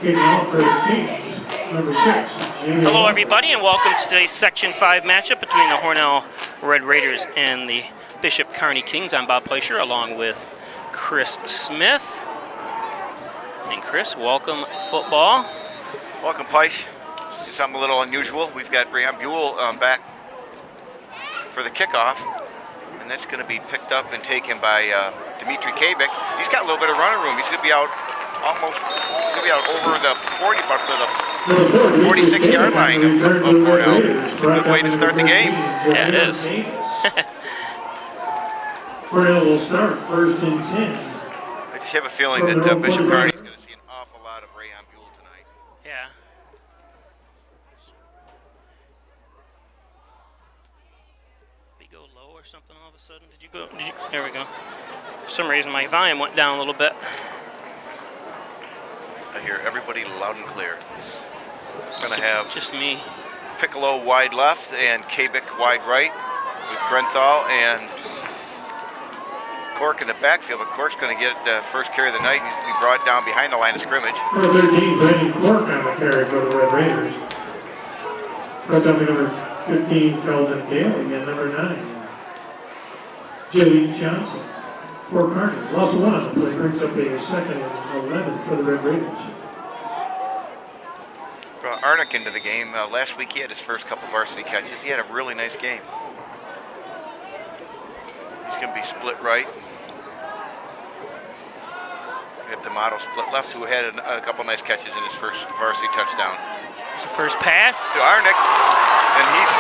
Kicking off for the Kings, number 6. Hello everybody and welcome to today's Section 5 matchup between the Hornell Red Raiders and the Bishop Kearney Kings. I'm Bob Pleasure along with Chris Smith. And Chris, welcome football. Welcome, Peisch. Something a little unusual. We've got Rayon Buell back for the kickoff, and that's going to be picked up and taken by Dimitri Kabik. He's got a little bit of running room. He's going to be out almost, he's going to be out over the 46-yard line of Hornell. It's a good way to start the game. Yeah, it is. Hornell will start first and 10. I just have a feeling that Bishop Kearney is going to see an awful lot of Rayon Buell tonight. Yeah. We go low or something all of a sudden? Did you go? There we go. For some reason, my volume went down a little bit. I hear everybody loud and clear. We're going to have just me. Piccolo wide left and Kabik wide right with Grenthal and Cork in the backfield, but Cork's going to get the first carry of the night and be brought down behind the line of scrimmage. Number 13, Brandon Cork on the carry for the Red Raiders. Brought down to number 15, Kelvin Daly, and number 9, Joey Johnson for Kearney. Loss of 1 on the play, brings up a second and 11 for the Red Raiders. Brought Arnick into the game. Last week he had his first couple varsity catches. He had a really nice game. He's going to be split right. We have D'Amato split left, who had a couple nice catches in his first varsity touchdown. It's the first pass. To Arnick, and he's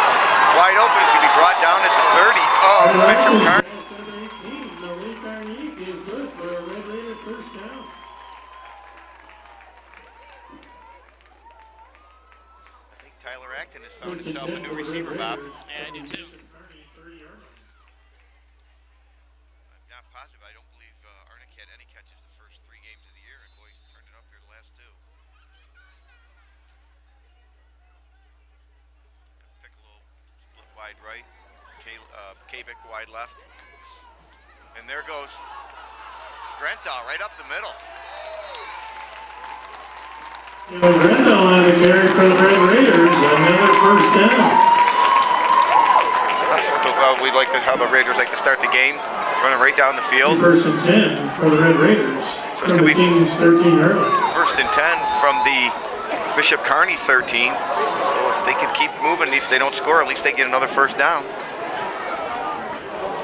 wide open. He's going to be brought down at the 30 of Bishop Kearney. I think Tyler Acton has found himself a new receiver, Bob. Yeah, I do too. Not positive. I don't believe Arnick had any catches the first 3 games of the year, and boy, he's turned it up here the last 2. Piccolo split wide right, Kabik wide left, and there goes Grenthal right up the middle. Grenthal on the carry for the Red Raiders, another first down. That's what we like how the Raiders like to start the game. Running right down the field. First and 10 for the Red Raiders. So it's going to be 13 early. First and 10 from the Bishop Kearney 13. So if they can keep moving, if they don't score, at least they get another first down.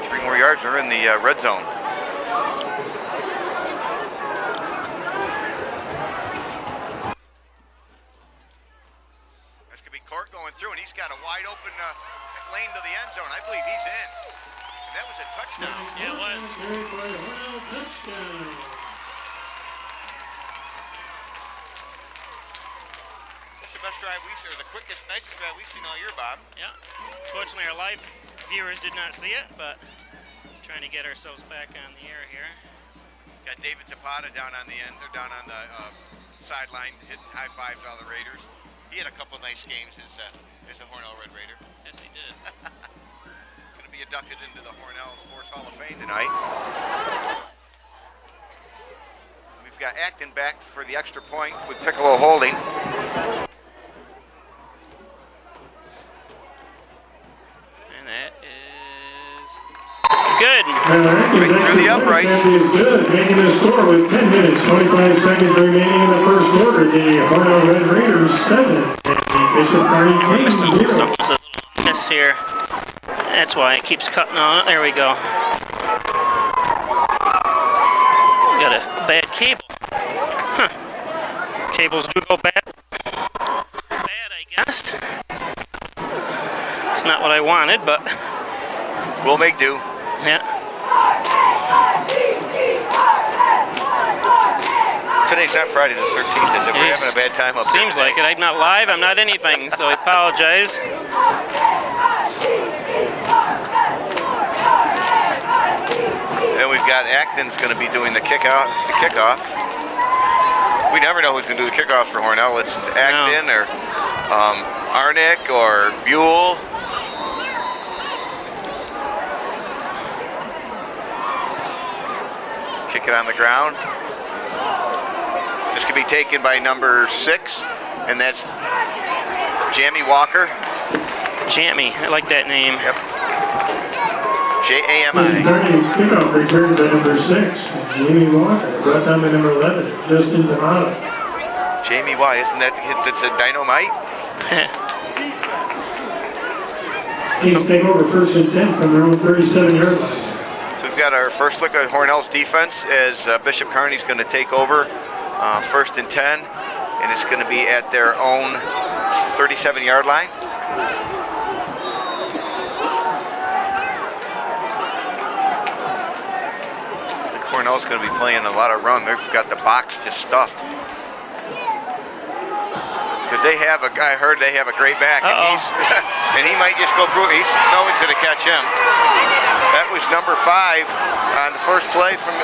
3 more yards, we're in the red zone. That's going to be Cork going through, and he's got a wide open lane to the end zone. I believe he's in. That was a touchdown. Yeah, it was. That's the best drive we've seen, or the quickest, nicest drive we've seen all year, Bob. Yeah. Fortunately, our live viewers did not see it, but trying to get ourselves back on the air here. Got David Zapata down on the end, or down on the sideline, hitting high fives to all the Raiders. He had a couple nice games as a Hornell Red Raider. Yes, he did. Be inducted into the Hornell Sports Hall of Fame tonight. We've got Acton back for the extra point with Piccolo holding. And that is good. Right through the uprights. That is good, making the score with 10 minutes, 25 seconds remaining in the first quarter. The Hornell Red Raiders 7 and the Bishop Kearney Kings 0. Something's a little miss here. That's why it keeps cutting on it. There we go. We got a bad cable. Huh. Cables do go bad. Bad, I guess. It's not what I wanted, but We'll make do. yeah. Today's not Friday the 13th, is it? We're having a bad time up here. Seems like it. I'm not live. I'm not anything, so I apologize. And we've got Acton's going to be doing the kickoff. We never know who's going to do the kickoff for Hornell. It's Acton or Arnick or Buell. Kick it on the ground. This could to be taken by number 6, and that's Jamie Walker. Jamie, I like that name. Yep. Kearney Jami. kickoff returned by number 6, Jamie Walker. Brought down by number 11, Justin D'Amato. Jamie Y, isn't that that's a dynamite? Kings take over 1st and 10 from their own 37-yard line. So we've got our first look at Hornell's defense as Bishop Kearney's going to take over 1st and 10, and it's going to be at their own 37-yard line. Hornell's going to be playing a lot of run. They've got the box just stuffed. Because they have a guy, I heard they have a great back, and he's and he might just go through. No one's going to catch him. That was number 5 on the first play from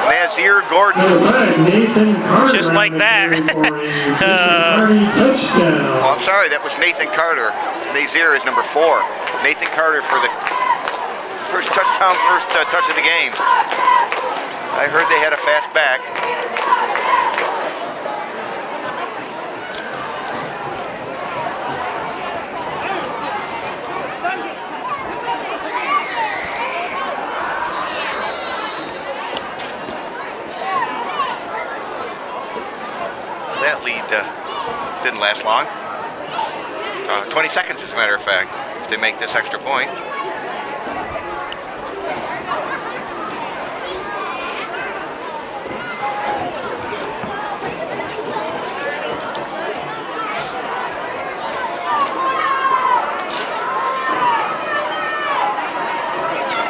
Nazir Gordon. Number 5, Nathan Carter. Just like that. Touchdown. Oh, I'm sorry, that was Nathan Carter. Nazir is number 4. Nathan Carter for the first touchdown, first touch of the game. I heard they had a fast back. That lead didn't last long. 20 seconds, as a matter of fact, if they make this extra point.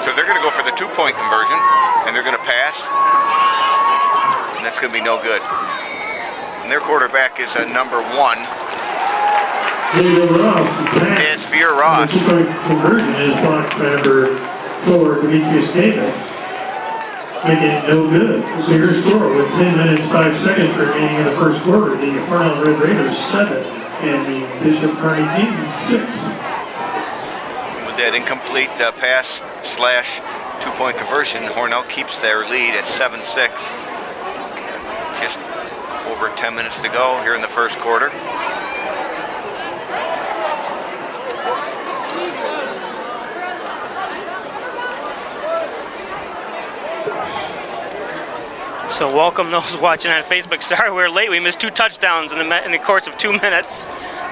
So they're going to go for the 2-point conversion, and they're going to pass, and that's going to be no good. And their quarterback is number 1. Ross. Is Veer Ross. The 2-point conversion is blocked by number 4, Demetrius David, making it no good. So your score with 10 minutes, 5 seconds remaining in the first quarter, the Hornell Red Raiders 7 and the Bishop Kearney Kings 6. With that incomplete pass slash 2-point conversion, Hornell keeps their lead at 7-6. Just over 10 minutes to go here in the first quarter. So welcome those watching on Facebook. Sorry we're late. We missed 2 touchdowns in the course of 2 minutes.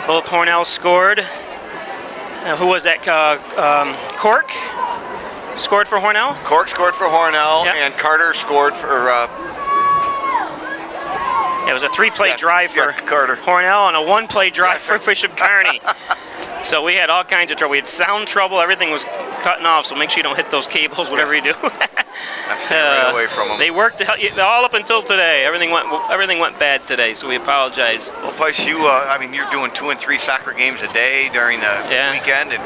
Both Hornell scored. Who was that? Cork scored for Hornell? Cork scored for Hornell, Yep. and Carter scored for... It was a 3-play drive for Carter. Hornell and a 1-play drive for Bishop Kearney. So we had all kinds of trouble. We had sound trouble. Everything was cutting off, so make sure you don't hit those cables, whatever you do. I'm staying right away from them. They worked all up until today. Everything went bad today, so we apologize. Well, plus I mean, you're doing 2 and 3 soccer games a day during the weekend, and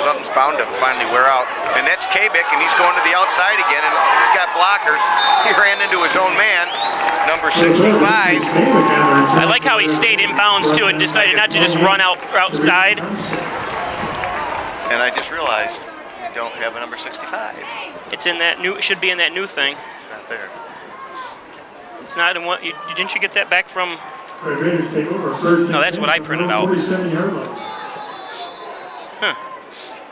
something's bound to finally wear out. And that's Kabik, and he's going to the outside again, and he's got blockers. He ran into his own man, number 65. I like how he stayed in bounds too and decided not to just run outside. And I just realized you don't have a number 65. It's in that new. It should be in that new thing. It's not there. It's not in what. Didn't you get that back from? Raiders take over 1st and No, that's 10 what I from printed their out. 47-yard line. Huh.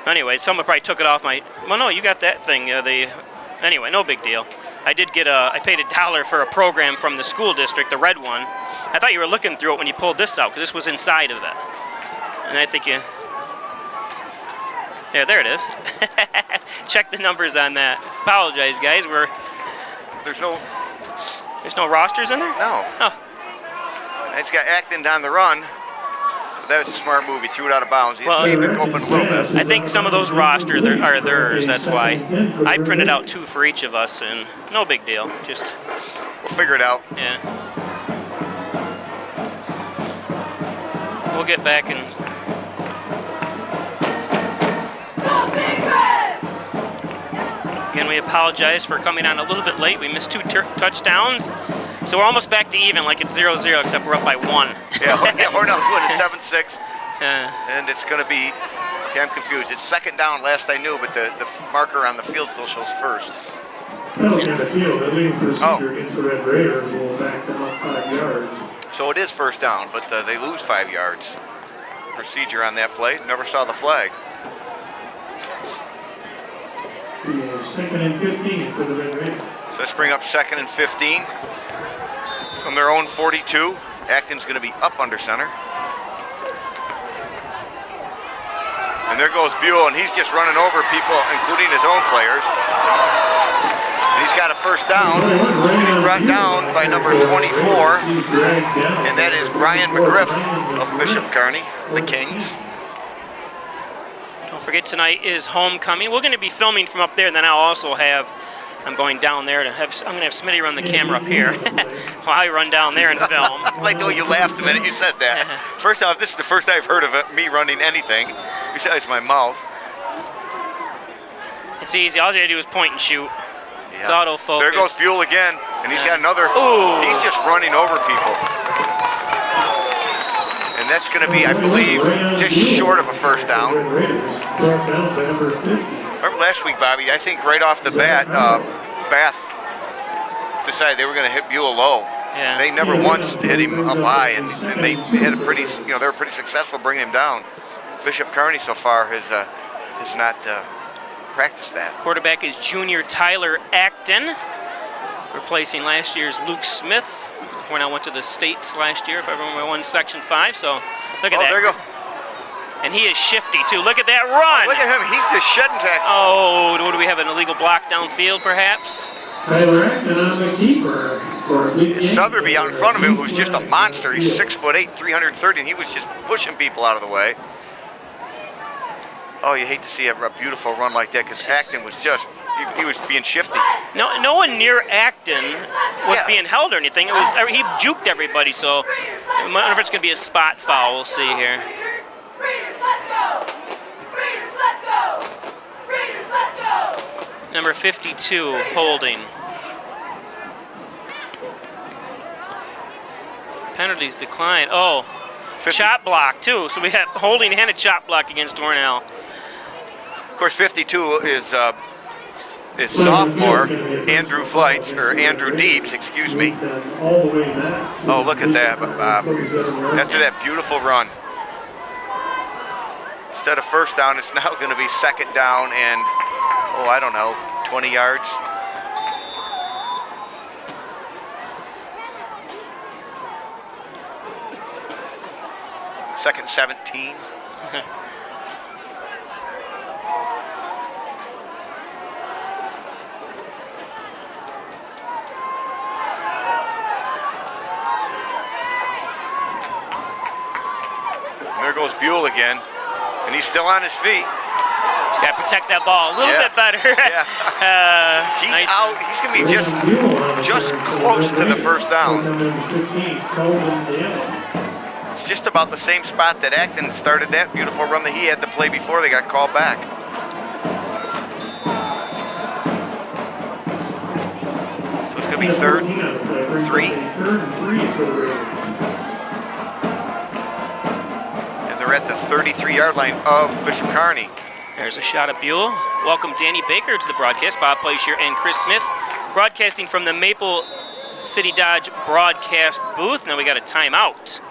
Anyway, someone probably took it off my. Well, no, you got that thing. Anyway, no big deal. I did get I paid $1 for a program from the school district, the red one. I thought you were looking through it when you pulled this out, because this was inside of it. And I think you. Yeah, there it is. Check the numbers on that. Apologize, guys. There's no rosters in there? No. Oh. It's got Acton on the run. That was a smart move. He threw it out of bounds. He gave it open a little bit. I think some of those rosters are theirs. That's why I printed out 2 for each of us, and no big deal. Just we'll figure it out. yeah. We'll get back and. Again, we apologize for coming on a little bit late. We missed 2 touchdowns. So we're almost back to even, like it's 0-0, except we're up by 1. Yeah, Hornell's winning 7-6. And it's going to be, okay, I'm confused. It's 2nd down, last I knew, but the marker on the field still shows 1st. Penalty on the field, illegal procedure against the Red Raiders will back down 5 yards. So it is first down, but they lose 5 yards. Procedure on that play. Never saw the flag. The second and 15 for the Red Raiders. So let's bring up second and 15 from their own 42. Acton's going to be up under center. And there goes Buell, and he's just running over people, including his own players. And he's got a first down. He's brought down by number 24, and that is Brian McGriff of Bishop Kearney, the Kings. Don't forget, tonight is homecoming. We're going to be filming from up there, and then I'll also have, I'm going down there to have, I'm going to have Smitty run the camera up here while I run down there and film. I like the way you laughed a minute you said that. First off, this is the first I've heard of it, me running anything besides my mouth. It's easy. All you gotta do is point and shoot. Yeah. It's autofocus. There goes Buell again, and he's got another. Ooh. He's just running over people. And that's going to be, I believe, just short of a first down. Remember last week, Bobby, I think right off the bat, Bath decided they were going to hit Buell low. Yeah. They never once hit him up high, and they had a pretty, they were pretty successful bringing him down. Bishop Kearney so far has not practiced that. Quarterback is junior Tyler Acton, replacing last year's Luke Smith. Hornell went to the States last year, if everyone won Section 5, so look at that. There you go. And he is shifty, too. Look at that run. Look at him. He's just shedding track. Oh, what do we have, an illegal block downfield, perhaps? Tyler Acton on the keeper. Southerby out in front of him, who's just a monster. He's 6'8", 330, and he was just pushing people out of the way. Oh, you hate to see a beautiful run like that, because Acton was just, he was being shifty. No one near Acton was being held or anything. It was, he juked everybody, so I wonder if it's going to be a spot foul. We'll see here. Raiders, let's go! Raiders, let's go! Raiders, let's go! Number 52, holding. Penalties decline. Oh, 50. chop block, too. So we have holding and a chop block against Hornell. Of course, 52 is sophomore Andrew Flights, or Andrew Deeps, excuse me. Oh, look at that. After that beautiful run. Instead of first down, it's now going to be second down and, oh, I don't know, 20 yards. Second 17. There goes Buell again, and he's still on his feet. He's got to protect that ball a little bit better. He's nice. out. He's going to be just close to the first down. It's just about the same spot that Acton started that beautiful run that he had to play before they got called back. So it's going to be third and 3. They're at the 33-yard line of Bishop Kearney. There's a shot of Buell. Welcome Danny Baker to the broadcast. Bob Plaisher and Chris Smith broadcasting from the Maple City Dodge broadcast booth. Now we got a timeout.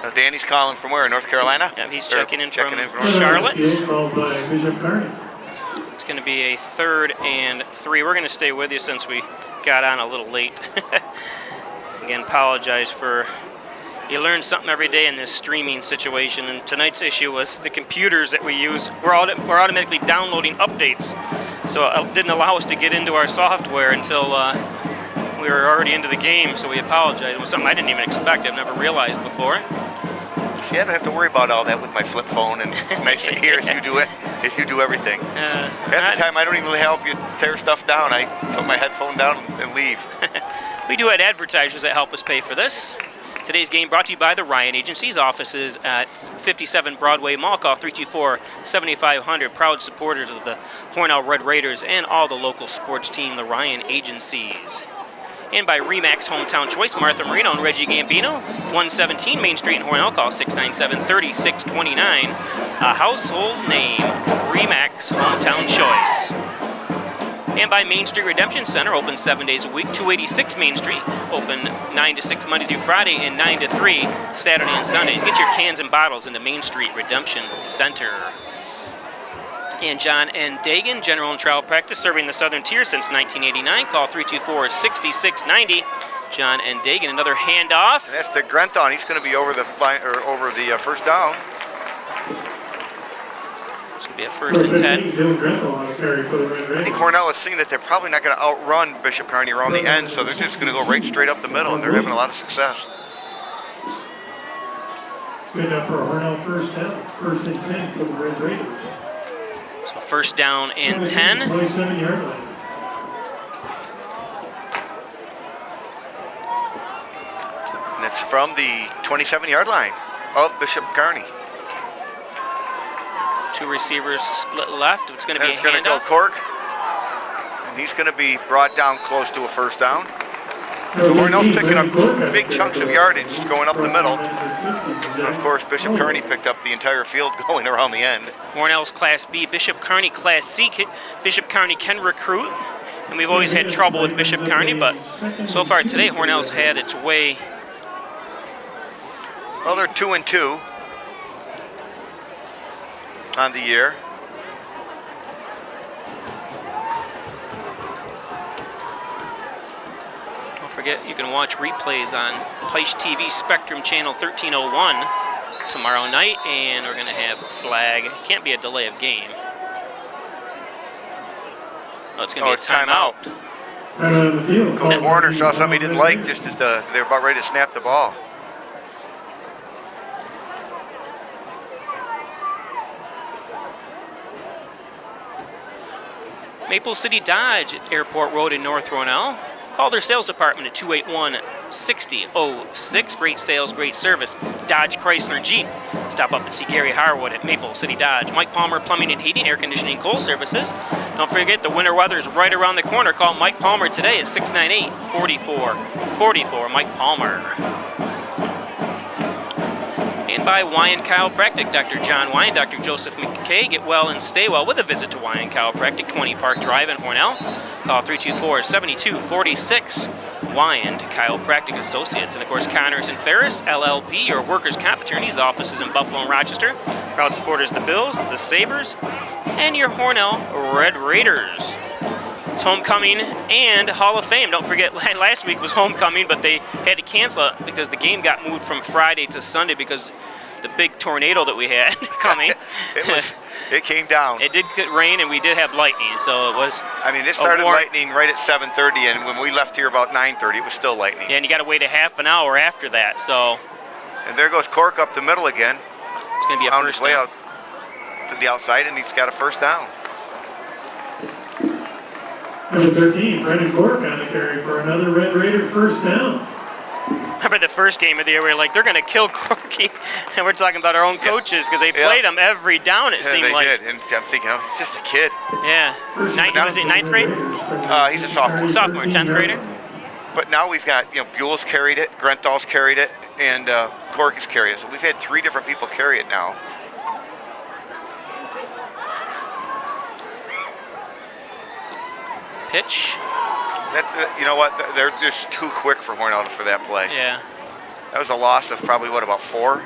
Now Danny's calling from where? North Carolina? Yeah, he's checking in from Charlotte. Charlotte. It's going to be a 3rd and 3. We're going to stay with you since we got on a little late. Again, apologize for... You learn something every day in this streaming situation, and tonight's issue was the computers that we use were automatically downloading updates, so it didn't allow us to get into our software until we were already into the game, so we apologize. It was something I didn't even expect. I've never realized before. See, I don't have to worry about all that with my flip phone, and I sit here as you do it, as you do everything. Half the time I don't even help you tear stuff down. I put my headphone down and leave. We do have advertisers that help us pay for this. Today's game brought to you by the Ryan Agency's offices at 57 Broadway Mall. Call 324-7500. Proud supporters of the Hornell Red Raiders and all the local sports team, the Ryan Agencies. And by Remax Hometown Choice, Martha Marino and Reggie Gambino, 117 Main Street in Hornell. Call 697-3629. A household name, Remax Hometown Choice. And by Main Street Redemption Center, open 7 days a week, 286 Main Street, open 9 to 6 Monday through Friday and 9 to 3 Saturday and Sundays. Get your cans and bottles into Main Street Redemption Center. And John N. Dagan, General and Trial Practice, serving the Southern Tier since 1989. Call 324-6690. John N. Dagan, another handoff. And that's the Grenthon. He's going to be over the first down. It's going to be a first and 10. I think Hornell is seeing that they're probably not going to outrun Bishop Kearney around the end, so they're just going to go right straight up the middle, and they're having a lot of success. Good enough for a Hornell first down. First and 10 for the Red Raiders. So first down and 10. 27-yard line. And it's from the 27-yard line of Bishop Kearney. Two receivers split left. It's going to be a It's going to go handoff. Cork, and he's going to be brought down close to a first down. So Hornell's picking up big chunks of yardage going up the middle. And of course, Bishop Kearney picked up the entire field going around the end. Hornell's Class B, Bishop Kearney Class C. Bishop Kearney can recruit, and we've always had trouble with Bishop Kearney, but so far today, Hornell's had its way. Well, they're 2-2 on the year. Don't forget, you can watch replays on Peisch TV Spectrum Channel 1301 tomorrow night, and we're going to have a flag. Can't be a delay of game. Oh, it's going to be a timeout. Coach Warner saw something he didn't like just as they were about ready to snap the ball. Maple City Dodge at Airport Road in North Hornell. Call their sales department at 281-6006. Great sales, great service. Dodge Chrysler Jeep. Stop up and see Gary Harwood at Maple City Dodge. Mike Palmer Plumbing and Heating, Air Conditioning, Coal Services. Don't forget the winter weather is right around the corner. Call Mike Palmer today at 698-4444. Mike Palmer. And by Wyan Chiropractic, Dr. John Wyan, Dr. Joseph McKay. Get well and stay well with a visit to Wyan Chiropractic, 20 Park Drive in Hornell. Call 324-7246. Wyan Chiropractic Associates. And of course, Connors and Ferris, LLP, your workers' comp attorneys. The offices in Buffalo and Rochester. Proud supporters of the Bills, the Sabres, and your Hornell Red Raiders. It's homecoming and Hall of Fame. Don't forget, last week was homecoming, but they had to cancel it because the game got moved from Friday to Sunday because the big tornado that we had coming. It came down. It did rain, and we did have lightning, so it was. I mean, it started lightning right at 7:30, and when we left here about 9:30, it was still lightning. Yeah, and you got to wait a half an hour after that. So. And there goes Cork up the middle again. It's going to be a Found first his way down. out to the outside, and he's got a first down. Number 13, Brendan Cork on the carry for another Red Raider first down. Remember the first game of the year, we were like, they're going to kill Corky. And we're talking about our own coaches because they played him every down, it seemed like. They did, and I'm thinking, oh, he's just a kid. Yeah. Was it ninth grade? He's a sophomore. Sophomore, 10th grader? But now we've got, Buell's carried it, Grenthal's carried it, and Cork has carried it. So we've had 3 different people carry it now. Pitch. That's you know what? They're just too quick for Hornell for that play. Yeah. That was a loss of probably about 4.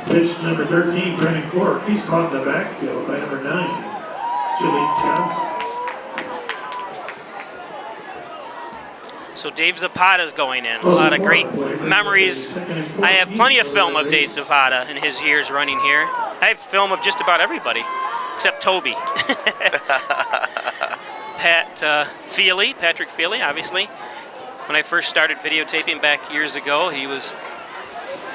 Pitch number 13, Brendan Cork. He's caught in the backfield by number 9, Julie Johnson. So Dave Zapata's going in. A lot of great memories. I have plenty of film of Dave Zapata in his years running here. I have film of just about everybody, except Toby. Patrick Feely, obviously. When I first started videotaping back years ago, he was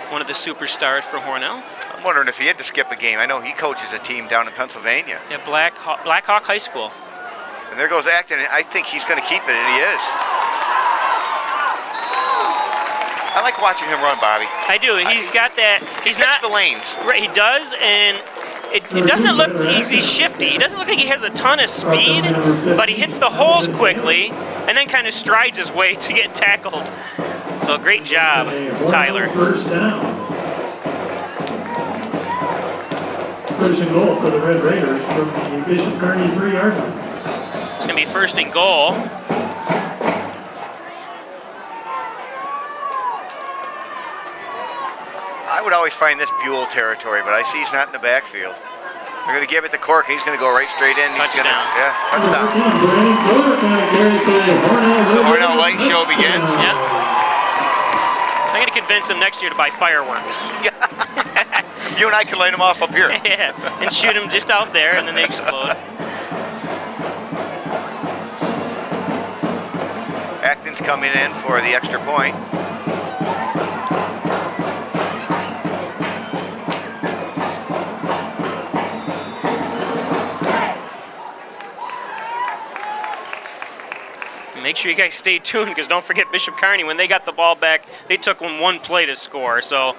one of the superstars for Hornell. I'm wondering if he had to skip a game. I know he coaches a team down in Pennsylvania. Yeah, Black Hawk High School. And there goes Acton, and I think he's going to keep it, and he is. I like watching him run, Bobby. I do. He's got that. He's not the lanes. Right, he does, and it doesn't look. He's shifty. He doesn't look like he has a ton of speed, but he hits the holes quickly, and then kind of strides his way to get tackled. So great job, Tyler. First down. First and goal for the Red Raiders from the Bishop Kearney 3-yard line. It's going to be first and goal. I would always find this Buell territory, but I see he's not in the backfield. They're going to give it to Cork, and he's going to go right straight in. He's going to, Touchdown. touchdown. The The Hornell light show begins. Yep. I'm going to convince him next year to buy fireworks. You and I can light them off up here. Yeah, and shoot them just out there, and then they explode. Acton's coming in for the extra point. Make sure you guys stay tuned, because don't forget Bishop Kearney, when they got the ball back, they took one play to score. So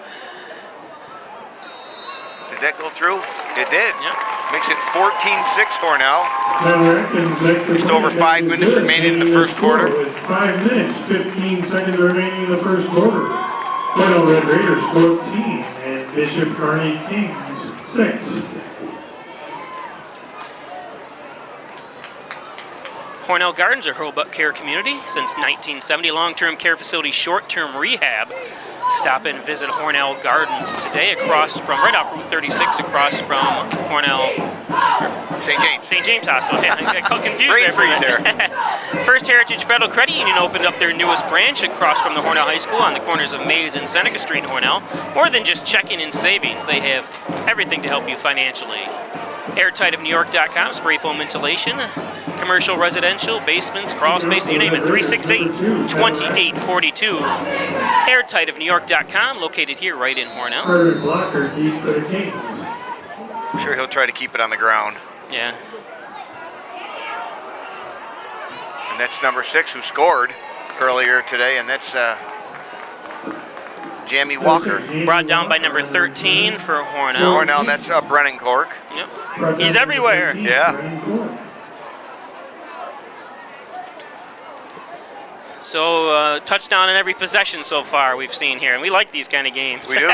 Did that go through? It did. Yep. Makes it 14-6 Hornell. Just over 5 minutes remaining in the first quarter. With 5 minutes, 15 seconds remaining in the first quarter. Hornell Red Raiders 14 and Bishop Kearney Kings 6. Hornell Gardens are Hurlbut Care Community since 1970. Long-term care facility, short-term rehab. Stop and visit Hornell Gardens today right off Route 36 across from Hornell St. James. St. James Hospital. Yeah, I got confused Brain there. for a freeze minute. First Heritage Federal Credit Union opened up their newest branch across from the Hornell High School on the corners of Mays and Seneca Street in Hornell. More than just checking and savings, they have everything to help you financially. Airtightofnewyork.com, spray foam insulation, commercial, residential, basements, crawl spaces, you name it, 368-2842. Airtightofnewyork.com, located here right in Hornell. Carter Blocker deep for the Kings. I'm sure he'll try to keep it on the ground. Yeah. And that's number 6 who scored earlier today, and that's Jamie Walker. Brought down by number 13 for Hornell. Hornell, and that's Brennan Cork. Yep. He's everywhere. Yeah. So touchdown in every possession so far we've seen here, and we like these kind of games. We do.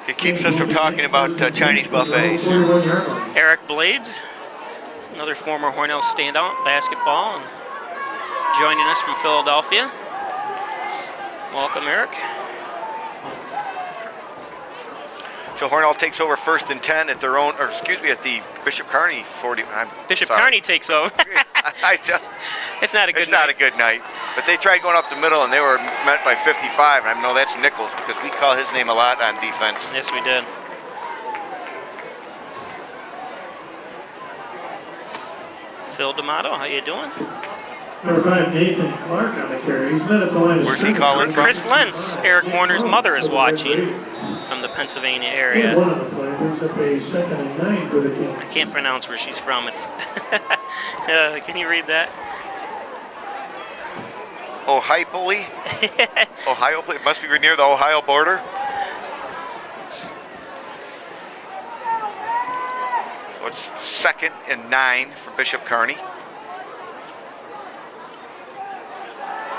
It keeps us from talking about Chinese buffets. Eric Blades, another former Hornell standout basketball, and joining us from Philadelphia. Welcome, Eric. So Hornell takes over 1st and 10 at their own, or excuse me, at the Bishop Kearney 40. Bishop Kearney takes over. It's not a good It's night. not a good night. But they tried going up the middle, and they were met by 55. And I know that's Nichols, because we call his name a lot on defense. Yes, we did. Phil D'Amato, how you doing? Number 5, Nathan Clark on the carry. He's been at the line of Where's he calling from? Chris Lentz, Eric Warner's mother, is watching from the Pennsylvania area. One of the play brings up a 2nd and 9 for the Kings. I can't pronounce where she's from. It's can you read that? Ohio, it must be near the Ohio border. So it's 2nd and 9 for Bishop Kearney.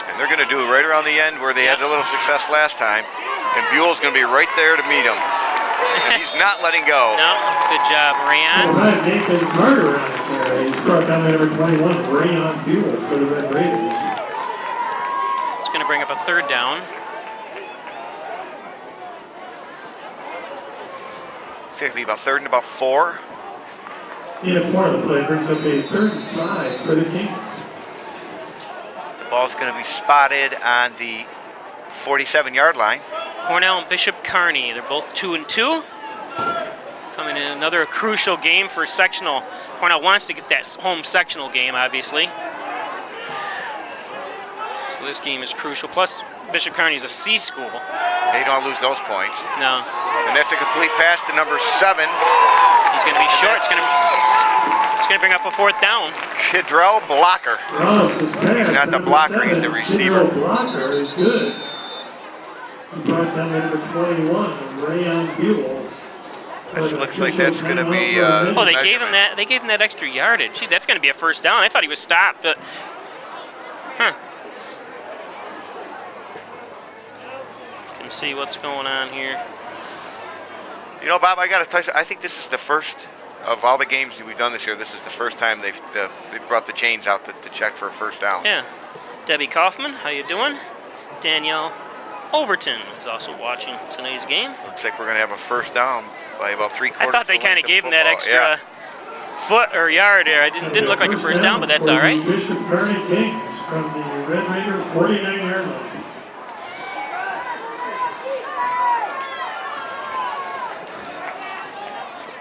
And they're going to do it right around the end where they had a little success last time. And Buell's going to be right there to meet him. And he's not letting go. No, good job, Rayon. All right, Nathan Carter on the carry. He's brought down by number 21, Rayon Buell for the Red Raiders. It's going to bring up a 3rd down. It's going to be about 3rd and about 4. In a 4 of the play brings up a 3rd and 5 for the Kings. The ball's going to be spotted on the 47-yard line. Hornell and Bishop Kearney, they're both 2 and 2. Coming in another crucial game for sectional. Hornell wants to get that home sectional game, obviously. So this game is crucial. Plus, Bishop Kearney is a C school. They don't lose those points. No. And that's a complete pass to number 7. He's going to be short. It's going to bring up a 4th down. Kidrell Blocker. He's not the blocker, he's the receiver. Blocker is good. He brought down number 21, Rayon Buell. This looks like that's going to be. Oh, they gave him that. They gave him that extra yardage. Gee, that's going to be a 1st down. I thought he was stopped, but Can see what's going on here. You know, Bob, I got to tell you, I think this is the first of all the games that we've done this year, this is the first time they've brought the chains out to check for a first down. Yeah. Debbie Kaufman, how you doing? Danielle Overton is also watching today's game. Looks like we're going to have a first down by about 3/4. I thought they kind of gave him that extra foot or yard there. It didn't look like a first down, but that's all right. Bishop Kearney Kings from the Red Raider 49-yard line.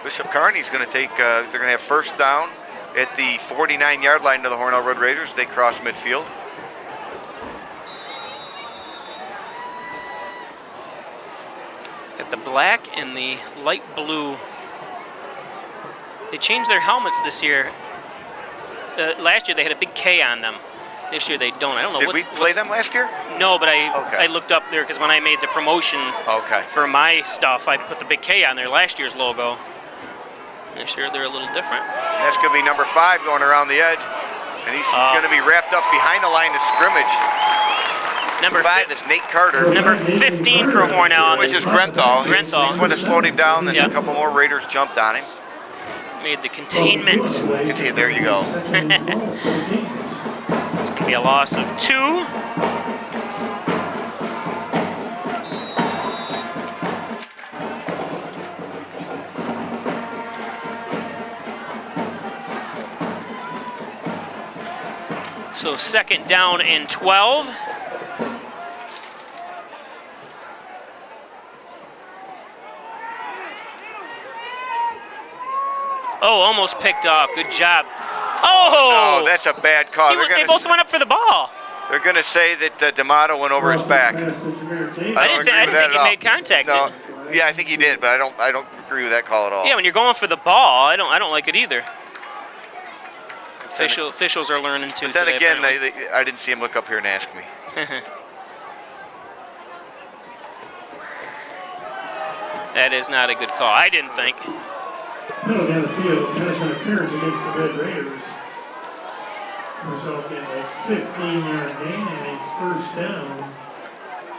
Bishop Kearney's going to take, they're going to have first down at the 49-yard line to the Hornell Red Raiders. They cross midfield. Got the black and the light blue. They changed their helmets this year. Last year they had a big K on them. This year they don't. I don't know. Did we play them last year? No, but Okay. I looked up there because when I made the promotion Okay. for my stuff, I put the big K on there, last year's logo. This year they're a little different. That's going to be number 5 going around the edge. And he's going to be wrapped up behind the line of scrimmage. Number 5 is Nate Carter. Number 15 for Hornell. Which is Grenthal. He's what has slowed him down, and Yep. a couple more Raiders jumped on him. Made the containment. There you go. It's going to be a loss of 2. So second down and 12. Oh, almost picked off. Good job. Oh! Oh, that's a bad call. They both went up for the ball. They're going to say that D'Amato went over his back. I didn't think he made contact. No, yeah, I think he did, but I don't agree with that call at all. Yeah, when you're going for the ball, I don't like it either. Officials are learning too. But then today, again, apparently. I didn't see him look up here and ask me. That is not a good call. I didn't think. No, down the field, pass interference against the Red Raiders. Result in a 15-yard gain and a first down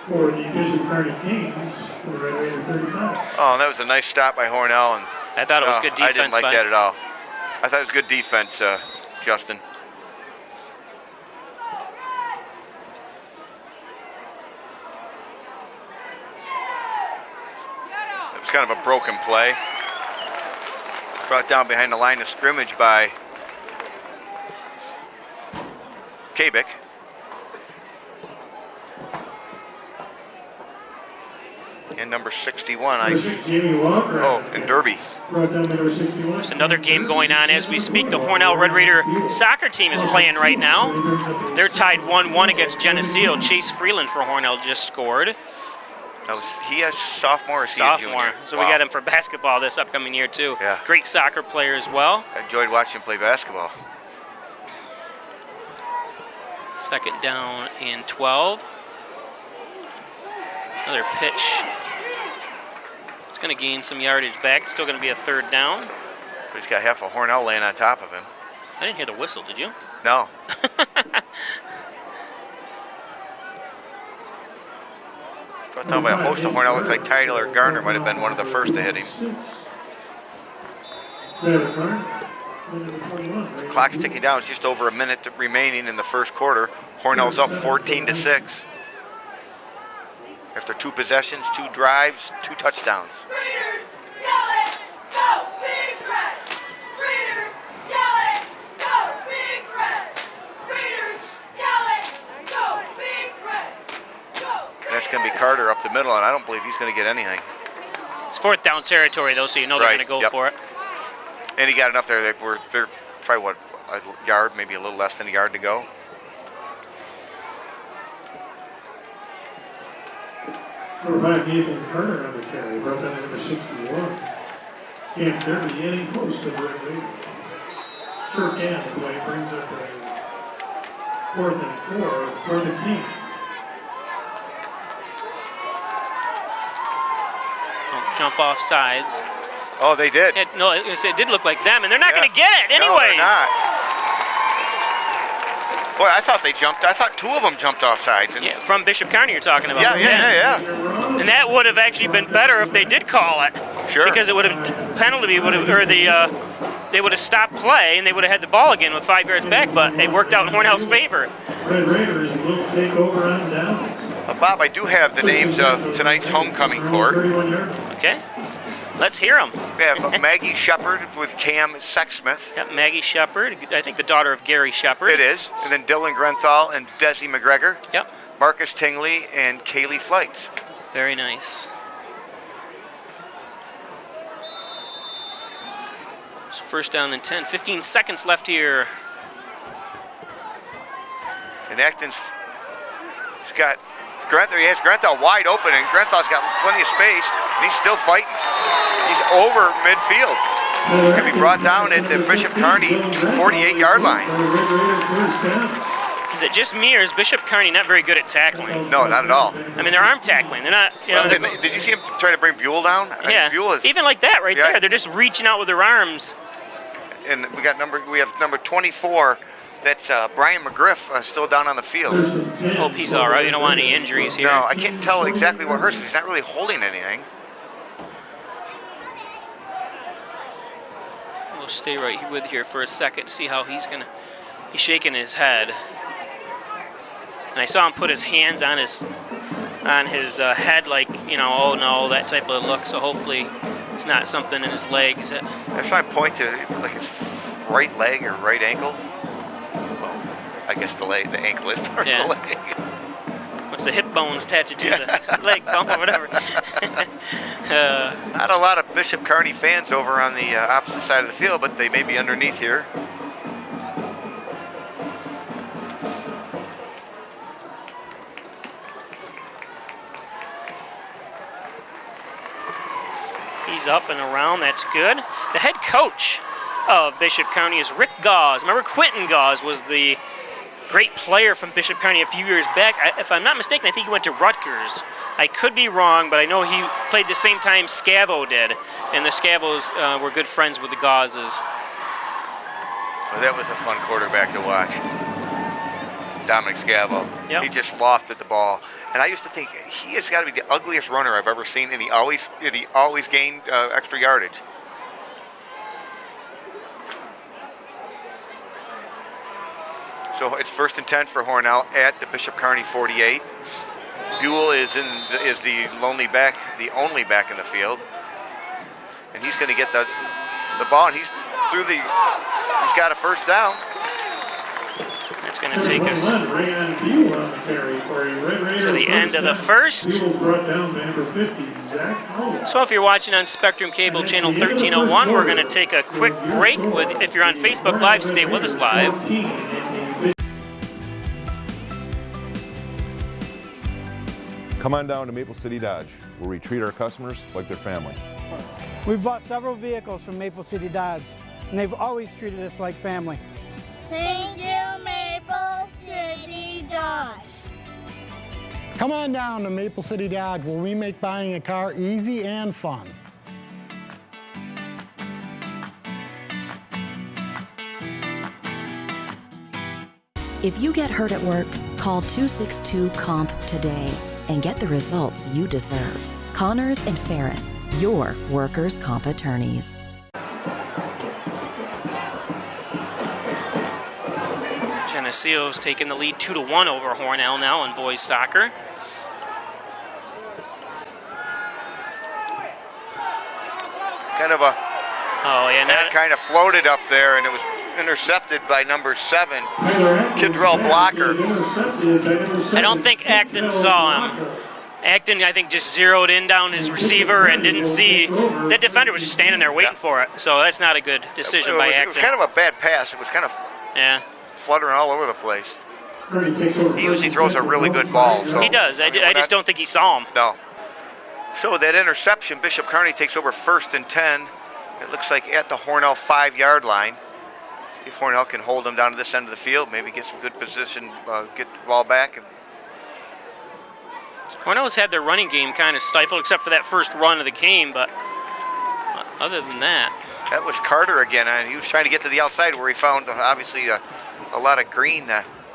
for the Bishop Kearney Kings for the Red Raider 35. Oh, that was a nice stop by Hornell, and I thought it was good defense. I didn't like that at all. I thought it was good defense, Justin. It was kind of a broken play. Brought down behind the line of scrimmage by Kabik. And number 61, Jamie Walker. oh, and Derby. Brought down number 61. There's another game going on as we speak. The Hornell Red Raider soccer team is playing right now. They're tied 1-1 against Geneseo. Chase Freeland for Hornell just scored. He has sophomore or is he a junior? Sophomore. So we got him for basketball this upcoming year too. Yeah. Great soccer player as well. I enjoyed watching him play basketball. Second down and 12. Another pitch. It's going to gain some yardage back. Still going to be a third down. But he's got half a Hornell laying on top of him. I didn't hear the whistle, did you? No. Brought down by a host of Hornell. Looks like Tyler Garner might have been one of the first to hit him. Clock's ticking down. It's just over a minute remaining in the first quarter. Hornell's up 14-6. After 2 possessions, 2 drives, 2 touchdowns. Raiders, yell it, go Big Red! Raiders, yell it, go Big Red! Raiders, yell it, go Big Red! Go Big That's going to be Carter up the middle, and I don't believe he's going to get anything. It's fourth down territory though, so you know they're Right, going to go yep. for it. And he got enough there. They're probably, what, a yard, maybe a little less than a yard to go. Number 5, Nathan Carter on the carry. Brought down number 61. Cam Derby in close to the Red Raiders. Short down the play brings up a 4th and 4 for the King. Don't jump off sides. Oh, they did. No, it did look like them, and they're not going to get it No, anyways. they're not. Boy, I thought they jumped. I thought 2 of them jumped off sides. And Yeah, from Bishop Kearney you're talking about. yeah. And that would have actually been better if they did call it. Sure. Because it would have penalty would have or they would have stopped play and they would have had the ball again with 5 yards back, but it worked out in Hornell's favor. Red Raiders will take over on downs. Bob, I do have the names of tonight's homecoming court. 31 yards. Okay, let's hear them. We have Maggie Shepard with Cam Sexsmith. Yep, Maggie Shepard, I think the daughter of Gary Shepard. It is. And then Dylan Grenthal and Desi McGregor. Yep, Marcus Tingley and Kaylee Flights. very nice. So first down and 10, 15 seconds left here. And Acton's got Grenthal. He has Grenthal wide open, and Grenthal's got plenty of space, and he's still fighting. He's over midfield. He's going to be brought down at the Bishop Kearney 48-yard line. Red Raiders first down. Is it just me or is Bishop Kearney not very good at tackling? No, not at all. I mean, they're arm tackling. They're not, you know. Well, did you see him try to bring Buell down? I mean, Yeah, Buell is, even like that right Yeah. there. They're just reaching out with their arms. and we have number 24. That's Brian McGriff still down on the field. First and 10. Hope he's all right. You don't want any injuries here. No, I can't tell exactly what hurts. He's not really holding anything. We'll stay right with here for a second to see how he's shaking his head. And I saw him put his hands on his head, like, you know, oh no, that type of look. So hopefully it's not something in his legs. That, I was trying to point to like his right leg or right ankle. Well, I guess the ankle is part Yeah. of the leg. what's the hip bones attached to the leg bone or whatever. Not a lot of Bishop Kearney fans over on the opposite side of the field, but they may be underneath here. He's up and around. That's good. The head coach of Bishop Kearney is Rick Gauze. Remember, Quentin Gauze was the great player from Bishop Kearney a few years back. If I'm not mistaken, I think he went to Rutgers. I could be wrong, but I know he played the same time Scavo did, and the Scavos were good friends with the Gauzes. Well, that was a fun quarterback to watch. Dominic Scavo. Yep. He just lofted the ball. And I used to think he has got to be the ugliest runner I've ever seen, and he always gained extra yardage. So it's first and 10 for Hornell at the Bishop Kearney 48. Buell is the only back in the field, and he's going to get the ball, and he's got a first down. That's going to take us Number 1, Rayon Buell on the carry for a Red Raider to the end of the down. first. Buell brought down by number 50, Zach Howell. So if you're watching on Spectrum Cable Channel 1301, we're going to take a quick break. If you're on Facebook Live, stay with us live. 14 in the Come on down to Maple City Dodge, where we treat our customers like their family. We've bought several vehicles from Maple City Dodge, and they've always treated us like family. Thank you, Maple City Dodge. Come on down to Maple City Dodge, where we make buying a car easy and fun. If you get hurt at work, call 262-COMP today and get the results you deserve. Connors and Ferris, your workers' comp attorneys. Geneseo's taking the lead 2-1 over Hornell now in boys soccer. Kind of a That kind of floated up there, and it was intercepted by number 7, Kidrell Blocker. I don't think Acton saw him. Acton, I think, just zeroed in down his receiver and didn't see. That defender was just standing there waiting for it. So that's not a good decision by It was Acton. kind of a bad pass. It was kind of Yeah, fluttering all over the place. He usually throws a really good ball. So, he does. I just don't think he saw him. No. So that interception, Bishop Kearney takes over first and 10. It looks like at the Hornell 5-yard line. If Hornell can hold them down to this end of the field, maybe get some good position, get the ball back. And Hornell's had their running game kind of stifled, except for that first run of the game. But other than that, that was Carter again. And he was trying to get to the outside where he found, obviously, a lot of green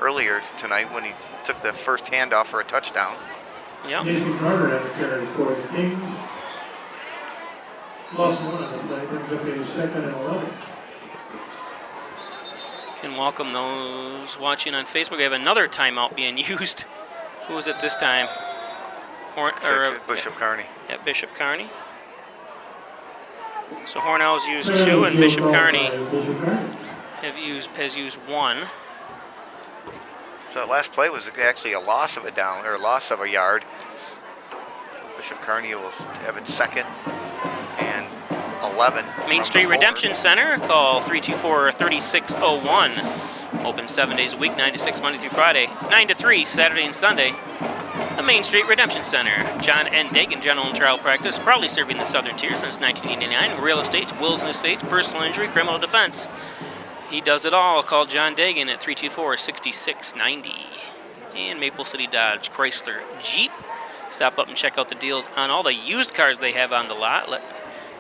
earlier tonight when he took the first handoff for a touchdown. yep. Nathan Carter had the carry for the Kings. Lost one on the play, brings up a second and 11. Can welcome those watching on Facebook. We have another timeout being used. Who was it this time? Bishop Kearney. Yeah, Bishop Kearney. So Hornell's used 2 and Bishop Kearney has used 1. So that last play was actually a loss of a down, or a loss of a yard. So Bishop Kearney will have it second and 11. Main Street Redemption Center, call 324-3601. Open 7 days a week, 9 to 6 Monday through Friday, 9 to 3 Saturday and Sunday. The Main Street Redemption Center. John N. Dagan, General and Trial Practice, proudly serving the Southern Tier since 1989. Real estates, wills and estates, personal injury, criminal defense. He does it all. Call John Dagan at 324-6690. And Maple City Dodge, Chrysler, Jeep. Stop up and check out the deals on all the used cars they have on the lot.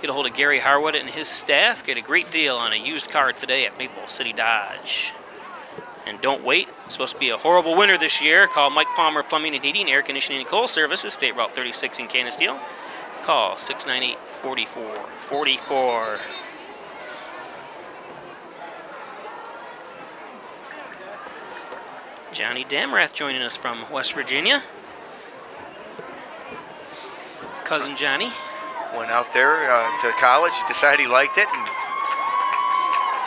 Get a hold of Gary Harwood and his staff. Get a great deal on a used car today at Maple City Dodge. And don't wait. It's supposed to be a horrible winter this year. Call Mike Palmer Plumbing and Heating, Air Conditioning and Coal Services, State Route 36 in Canisteel. Call 698-4444. Johnny Damrath joining us from West Virginia. Cousin Johnny. Went out there to college, decided he liked it,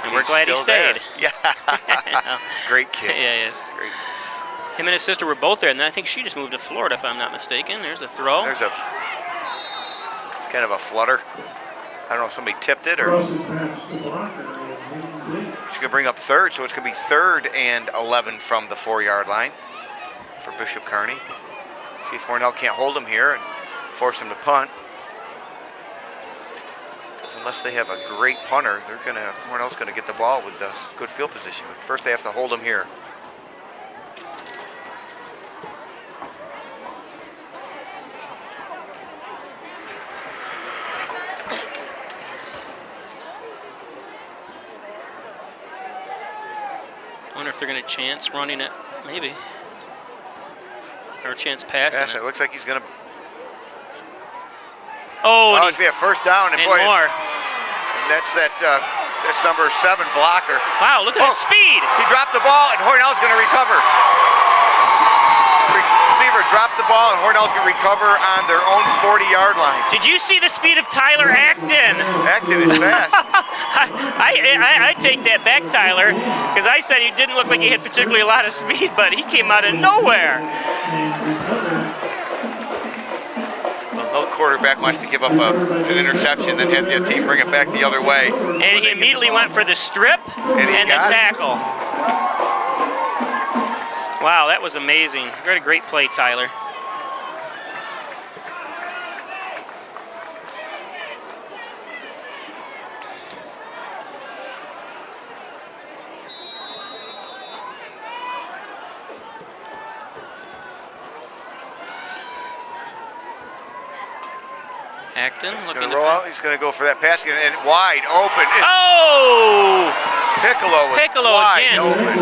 and we're glad he stayed. There. Yeah. Great kid. Yeah, he is. Great. Him and his sister were both there, and then I think she just moved to Florida, if I'm not mistaken. There's a throw. It's kind of a flutter. I don't know if somebody tipped it or. She's going to bring up third, so it's going to be 3rd and 11 from the 4-yard line for Bishop Kearney. See if Hornell can't hold him here and force him to punt. Because unless they have a great punter, Hornell's going to get the ball with the good field position. But first they have to hold him here. I wonder if they're going to chance running it, maybe. Or a chance passing it. It looks like he's going to. Oh, it's going to be a first down. And boy, more. And that's number 7 blocker. Wow, look at his speed. He dropped the ball, and Hornell's going to recover. Receiver dropped the ball, and Hornell's going to recover on their own 40-yard line. Did you see the speed of Tyler Acton? Acton is fast. I take that back, Tyler, because I said he didn't look like he had particularly a lot of speed, but he came out of nowhere. Well, no quarterback wants to give up an interception, then have the team bring it back the other way. And he immediately went for the strip and the tackle. Wow, that was amazing. You had a great play, Tyler. Acton looking to roll out. He's going to go for that pass and wide open. Oh! Piccolo wide open.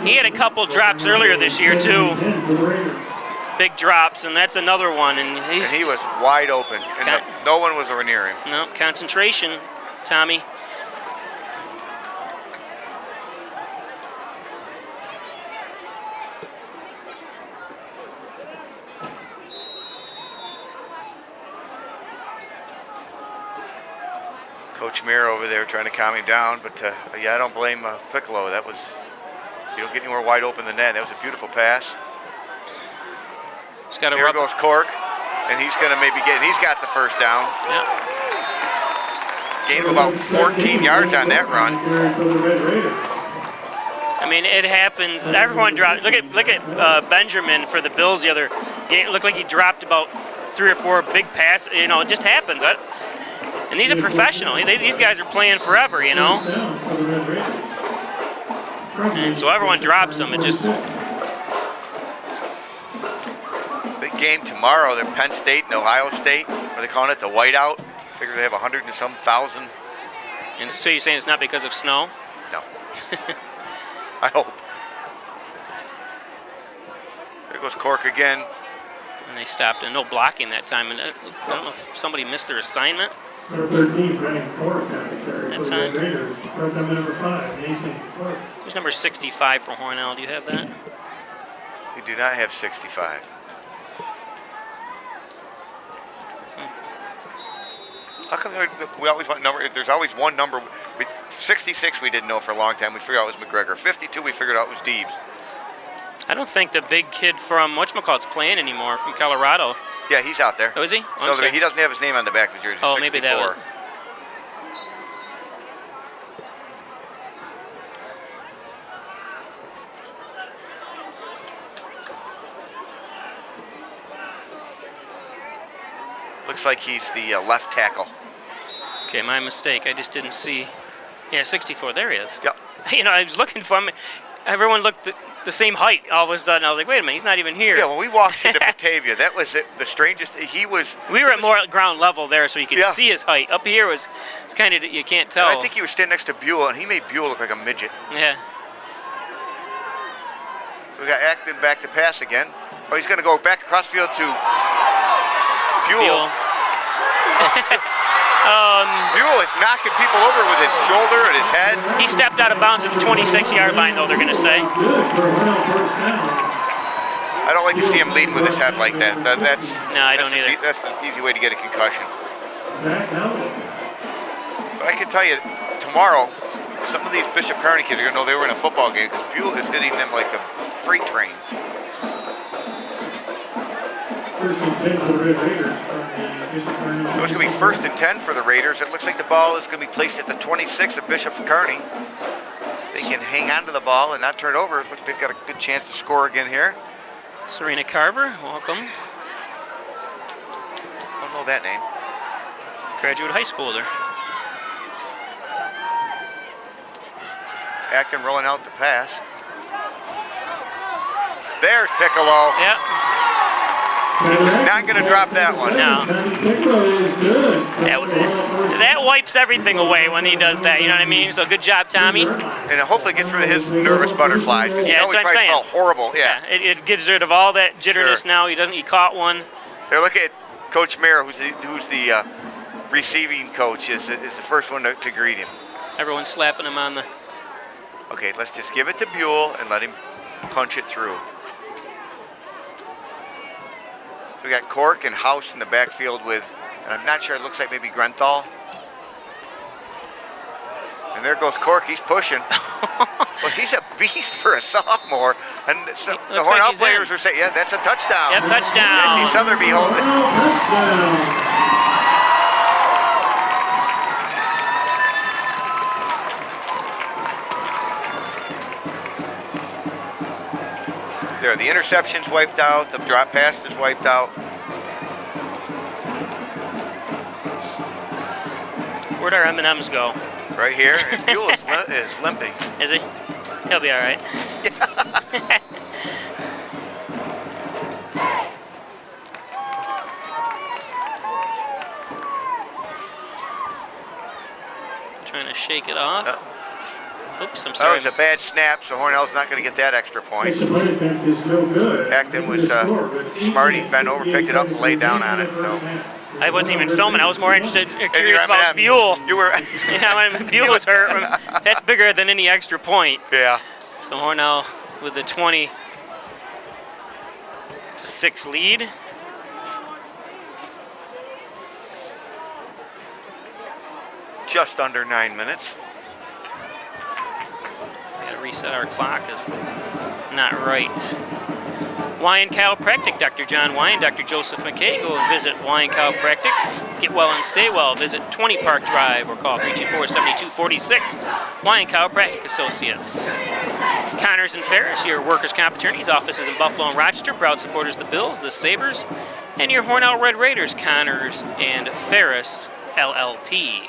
He had a couple drops earlier this year too. Big drops, and that's another one. And he was wide open, and no one was near him. No concentration, Tommy. Coach Mir over there trying to calm him down, but yeah, I don't blame Piccolo. You don't get any more wide open than that. That was a beautiful pass. Here goes Cork, and he's going to he's got the first down. Yeah. Gained about 14 yards on that run. I mean, it happens. Everyone dropped. Look at Benjamin for the Bills the other game. It looked like he dropped about 3 or 4 big passes. You know, it just happens. And these are professional. These guys are playing forever, you know. And so everyone drops them. It just. Big game tomorrow. They're Penn State and Ohio State. What are they calling it? The whiteout. Figure they have 100 and some thousand. And so you're saying it's not because of snow? No. I hope. There goes Cork again. And they stopped, and no blocking that time. And I don't know if somebody missed their assignment. Number 13, Brandon Cork on the carry That for the Red time? Raiders. Right down to number 5, Nathan Cork. Who's number 65 for Hornell? Do you have that? We do not have 65. How come we always want number? There's always one number. 66 we didn't know for a long time. We figured out it was McGregor. 52 we figured out it was Deebs. I don't think the big kid from whatchamacallit's playing anymore from Colorado. Yeah, he's out there. Oh, is he? Oh, So I'm sorry. he doesn't have his name on the back of his jersey. Oh, 64. maybe that was. Looks like he's the left tackle. Okay, my mistake. I just didn't see. Yeah, 64. There he is. Yep. You know, I was looking for him. Everyone looked the same height. All of a sudden, I was like, wait a minute, he's not even here. Yeah, when we walked into Batavia, that was it, the strangest. He was. We were at more ground level there, so you could Yeah. see his height. Up here it's kind of, you can't tell. And I think he was standing next to Buell, and he made Buell look like a midget. Yeah. So we got Acton back to pass again. Oh, he's going to go back across the field to Buell. Buell is knocking people over with his shoulder and his head. He stepped out of bounds at the 26-yard line, though, they're going to say. Good for Hornell first down. I don't like to see him leading with his head like that. No, I don't either. That's an easy way to get a concussion. Zach Howell. But I can tell you, tomorrow, some of these Bishop Kearney kids are going to know they were in a football game because Buell is hitting them like a freight train. First and 10 for the Red Raiders from the Bishop Kearney. So it's going to be 1st and 10 for the Raiders. It looks like the ball is going to be placed at the 26 of Bishop Kearney. If they can hang on to the ball and not turn it over, look, they've got a good chance to score again here. Serena Carver, welcome. I don't know that name. Graduate high schooler. Acton rolling out the pass. There's Piccolo. Yep. He was not going to drop that one. No. That wipes everything away when he does that, you know what I mean? So good job, Tommy. And it hopefully gets rid of his nervous butterflies because you know he that's what I'm probably saying. felt horrible. Yeah. It gets rid of all that jitterness Sure. now. He caught one. They're looking at Coach Mayer, who's the receiving coach, is the first one to greet him. Everyone's slapping him on the. Okay, let's just give it to Buell and let him punch it through. So we got Cork and House in the backfield with, and I'm not sure, it looks like maybe Grenthal. And there goes Cork, he's pushing. Well, he's a beast for a sophomore. And so the Looks like Hornell he's players in. are saying, yeah, that's a touchdown. Yep, touchdown. I see Southerby holding it. Touchdown. There, the interception's wiped out, the drop pass is wiped out. Where'd our M&Ms go? Right here, and Buell is limping. Is he? He'll be all right. Trying to shake it off. Oops, I'm That sorry. was a bad snap, so Hornell's not going to get that extra point. Bishop punt attempt is no good. Acton was smart, he bent over, picked it up, and laid down on it. So I wasn't even filming. I was more interested, Hey, curious you're about M&Ms. Buell. You were, Yeah, when Buell was hurt, that's bigger than any extra point. yeah. So Hornell with the 20-6 lead. Just under 9 minutes. We gotta reset our clock, is not right. Wine Chiropractic, Dr. John Wine, Dr. Joseph McKay. Go visit Wine Chiropractic. Get well and stay well. Visit 20 Park Drive or call 324-7246. Wine Chiropractic Associates. Connors and Ferris, your workers' comp attorneys. Offices in Buffalo and Rochester. Proud supporters of the Bills, the Sabres, and your Hornell Red Raiders, Connors and Ferris, LLP.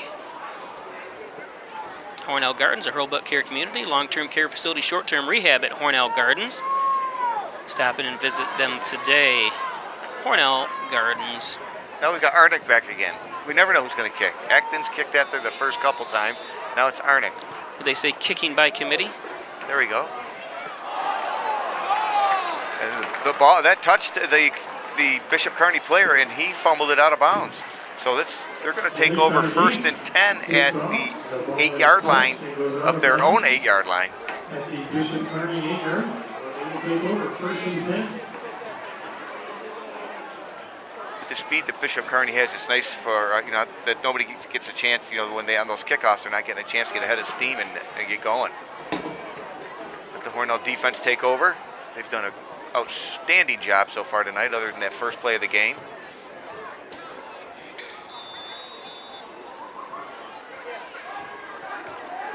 Hornell Gardens, a Hurlbut care community, long-term care facility, short-term rehab at Hornell Gardens. Stop in and visit them today. Hornell Gardens. Now we got Arnick back again. We never know who's going to kick. Acton's kicked after the first couple times. Now it's Arnick. They say kicking by committee. There we go. And the ball, that touched the the Bishop Kearney player, and he fumbled it out of bounds. So they're going to take over 1st and 10 at the 8-yard line of their own 8-yard line. At the Bishop Kearney 8-yard line. They will take over 1st and 10. With the speed that Bishop Kearney has, it's nice for that nobody gets a chance. When they on those kickoffs, they're not getting a chance to get ahead of steam and get going. Let the Hornell defense take over. They've done an outstanding job so far tonight, other than that first play of the game.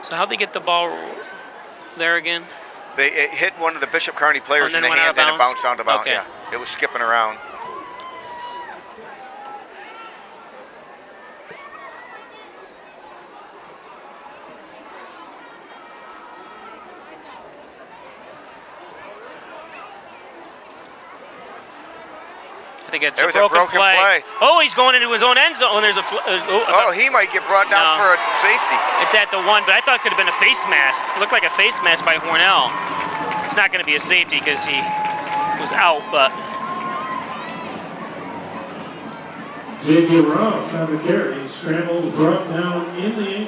So how'd they get the ball there again? It hit one of the Bishop Kearney players in the hands and it bounced down to bounds. Okay. Yeah, it was skipping around. I think it's There a was a broken broken play. Oh, he's going into his own end zone. There's a. He might get brought down No. for a safety. It's at the 1, but I thought it could have been a face mask. It looked like a face mask by Hornell. It's not going to be a safety because he was out, but. J.B. Ross on the carry. Scrambles brought down in the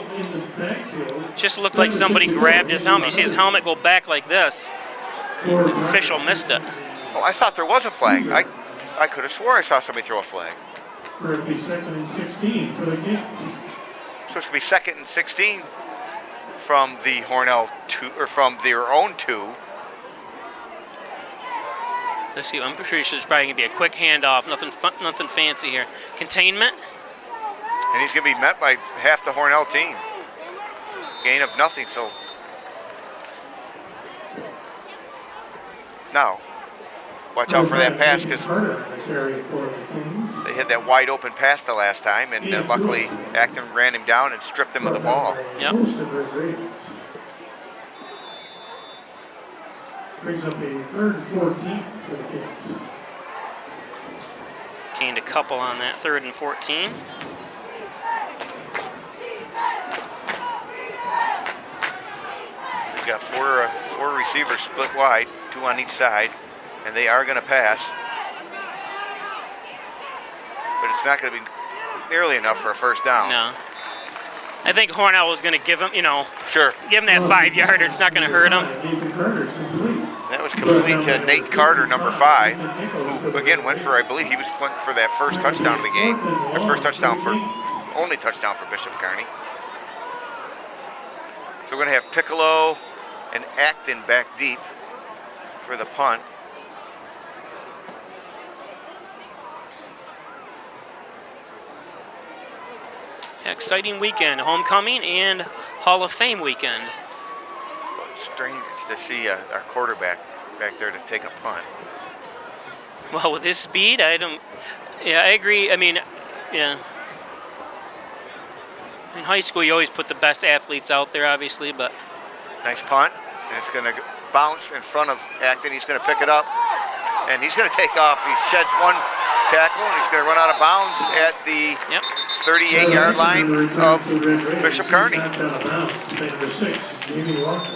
backfield. Just looked like somebody grabbed his helmet. You see his helmet go back like this. The official missed it. Oh, I thought there was a flag. I could have swore I saw somebody throw a flag. For it'll be 2nd and 16 for the Kings. So it's going to be 2nd and 16 from the Hornell 2, or from their own 2. Let's see. I'm pretty sure it's probably going to be a quick handoff. Nothing fancy here. Containment. And he's going to be met by half the Hornell team. Gain of nothing, so. Now, watch out for that pass because they had that wide open pass the last time, and luckily Acton ran him down and stripped him of the ball. Yep. Brings up a 3rd and 14 for the Kings. Gained a couple on that 3rd and 14. We've got four receivers split wide, 2 on each side, and they are going to pass. But it's not going to be nearly enough for a first down. No. I think Hornell was going to give him, Sure. give him that 5-yarder. It's not going to hurt him. That was complete to Nate Carter, number 5, who again went for, I believe he went for that first touchdown of the game. Their first touchdown only touchdown for Bishop Kearney. So we're going to have Piccolo and Acton back deep for the punt. Exciting weekend. Homecoming and Hall of Fame weekend. But it's strange to see our quarterback back there to take a punt. Well, with his speed, I agree. I mean, yeah. In high school, you always put the best athletes out there, obviously, but. Nice punt, and it's going to bounce in front of Acton. He's going to pick it up, and he's going to take off. He sheds one tackle, and he's going to run out of bounds at the 38-yard line of Bishop Kearney. Number 6, Jamie Walker.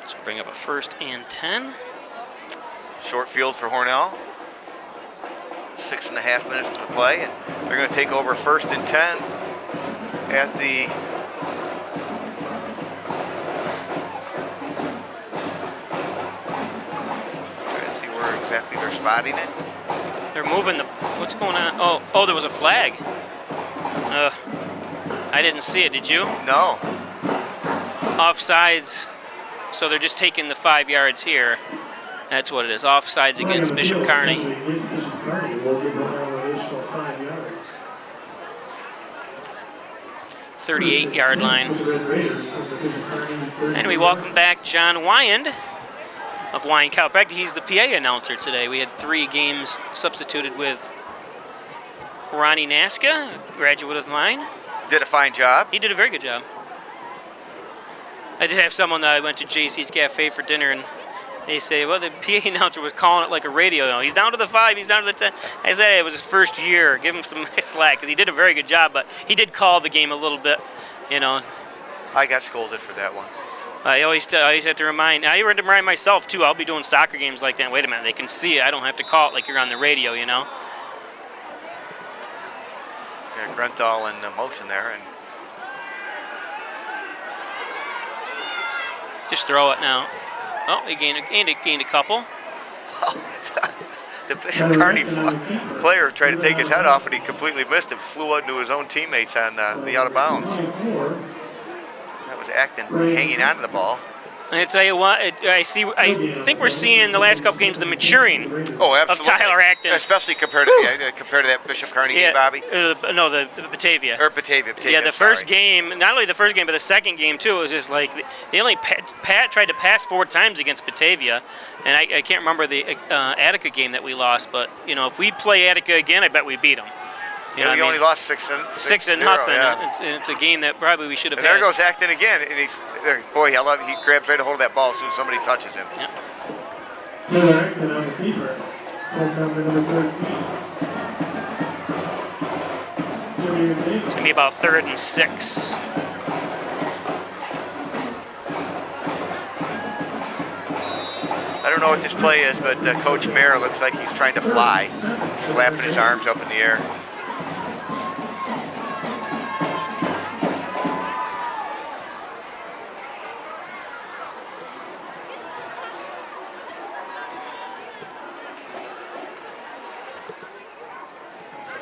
So bring up a 1st and 10. Short field for Hornell. 6.5 minutes to play, and they're going to take over 1st and 10 at the trying to see where exactly they're spotting it. They're moving the. What's going on? Oh, there was a flag. I didn't see it. Did you? No. Offsides. So they're just taking the 5 yards here. That's what it is. Offsides against Bishop Kearney. 38-yard line. Anyway, welcome back John Wyand of Wyand Chiropractic. He's the PA announcer today. We had 3 games substituted with Ronnie Naska, graduate of mine. Did a fine job. He did a very good job. I did have someone that I went to JC's Cafe for dinner, and they say, well, the PA announcer was calling it like a radio. No, he's down to the 5, he's down to the 10. I said, it was his first year. Give him some slack, because he did a very good job, but he did call the game a little bit, I got scolded for that once. I always have to remind. I have to remind myself too. I'll be doing soccer games like that. Wait a minute, they can see it. I don't have to call it like you're on the radio, you know. Yeah, Grunthal in motion there, and Just throw it now. Oh, he gained a couple. the Bishop Kearney player tried to take his head off, and he completely missed it. Flew out into his own teammates on the out of bounds. That was Acton hanging onto the ball. I tell you what, I think we're seeing the last couple games the maturing Oh, of absolutely. Tyler Acton. Especially compared to that Bishop Kearney game, Bobby. No, the Batavia. Or Batavia. Yeah, the I'm first sorry. game, not only the first game, but the second game too. It was just like they only Pat tried to pass 4 times against Batavia, and I can't remember the Attica game that we lost. But you know, if we play Attica again, I bet we beat them. You know Yeah, we what I only mean? lost 6-0. 6-0. Yeah. It's a game that probably we should have And had. there goes Acton again, and boy, he grabs right a hold of that ball as soon as somebody touches him. Yeah. Taylor Acton on the keeper. Homecoming number 13. It's gonna be about 3rd and 6. I don't know what this play is, but Coach Mayer looks like he's trying to fly, flapping his arms up in the air.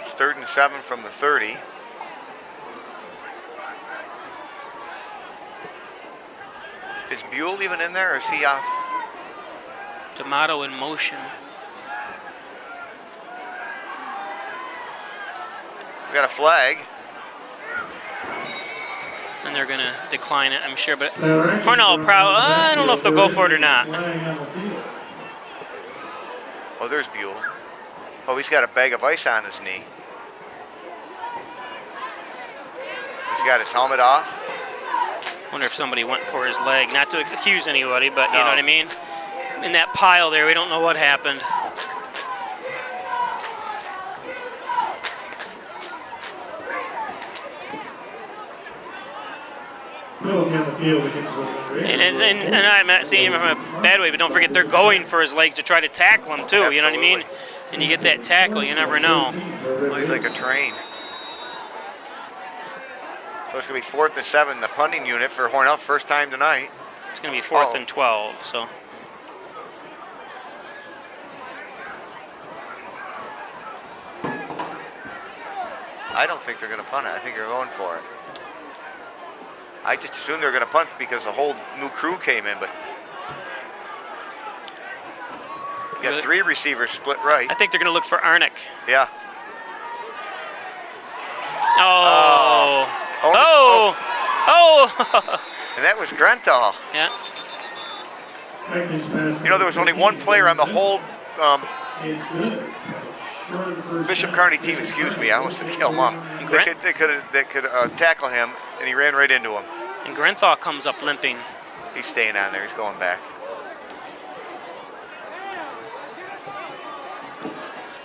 It's 3rd and 7 from the 30. Is Buell even in there, or is he off? D'Amato in motion. We got a flag. And they're going to decline it, I'm sure. But Hornell, I don't know if they'll go for it or not. Oh, there's Buell. Oh, he's got a bag of ice on his knee. He's got his helmet off. Wonder if somebody went for his leg. Not to accuse anybody, but you No. know what I mean? In that pile there, we don't know what happened. Penalty on the field against the Raiders. And I'm not saying it from a bad way, but don't forget they're going for his legs to try to tackle him too. You know what I mean? And you get that tackle, you never know. Well, he's like a train. So it's going to be 4th and 7, the punting unit for Hornell, first time tonight. It's going to be 4th and 12. So I don't think they're going to punt it. I think they're going for it. I just assumed they're going to punt because the whole new crew came in, but you got 3 receivers split right. I think they're going to look for Arnick. Yeah. Oh. Oh. Oh. And that was Grunthal. Yeah. You know, there was only one player on the whole Bishop Kearney team, excuse me, I almost said kill mom. They could tackle him, and he ran right into him. And Grenthal comes up limping. He's staying on there, he's going back.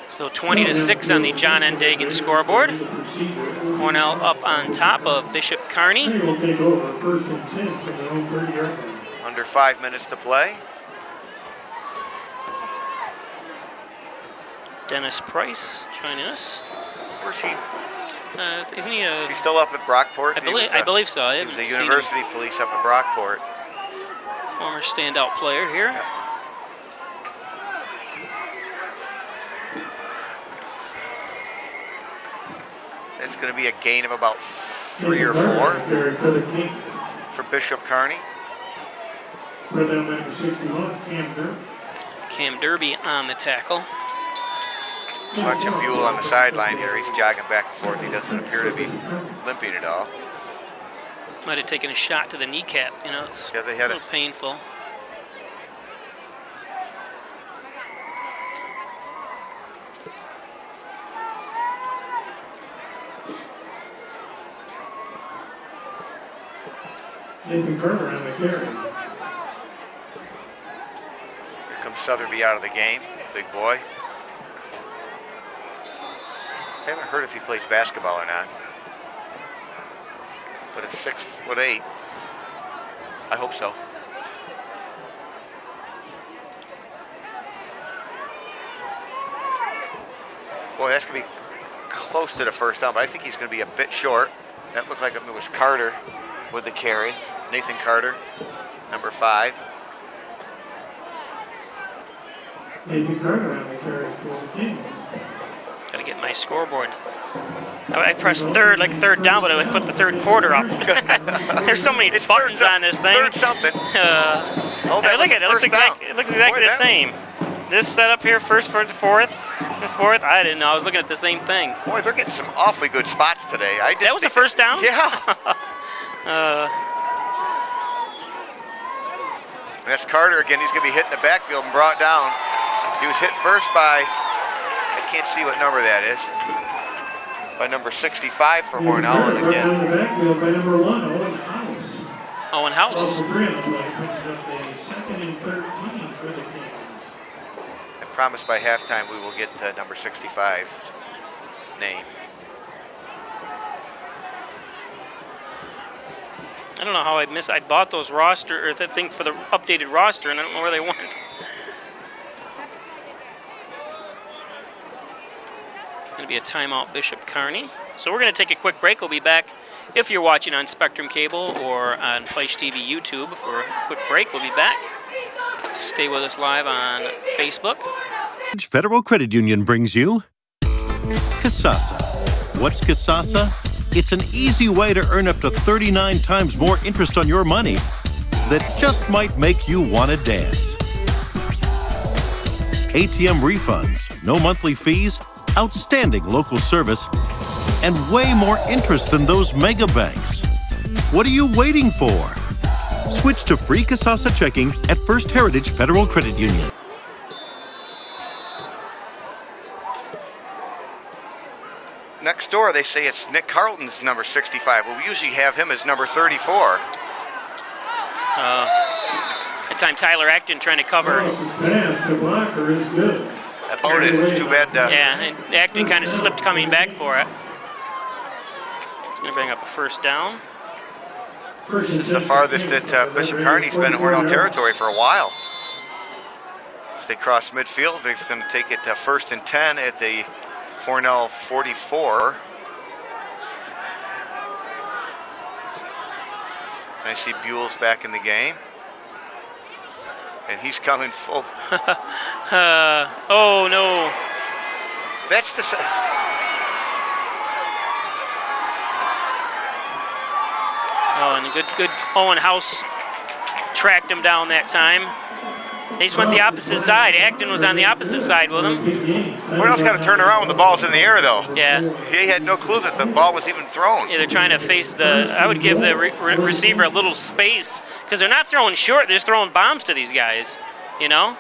So 20-6 on the John N. Dagan scoreboard. Hornell up on top of Bishop Kearney. They will take over 1st and 10 from their own 30-yard line. Under 5 minutes to play. Dennis Price joining us. Where's he? Isn't he Is he still up at Brockport? I believe so. He was a university police up at Brockport. Former standout player here. Yeah. It's going to be a gain of about 3 or 4 For the Kings. for Bishop Kearney. Red down number 61, Cam Durr. Cam Derby on the tackle. Watching Buell on the sideline here. He's jogging back and forth. He doesn't appear to be limping at all. Might have taken a shot to the kneecap. You know, it's Yeah, they a had little painful. Nathan Kerner on the carry. Here comes Sotheby out of the game. Big boy. I haven't heard if he plays basketball or not. But it's 6'8". I hope so. Boy, that's going to be close to the first down, but I think he's going to be a bit short. That looked like it was Carter with the carry. Nathan Carter, number 5. Nathan Carter on the carry for the Kings. Got to get my scoreboard. I pressed third, like third down, but I put the third quarter up. There's so many buttons on this thing. Third something. Oh, look at it. It looks exactly the same. This setup here, first, fourth. I didn't know. I was looking at the same thing. Boy, they're getting some awfully good spots today. That was a first down? Yeah. And that's Carter again. He's going to be hit in the backfield and brought down. He was hit first by, I can't see what number that is, by number 65 for Hornell. And again, in the backfield by number 1, Owen House. Owen House. Also 3 on the play comes up a 2nd and 13 for the Kings. I promise by halftime we will get number 65's name. I don't know how I missed. I bought those roster or that thing for the updated roster, and I don't know where they went. It's going to be a timeout, Bishop Kearney. So we're going to take a quick break. We'll be back if you're watching on Spectrum Cable or on Place TV YouTube for a quick break. We'll be back. Stay with us live on Facebook. Federal Credit Union brings you Kasasa. What's Kasasa? It's an easy way to earn up to 39 times more interest on your money that just might make you want to dance. ATM refunds, no monthly fees, outstanding local service, and way more interest than those mega banks. What are you waiting for? Switch to free Kasasa checking at First Heritage Federal Credit Union. Next door, they say it's Nick Carlton's number 65. Well, we usually have him as number 34. That time Tyler Acton trying to cover. The blocker is good. About it. It's too bad. Yeah, and Acton kind of slipped coming back for it. It's going to bring up a first down. This is the farthest that Bishop Kearney's been in Hornell territory for a while. As they cross midfield, they're going to take it to 1st and 10 at the Hornell 44. And I see Buell's back in the game. And he's coming full. Oh, no. That's the... Oh, and good Owen House tracked him down that time. They just went the opposite side. Acton was on the opposite side with him. Hornell's got to turn around when the ball's in the air, though. Yeah. He had no clue that the ball was even thrown. Yeah, they're trying to face the... I would give the receiver a little space because they're not throwing short. They're just throwing bombs to these guys, you know?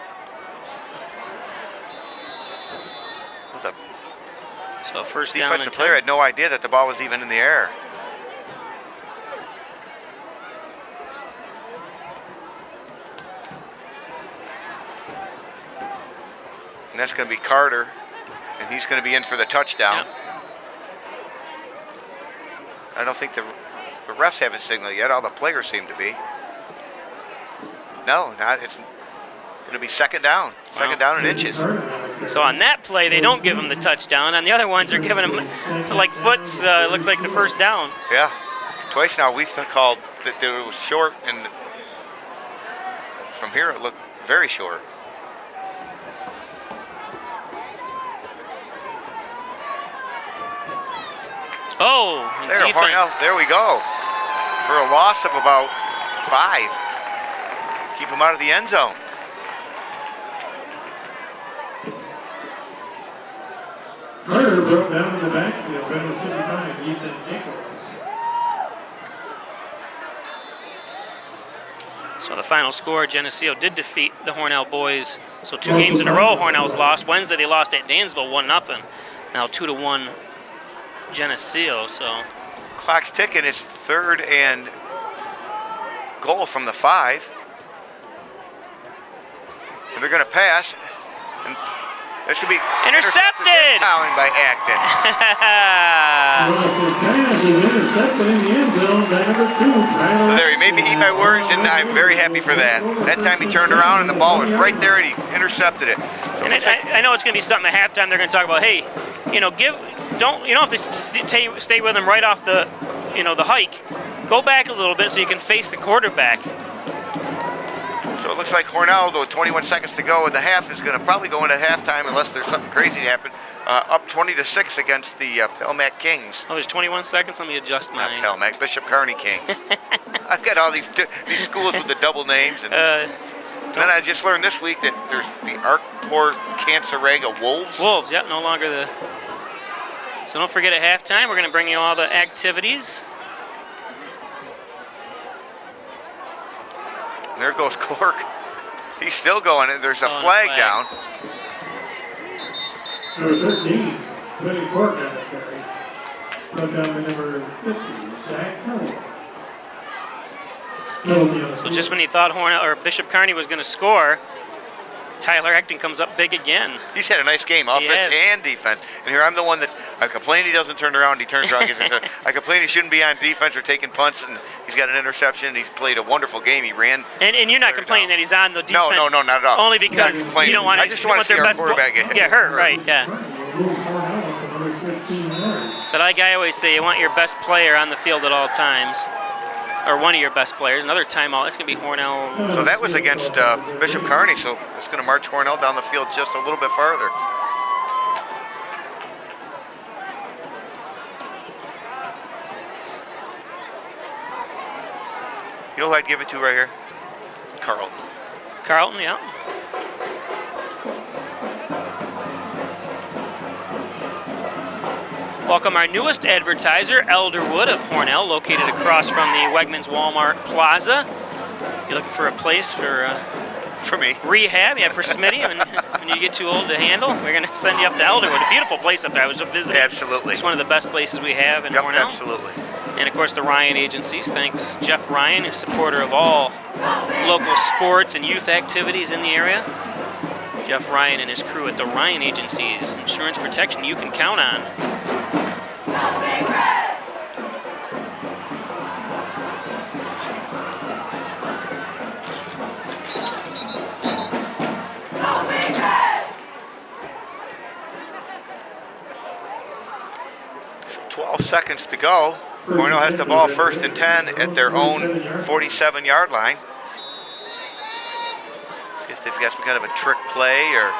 So first down and 10. Defensive player had no idea that the ball was even in the air. And that's going to be Carter, and he's going to be in for the touchdown. Yep. I don't think the refs haven't signaled yet. All the players seem to be. No, not. It's going to be second down. Second down and inches. So on that play, they don't give him the touchdown. On the other ones, they're giving him like foots. Looks like the first down. Yeah. Twice now we've called that it was short, and from here it looked very short. Oh, there, defense. Hornell, there we go. For a loss of about 5. Keep him out of the end zone. Carter broke down in the backfield, by number 55, Ethan Jacobs. So the final score, Geneseo did defeat the Hornell boys. So 2 games in a row, Hornell's lost. Wednesday they lost at Dansville 1-0. Now 2-1 Geneseo. So Clock's ticking. It's 3rd and goal from the 5. And they're going to pass. And This could be Intercepted! this time by Acton. Russ's pass is intercepted in the end zone by number 2. So there, he made me eat my words, and I'm very happy for that. That time he turned around and the ball was right there, and he intercepted it. So And I know it's going to be something at halftime. They're going to talk about, hey, you know, don't have to stay with him right off the, you know, the hike. Go back a little bit so you can face the quarterback. So it looks like Hornell, though, 21 seconds to go in the half, is going to probably go into halftime unless there's something crazy happen. Up 20-6 against the Pelmac Kings. Oh, there's 21 seconds. Let me adjust mine. Not Pelmac, Bishop Kearney King. I've got all these schools with the double names. And then I just learned this week that there's the Arkport Cancerega Wolves. Wolves, yep, no longer the. So don't forget at halftime, we're going to bring you all the activities. And there goes Cork. He's still going. There's a flag down. Number 13, putting Cork on the carry. Put down to number 50, Zach Howell. So just when he thought Hornell or Bishop Kearney was going to score, Tyler Acton comes up big again. He's had a nice game, offense and defense. And here I'm the one I complain he doesn't turn around. He turns around. I complain he shouldn't be on defense or taking punts, and he's got an interception. He's played a wonderful game. He ran. And you're not complaining that he's on the defense. No, not at all. Only because you don't want to. I just want to see our quarterback get hurt, right? Yeah. But like I always say, you want your best player on the field at all times. Or one of your best players. Another timeout. It's going to be Hornell. So that was against Bishop Kearney, so it's going to march Hornell down the field just a little bit farther. You know who I'd give it to right here? Carlton. Carlton, yeah. Welcome our newest advertiser, Elderwood of Hornell, located across from the Wegmans Walmart Plaza. You're looking for a place for me. Rehab, yeah, for Smitty. When you get too old to handle, we're going to send you up to Elderwood. A beautiful place up there. I was visiting. Absolutely. It's one of the best places we have in Hornell. Absolutely. And of course the Ryan agencies. Thanks Jeff Ryan, a supporter of all local sports and youth activities in the area. Jeff Ryan and his crew at the Ryan agencies. Insurance protection you can count on. So 12 seconds to go. Hornell has the ball 1st and 10 at their own 47-yard line. See if they've got some kind of a trick play or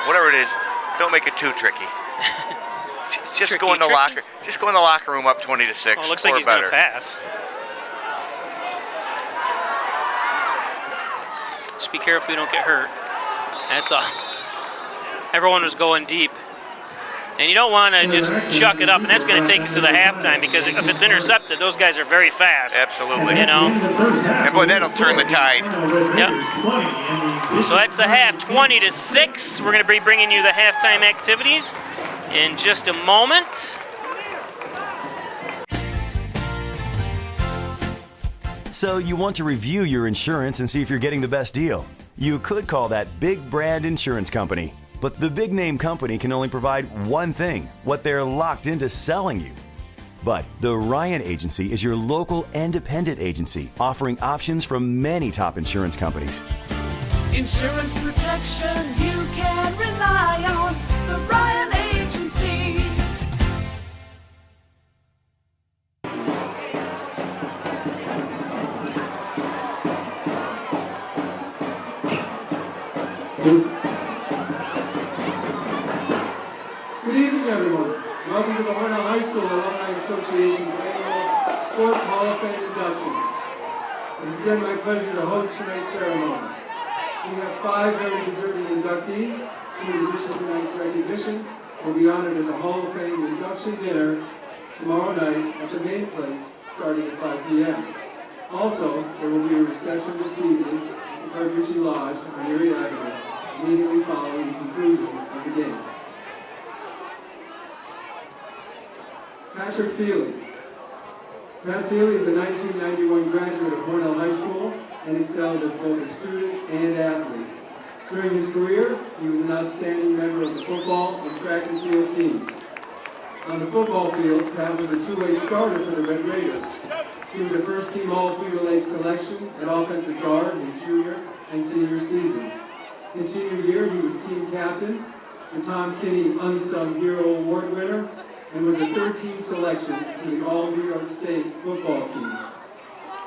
whatever it is. Don't make it too tricky. Just go in the locker. Just go in the locker room up 20-6. Oh, looks like he's going to pass. Just be careful you don't get hurt. That's all. Everyone was going deep. And you don't want to just chuck it up, and that's going to take us to the halftime because if it's intercepted, those guys are very fast. Absolutely. You know? And boy, that'll turn the tide. Yep. So that's the half, 20-6. We're going to be bringing you the halftime activities in just a moment. So you want to review your insurance and see if you're getting the best deal. You could call that Big Brand Insurance Company. But the big name company can only provide one thing, what they're locked into selling you. But the Ryan Agency is your local independent agency offering options from many top insurance companies. Insurance protection you can rely on. The Ryan Agency. Good evening, everyone. Welcome to the Hornell High School Alumni Association's annual Sports Hall of Fame induction. It has been my pleasure to host tonight's ceremony. We have 5 very deserving inductees, who in addition to tonight's recognition, will be honored at the Hall of Fame induction dinner tomorrow night at the main place, starting at 5 p.m. Also, there will be a reception this evening at the Carducci Lodge on Erie Avenue, immediately following the conclusion of the game. Patrick Feely. Pat Feely is a 1991 graduate of Hornell High School and excelled as both a student and athlete. During his career, he was an outstanding member of the football and track and field teams. On the football field, Pat was a two-way starter for the Red Raiders. He was a first-team All-Free-Relay selection at offensive guard his junior and senior seasons. His senior year, he was team captain, the Tom Kinney Unsung Hero Award winner, and was a third-team selection to the All-New York State football team.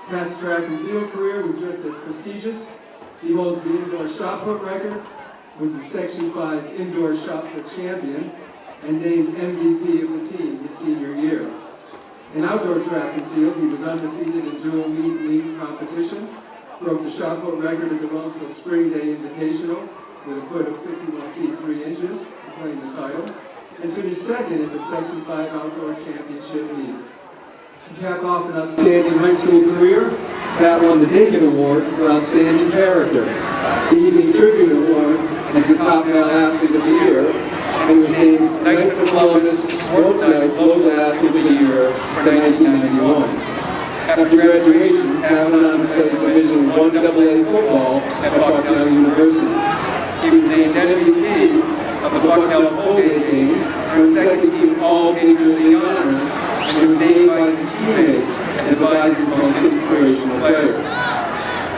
Pat's track and field career was just as prestigious. He holds the indoor shot put record, was the Section 5 indoor shot put champion, and named MVP of the team his senior year. In outdoor track and field, he was undefeated in dual meet league competition, broke the shot put record at the Roseville Spring Day Invitational with a put of 51 feet 3 inches to claim the title, and finished second at the Section 5 Outdoor Championship meet. To cap off an outstanding high school career, Pat won the Dakin Award for Outstanding Character, the Evening Tribune Award as the top male athlete of the year, and was named Knights of Columbus Sports Knights Local Athlete of the Year for 1991. After graduation, Pat went on to play Division I AA football at Bucknell University. He was named MVP of the Bucknell Colgate game and was second-team All-Major League Honors, and was named by his teammates as the Bison's most inspirational player.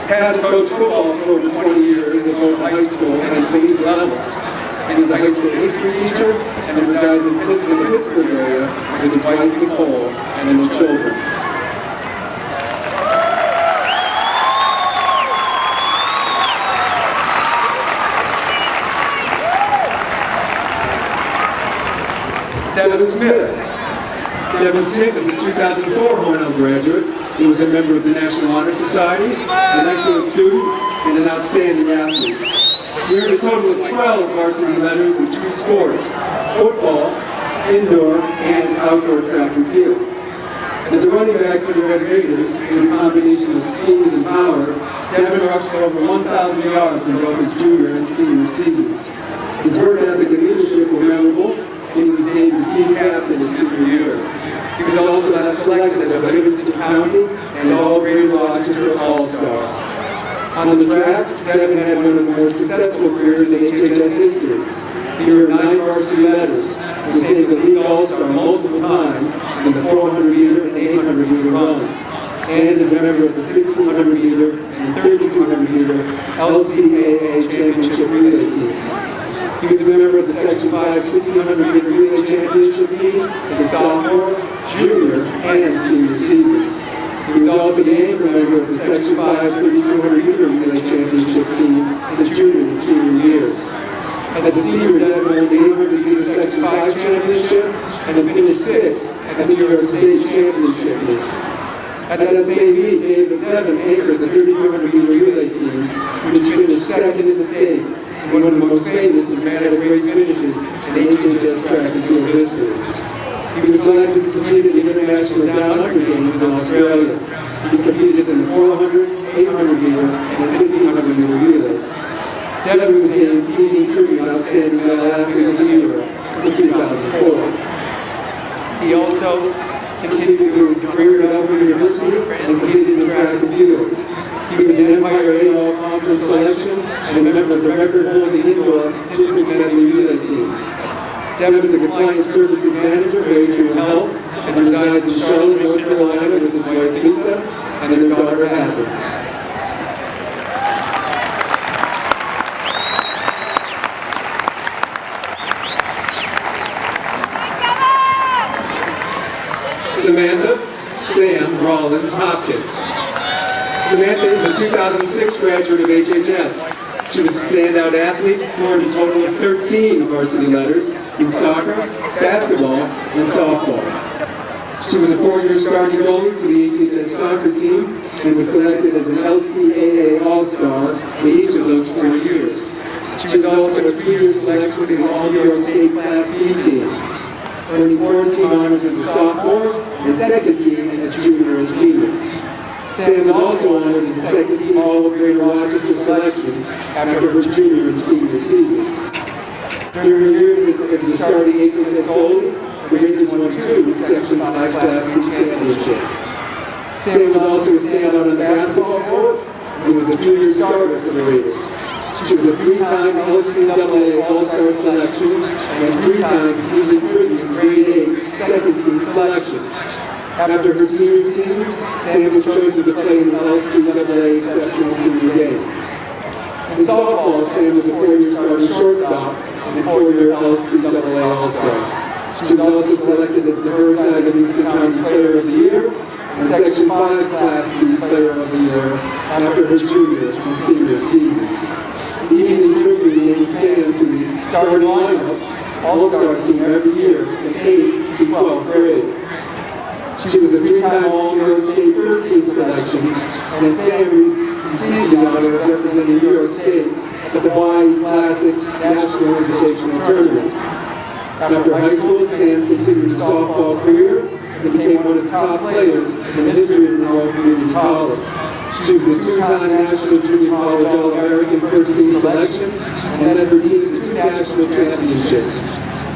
Pat has coached football for over 20 years at both high school and collegiate levels. He is a high school history teacher and resides in the Pittsburgh area with his wife Nicole and their children. Devin Smith. Devin Smith is a 2004 Hornell graduate. He was a member of the National Honor Society, an excellent student, and an outstanding athlete. He earned a total of 12 varsity letters in 2 sports: football, indoor, and outdoor track and field. As a running back for the Red Raiders, with a combination of speed and power, Devin rushed for over 1,000 yards in both his junior and senior seasons. His work ethic and leadership were memorable. He was named the team captain his senior year. He was also selected as a Livingston County and All Greater Rochester All-Stars. On the track, Devin had one of the most successful careers in HHS history. He earned 9 varsity letters, was named the league All-Star multiple times in the 400-meter and 800-meter runs, and is a member of the 1600-meter and 3200-meter LCAA championship relay teams. He was a member of the Section 5 1600-meter relay championship team his sophomore, junior, and senior seasons. He was also named a member of the Section 5 3200-meter relay championship team his junior and senior years. As a senior, Devin won the 800-meter Section 5 championship and then finished 6th at the New York State Championship meet. At that same meet, David Devin anchored the 3200-meter relay team, which finished 2nd in the state, and one of the most famous and dramatic race finishes in HHS track and field history. He was selected to compete in the International Down Under Games in Australia. He competed in the 400, 800-meter, and 1600-meter relays. Devin was named Kearney Tribune Outstanding Male Athlete of the Year for 2004. He also continued his career at Elmhurst University and competed in track and field. He was an Empire 8 All-Conference selection and a member of the record-holding indoor distance medley relay team. Devin is a client services manager for Atrium Health and resides in Charlotte, North Carolina with his wife Lisa and their daughter Abby. Samantha Sam Rollins Hopkins. Samantha is a 2006 graduate of HHS. She was a standout athlete, who earned a total of 13 varsity letters in soccer, basketball, and softball. She was a 4-year starting goalie for the HHS soccer team and was selected as an LCAA All-Star in each of those 4 years. She was also a 3-year selection to the All-New York State Class B team, earning 14 honors as a sophomore and second team as junior and senior. Sam was also honored as the second team All-Greater Rochester selection after her junior and senior seasons. During her years as the starting HHS goalie, the Raiders won 2 Section 5 Class B championships. Sam was also a standout on the basketball court and was a 2-year starter for the Raiders. She was a three-time LCAA All-Star selection and a three-time Evening Tribune Grade 8 second team selection. After her senior season, Sam was chosen to play in the LCAA exceptional senior game. In softball, Sam was a 4-year starting shortstop and a 4-year LCAA All-Star. She was also selected as the Varsity of Eastern County Player of the Year and Section 5 Class B Player of the Year after her junior and senior seasons. The Evening Tribune named Sam to the starting lineup All-Star team every year from 8th through 12th grade. She was a three-time All-New York State first team selection, and Sam received the honor of representing New York State at the Hawaii Classic National Invitational Tournament. After high school, Sam continued his softball career and became one of the top players in the history of Monroe Community College. She was a two-time National Junior College All-American first team selection and led her team to 2 national championships.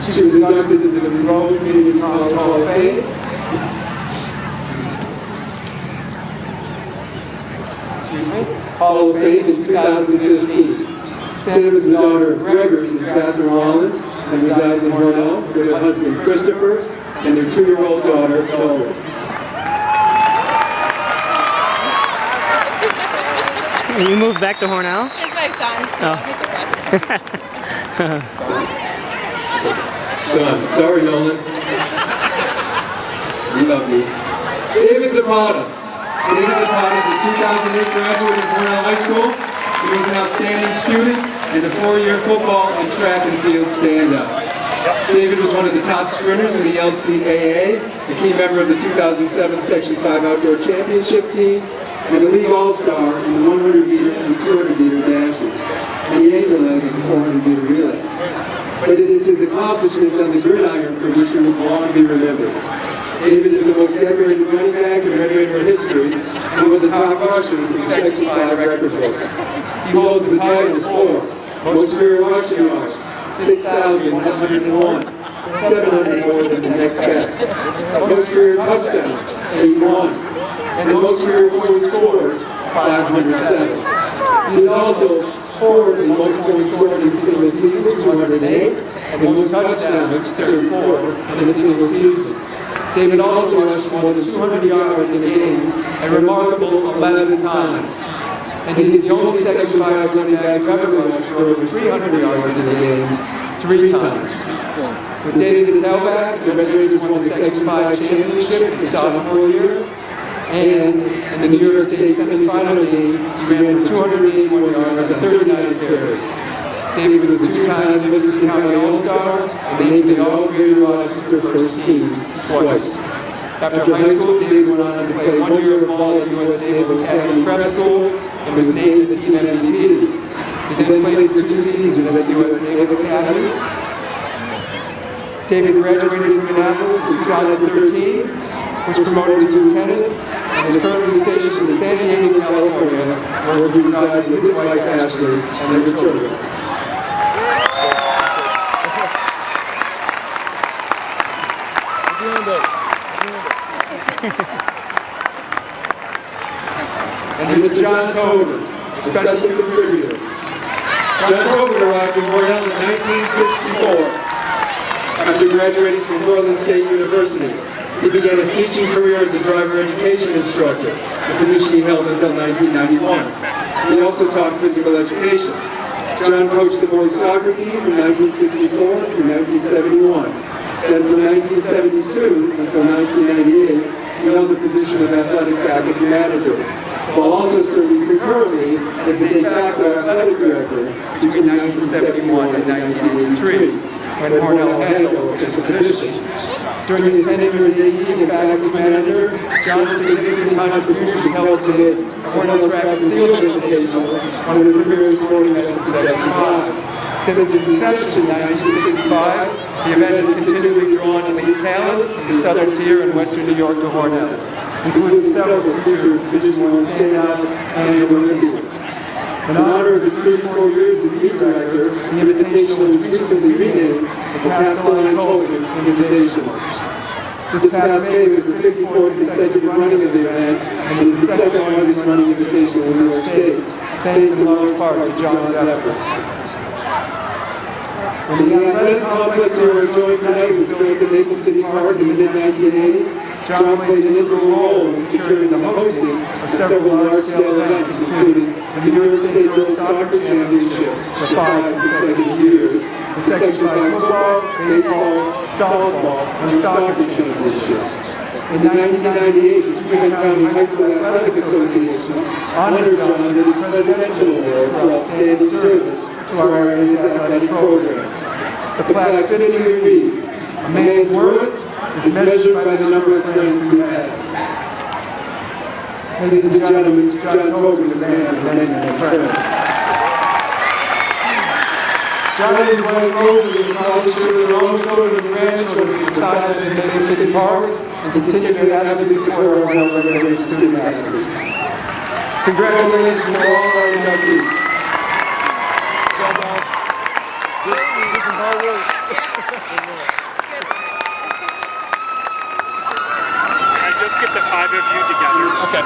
She was inducted into the Monroe Community College Hall of Fame. Hall of Fame in 2015. Sam is the daughter of Gregory and Catherine Rollins and resides in Hornell with her husband Christopher and their 2-year-old daughter Noah. You moved back to Hornell? It's my son. Oh. Son, sorry Nolan. We love you. David Zapata. David Zapata is a 2008 graduate of Hornell High School. He was an outstanding student and a 4-year football and track and field standout. David was one of the top sprinters in the LCAA, a key member of the 2007 Section 5 Outdoor Championship team, and a league all-star in the 100-meter and 200-meter dashes, and the anchor leg in the 400-meter relay. But it is his accomplishments on the gridiron for which he will long be remembered. David is the most decorated running back in Red Raider history and one of the top rushers in Section 5 record books. He holds the titles for most career rushing yards, 6,101, 700 more than the next best. Most career touchdowns, 81, and the most career points scored, 507. He is also fourth in most points scored in a single season, 208, and the most touchdowns, 34, in a single season. David also rushed more than 200 yards in a game, a remarkable 11 times. And he is the only Section 5 running back to ever rush for over 300 yards in a game, 3 times. With David at tailback, the Red Raiders won the Section 5 championship his sophomore year, and in the New York State semifinal game, he ran for 281 yards on 39 carries. David was a 2-time Livingston County All-Star and named the All-Greater Rochester first team twice. After high school, David went on to play 1 year of ball at U.S. Naval Academy Prep School and was named the team MVP. He then played for 2 seasons at U.S. Naval Academy. David graduated from Annapolis in 2013, was promoted to lieutenant, and is currently stationed in San Diego, California, where he resides with his wife Ashley and their children. And Mr. John Tobin, a special contributor. John Tobin arrived in Hornell in 1964. After graduating from Portland State University, he began his teaching career as a driver education instructor, a position he held until 1991. He also taught physical education. John coached the boys soccer team from 1964 through 1971. Then from 1972 until 1998, he held the position of athletic faculty manager, while also serving concurrently as the de facto athletic director between 1971 and 1983, when Hornell handled his position. During his tenure as AD and faculty manager, John's significant contributions helped to make Hornell Track and Field Invitational one of the premier sporting events of Section 5. Since its inception in 1965, the event has continually drawn elite talent from the southern tier in western New York to Hornell, including several future Division I standouts and Olympians. In honor of his 34 years as lead director, the Invitational was recently renamed the Castellan Tobin Invitational. This past May was the 54th consecutive running of the event, and is the second largest running invitational in New York State. thanks in large part to John's efforts. When the athletic complex we are enjoying tonight was built at Maple City Park in the mid-1980s, John played an integral role in securing the hosting of several large-scale events, including the New York State Girls Soccer Championship for 5 consecutive years, the Section 5 football, baseball, softball, and soccer championships. In 1998, the Spokane County High School Athletic Association honored John with the Presidential Award for outstanding service to our area's athletic programs. The plaque fittingly reads, "A man's worth is measured by the number of friends he has." Ladies and gentlemen, John Tobin is a man with many friends. John and his wife Rosie will probably share their own children and grandchildren in the silence in Maple City Park and continue to actively support our Hornell student athletes. Congratulations to all our inductees. I just get the 5 of you together. Okay.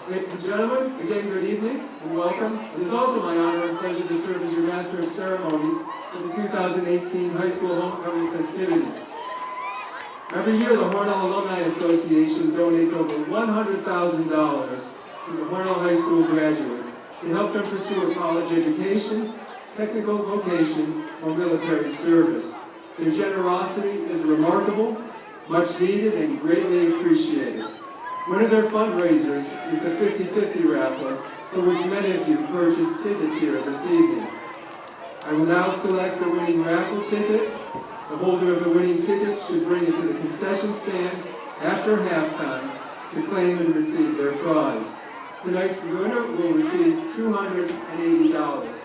Ladies and gentlemen, again, good evening and welcome. It is also my honor and pleasure to serve as your Master of Ceremonies for the 2018 High School Homecoming festivities. Every year, the Hornell Alumni Association donates over $100,000 to the Hornell High School graduates to help them pursue a college education, technical vocation, or military service. Their generosity is remarkable, much needed, and greatly appreciated. One of their fundraisers is the 50-50 raffle, for which many of you purchased tickets here this evening. I will now select the winning raffle ticket. The holder of the winning ticket should bring it to the concession stand after halftime to claim and receive their prize. Tonight's winner will receive $280.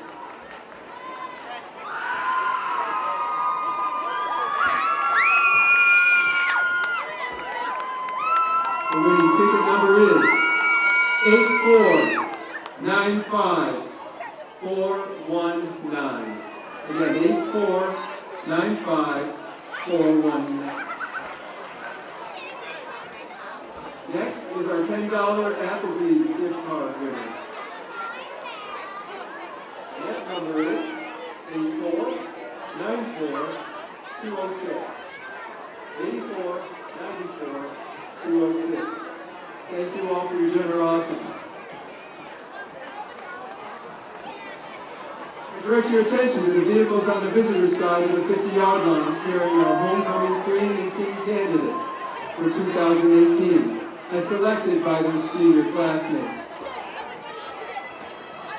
The winning ticket number is 8495419. Again, 8495419. Next is our $10 Applebee's gift card winner. That number is 8494206. 8494206. Thank you all for your generosity. I direct your attention to the vehicles on the visitors' side of the 50-yard line carrying our homecoming queen and king candidates for 2018, as selected by their senior classmates.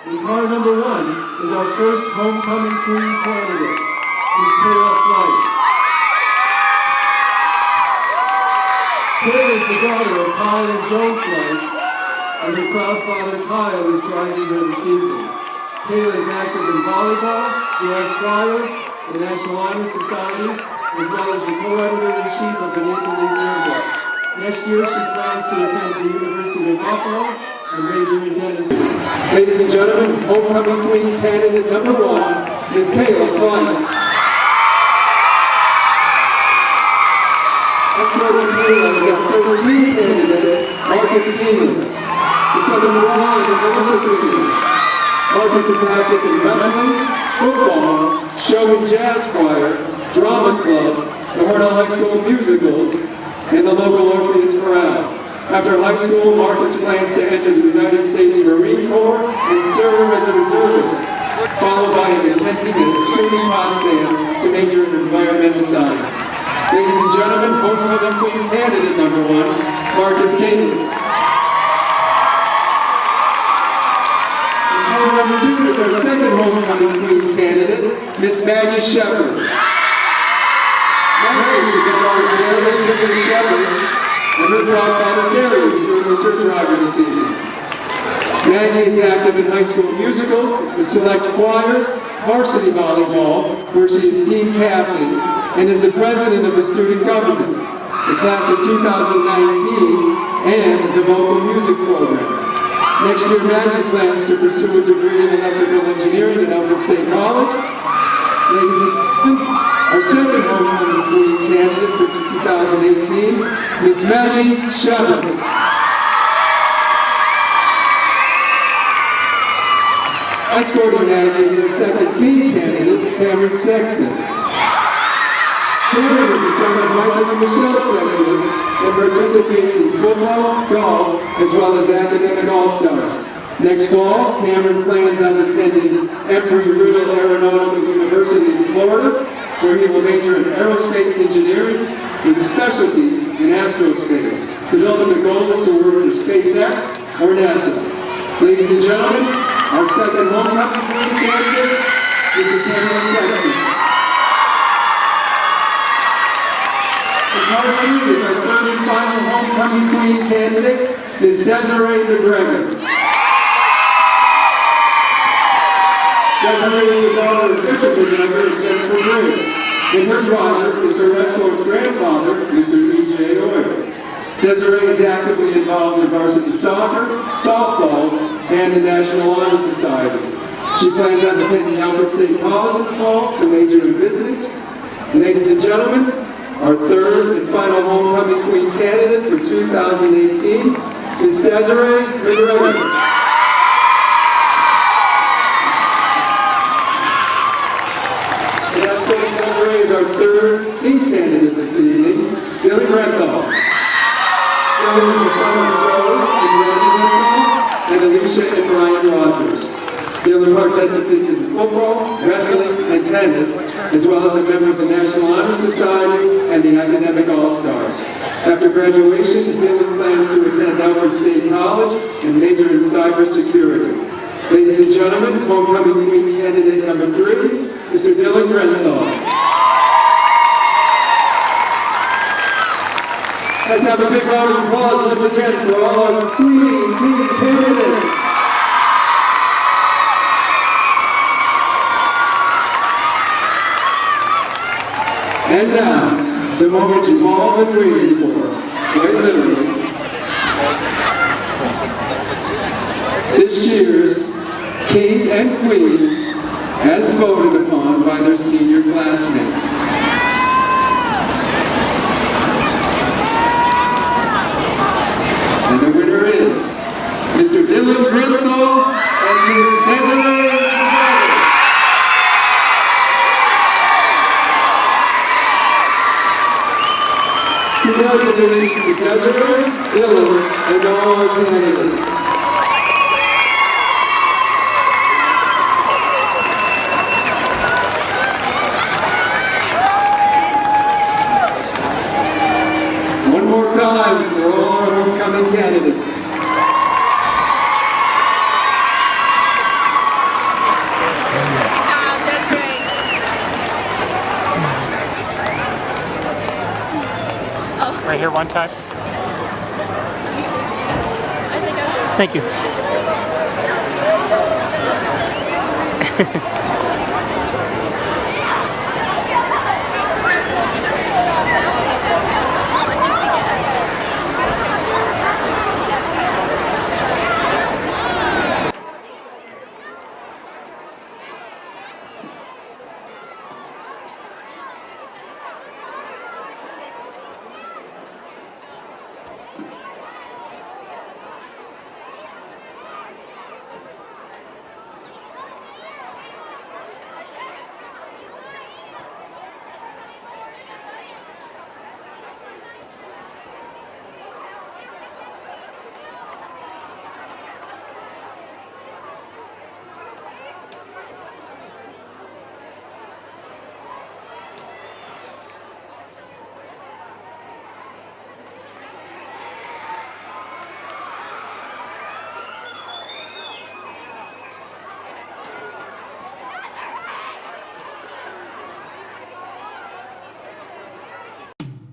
In car number 1 is our first homecoming queen candidate, Ms. Kayla Fleiss. Kayla is the daughter of Kyle and Joan Fleiss, and her proud father Kyle is driving her this evening. Kayla is active in volleyball, jazz choir, the National Honor Society, as well as the co-editor-in-chief of the Maple Leaf Yearbook. Next year, she plans to attend the University of Buffalo and major in dentistry. Ladies and gentlemen, homecoming queen candidate number 1 is Kayla Fleiss. Escorting Kayla is our first team candidate, Marcus Keenan. The son of Ryan and Melissa Keenan. Marcus is active in wrestling, football, show and jazz choir, drama club, the Hornell High School musicals, and the local Orpheus Chorale. After high school, Marcus plans to enter the United States Marine Corps and serve as a reservist, followed by attending at SUNY Potsdam to major in environmental science. Ladies and gentlemen, homecoming queen candidate number 1, Marcus Keenan. Number 2 is our second homecoming queen candidate, Miss Maggie Shepard. Maggie is the daughter of Gary and Tiffany Shepard, and her proud father Gary is serving as her driver this evening. Maggie is active in high school musicals, the select choirs, varsity volleyball, where she is team captain, and is the president of the student government, the class of 2019, and the vocal music program. Next year, Maggie plans to pursue a degree in electrical engineering at Alfred State College. Ladies and gentlemen, our second homecoming queen candidate for 2018, Miss Maggie Shevin. Escorting Maggie is our second king candidate, Cameron Sexton. Cameron is the son of Michael and Michelle Sexton and participates in football, golf, as well as academic all-stars. Next fall, Cameron plans on attending Embry-Riddle Aeronautical University in Florida, where he will major in aerospace engineering with a specialty in aerospace. His ultimate goal is to work for SpaceX or NASA. Ladies and gentlemen, our second homecoming queen candidate, Mrs. Cameron Sexton. And part 3 is our third and final homecoming queen candidate, Ms. Desiree McGregor. Desiree is the daughter of Richard McGregor and Jennifer Briggs, and her driver is her escort's grandfather, Mr. E.J. Oyer. Desiree is actively involved in varsity soccer, softball, and the National Honor Society. She plans on attending Alfred State College in the fall to major in business. Ladies and gentlemen, our third and final homecoming queen candidate for 2018 is Desiree McGregor. Desiree is our third king candidate this evening, Dylan Renthal. Dylan is the son of Joe and Randy Renthal and Alicia and Brian Rogers. Dylan participates in football, wrestling, and tennis, as well as a member of the National Honor Society and the Academic All-Stars. After graduation, Dylan plans to attend Alfred State College and major in cybersecurity. Ladies and gentlemen, homecoming queen candidate number 3, Mr. Dylan Renthal. Let's have a big round of applause once again for all our queen candidates. And now, the moment you've all been waiting for, quite literally. This year's king and queen as voted upon by their senior classmates. And the winner is Mr. Dylan Renthal and Ms. Desiree McGregor. Congratulations to Desiree, Dylan, and all our candidates. One more time for all our homecoming candidates. Right here one time. Thank you.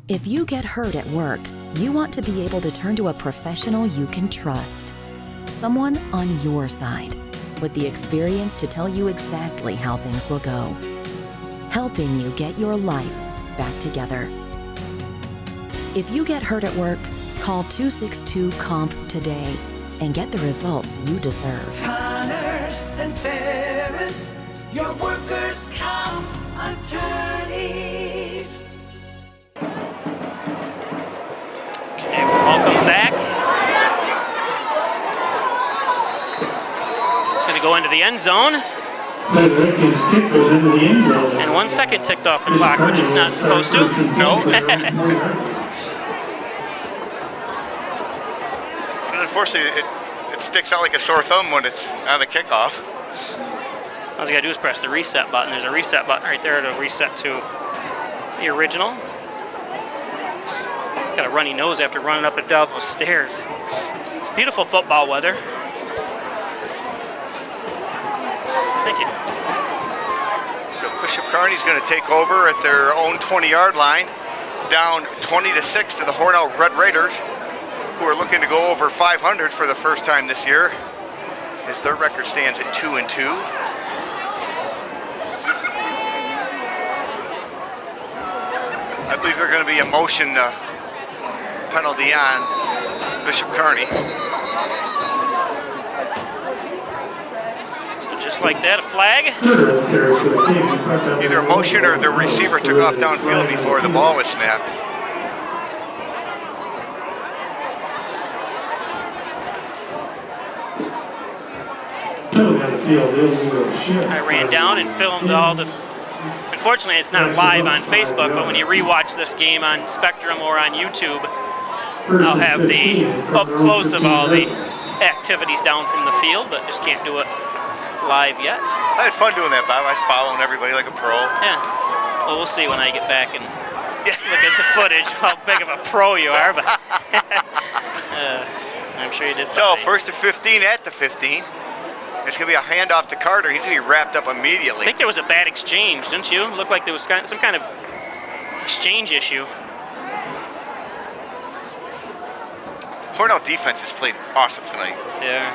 If you get hurt at work, you want to be able to turn to a professional you can trust. Someone on your side, with the experience to tell you exactly how things will go. Helping you get your life back together. If you get hurt at work, call 262-COMP today and get the results you deserve. Connors and Ferris, your workers' comp attorneys. Okay, welcome back. It's going to go into the end zone. His kick goes into the end zone. And 1 second ticked off the clock, which it's not supposed to. No. Unfortunately, it sticks out like a sore thumb when it's on the kickoff. All you gotta do is press the reset button. There's a reset button right there to reset to the original. Got a runny nose after running up and down those stairs. Beautiful football weather. Thank you. So Bishop Kearney's going to take over at their own 20-yard line, down 20-6 to the Hornell Red Raiders, who are looking to go over 500 for the first time this year, as their record stands at 2-2. I believe they're going to be a motion penalty on Bishop Kearney. So just like that, a flag. Either a motion or the receiver took off downfield before the ball was snapped. I ran down and filmed all the. Unfortunately, it's not live on Facebook, but when you rewatch this game on Spectrum or on YouTube, I'll have the up close of all the activities down from the field, but just can't do it live yet. I had fun doing that, Bob. I was following everybody like a pro. Yeah. Well, we'll see when I get back and look at the footage how big of a pro you are, but I'm sure you did fine. So, first and 15 at the 15. It's going to be a handoff to Carter. He's going to be wrapped up immediately. I think there was a bad exchange, didn't you? It looked like there was some kind of exchange issue. Hornell defense has played awesome tonight. Yeah.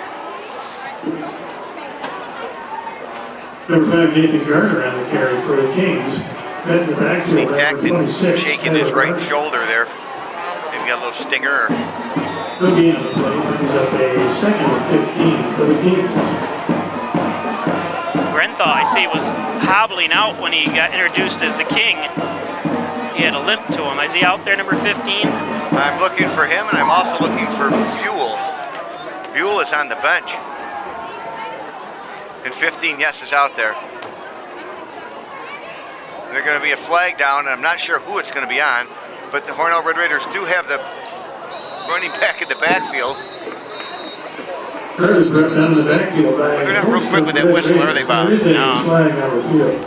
Number 5, Nathan Gardner on the carry for the Kings. Met in the backfield, Acton shaking his right shoulder there. Maybe got a little stinger. He'll be in the play. Brings up a second and 15 for the Kings. Grenthal, I see, was hobbling out when he got introduced as the King. He had a limp to him. Is he out there, number 15? I'm looking for him, and I'm also looking for Buell. Buell is on the bench. And 15, yes, is out there. They're going to be a flag down, and I'm not sure who it's going to be on, but the Hornell Red Raiders do have the running back in the backfield. Curtis brought down the backfield by They're not real quick with that whistle, are they, Bob? There is a flag on the field.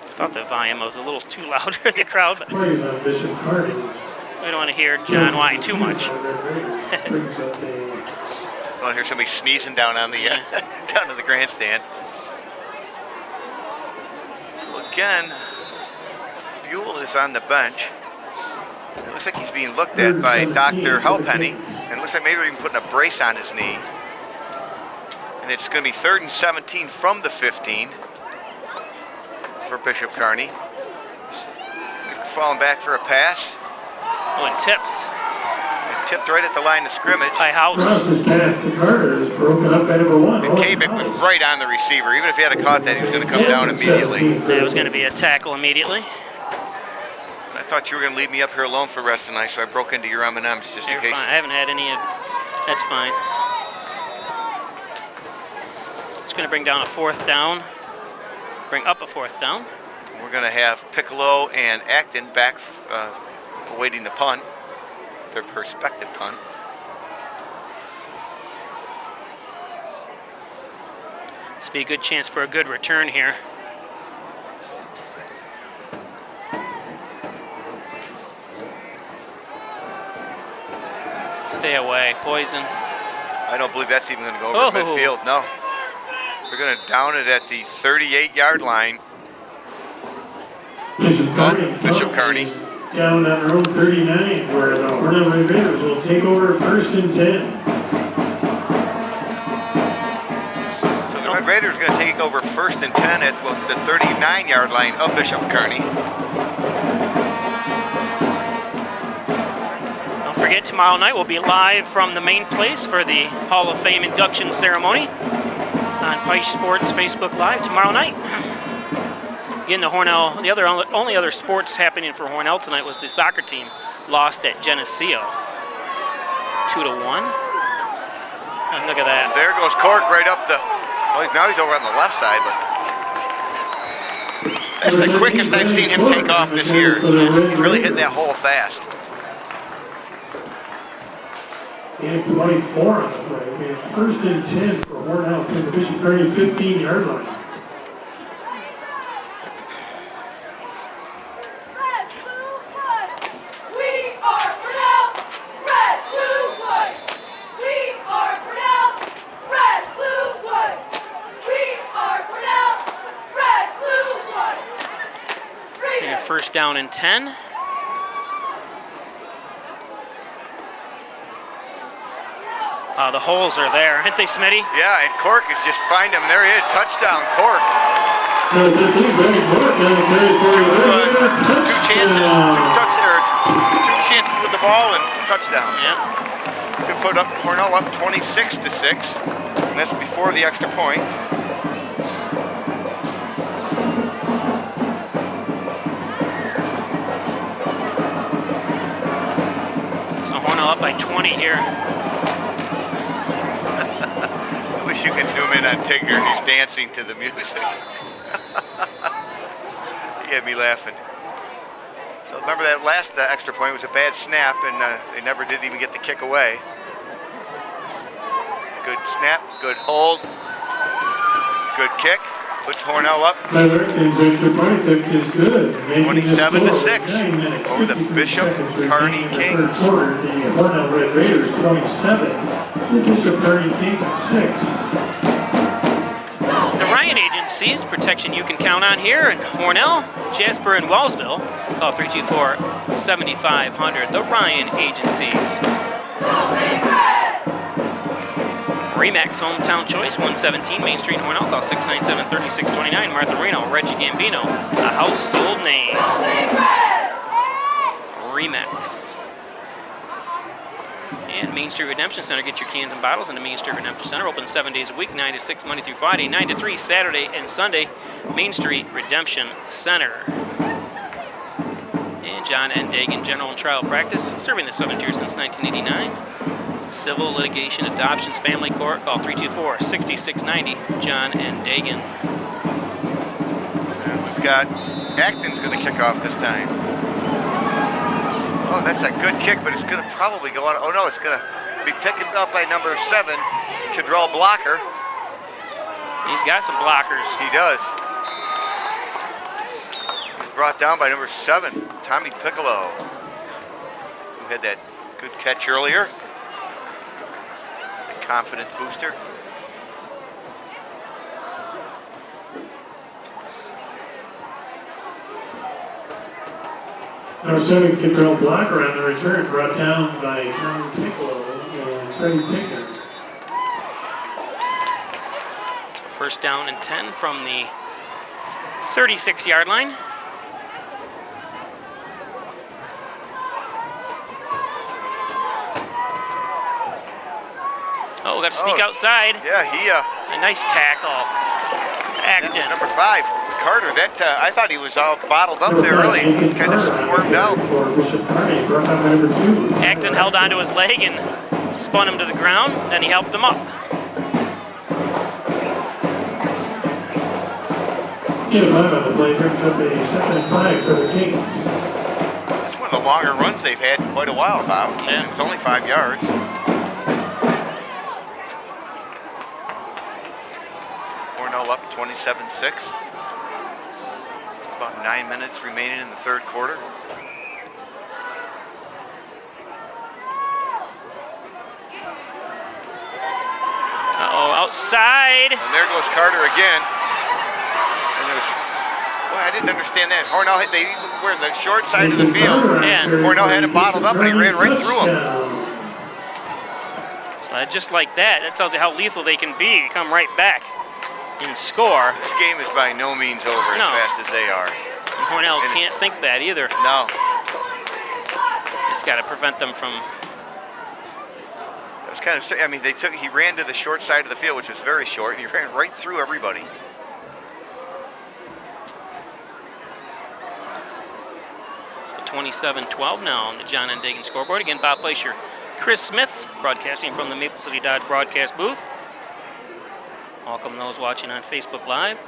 I thought the volume was a little too loud in the crowd, but we Plays on Bishop Kearney. don't want to hear John whine too much. Brings up a I want to hear somebody sneezing down on the down to the grandstand. So again, Buell is on the bench. It looks like he's being looked at by Dr. Halpenny, and it looks like maybe they're even putting a brace on his knee. And it's going to be 3rd and 17 from the 15 for Bishop Kearney. Falling back for a pass. Oh, and tipped. It tipped right at the line of scrimmage. By House. Ross's pass to Carter is broken up by number 1. And Kabik was right on the receiver. Even if he had caught that, he was going to come down immediately. It was going to be a tackle immediately. I thought you were going to leave me up here alone for the rest of the night, so I broke into your M&Ms just in You're case. fine. I haven't had any. That's fine. It's going to bring down a 4th down. Bring up a 4th down. We're going to have Piccolo and Acton back awaiting the punt, their prospective punt. This be a good chance for a good return here. Stay away, Poison. I don't believe that's even going to go over midfield. No. They're going to down it at the 38-yard line. Bishop Kearney. Down on their own 39, where the Hornell Red Raiders will take over 1st and 10. over 1st and 10 at the 39-yard line of Bishop Kearney. Don't forget, tomorrow night we'll be live from the main place for the Hall of Fame induction ceremony on Peisch Sports Facebook Live tomorrow night. Again, the Hornell, the only other sports happening for Hornell tonight was the soccer team lost at Geneseo 2-1. And look at that. There goes Cork right up the, well, now he's over on the left side, but that's the quickest I've seen him take off this year. He's really hit that hole fast. He has 24 on the play. We have 1st and 10 for Hornell from the Bishop Kearney 15-yard line. Red, blue, white. We are Hornell. Red, blue, white. We are Hornell. Red, blue, white. We are Hornell. Red, blue, white. And 1st down and 10. The holes are there, aren't they, Smitty? Yeah, and Cork is just find him. There he is, touchdown, Cork. Two chances, two chances with the ball and touchdown. Yeah. Could put up Hornell up 26-6, and that's before the extra point. So Hornell up by 20 here. You can zoom in on Tigner. He's dancing to the music. He had me laughing. So remember that last extra point was a bad snap, and they never did even get the kick away. Good snap, good hold, good kick. Puts Hornell up. 27-6 over the Bishop Kearney Kings. The Hornell Red Raiders 27. The Bishop Kearney Kings 6. The Ryan agencies, protection you can count on here in Hornell, Jasper, and Wellsville. Call 324-7500. The Ryan agencies. Remax Hometown Choice, 117 Main Street, Hornell. Call 697-3629. Martha Reno, Reggie Gambino, a household name. Remax. And Main Street Redemption Center. Get your cans and bottles into Main Street Redemption Center. Open 7 days a week, 9 to 6, Monday through Friday, 9 to 3, Saturday and Sunday. Main Street Redemption Center. And John N. Dagan, General and Trial Practice, serving the Southern Tier since 1989. Civil litigation, adoptions, family court. Call 324-6690. John N. Dagan. And we've got Acton's going to kick off this time. Oh, that's a good kick, but it's going to probably go on. Oh no, it's going to be picked up by number 7, Cadrell Blocker. He's got some blockers. He does. He's brought down by number 7, Tommy Piccolo, who had that good catch earlier. Confidence booster. Number 7, Cadrell Blocker on the return, brought down by Tom Piccolo and Freddie Tigner. So 1st down and 10 from the 36-yard line. Oh, got to sneak outside. Yeah, he. A nice tackle. Acton. Number 5, Carter. That I thought he was all bottled up there early. He's kind of squirmed out. Acton held onto his leg and spun him to the ground. Then he helped him up. Get 5 on the play, brings up a 2nd and 5 for the Kings. That's one of the longer runs they've had in quite a while, Bob. Yeah. It's only 5 yards. Hornell up 27-6. Just about 9 minutes remaining in the 3rd quarter. Uh-oh, outside. And there goes Carter again. And there's, boy, I didn't understand that. Hornell, they were the short side of the field. Yeah. Hornell had him bottled up, and he ran right through him. So just like that, that tells you how lethal they can be. Come right back. in score. This game is by no means over as fast as they are. And Hornell can't think that either. No. Just got to prevent them from. It was kind of. I mean, he ran to the short side of the field, which was very short, and he ran right through everybody. So 27-12 now on the John N. Dagan scoreboard. Again, Bob Plaisher, Chris Smith, broadcasting from the Maple City Dodge broadcast booth. Welcome those watching on Facebook Live.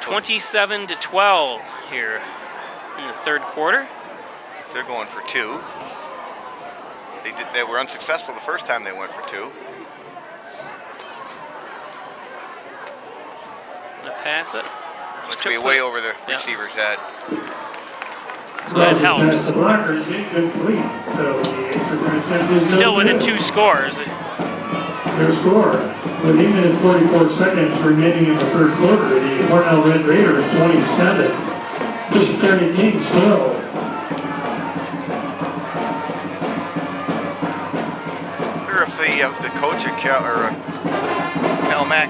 27-12 here in the third quarter. They're going for 2. They were unsuccessful the first time they went for 2. Gonna pass it. Looks to be way over the receiver's head. So that helps. The blocker is incomplete, so the extra point attempt is Still no within good. 2 scores. Their score, with 8 minutes 44 seconds remaining in the third quarter, the Hornell Red Raiders 27, Bishop Kearney Kings 12. The coach at Mac.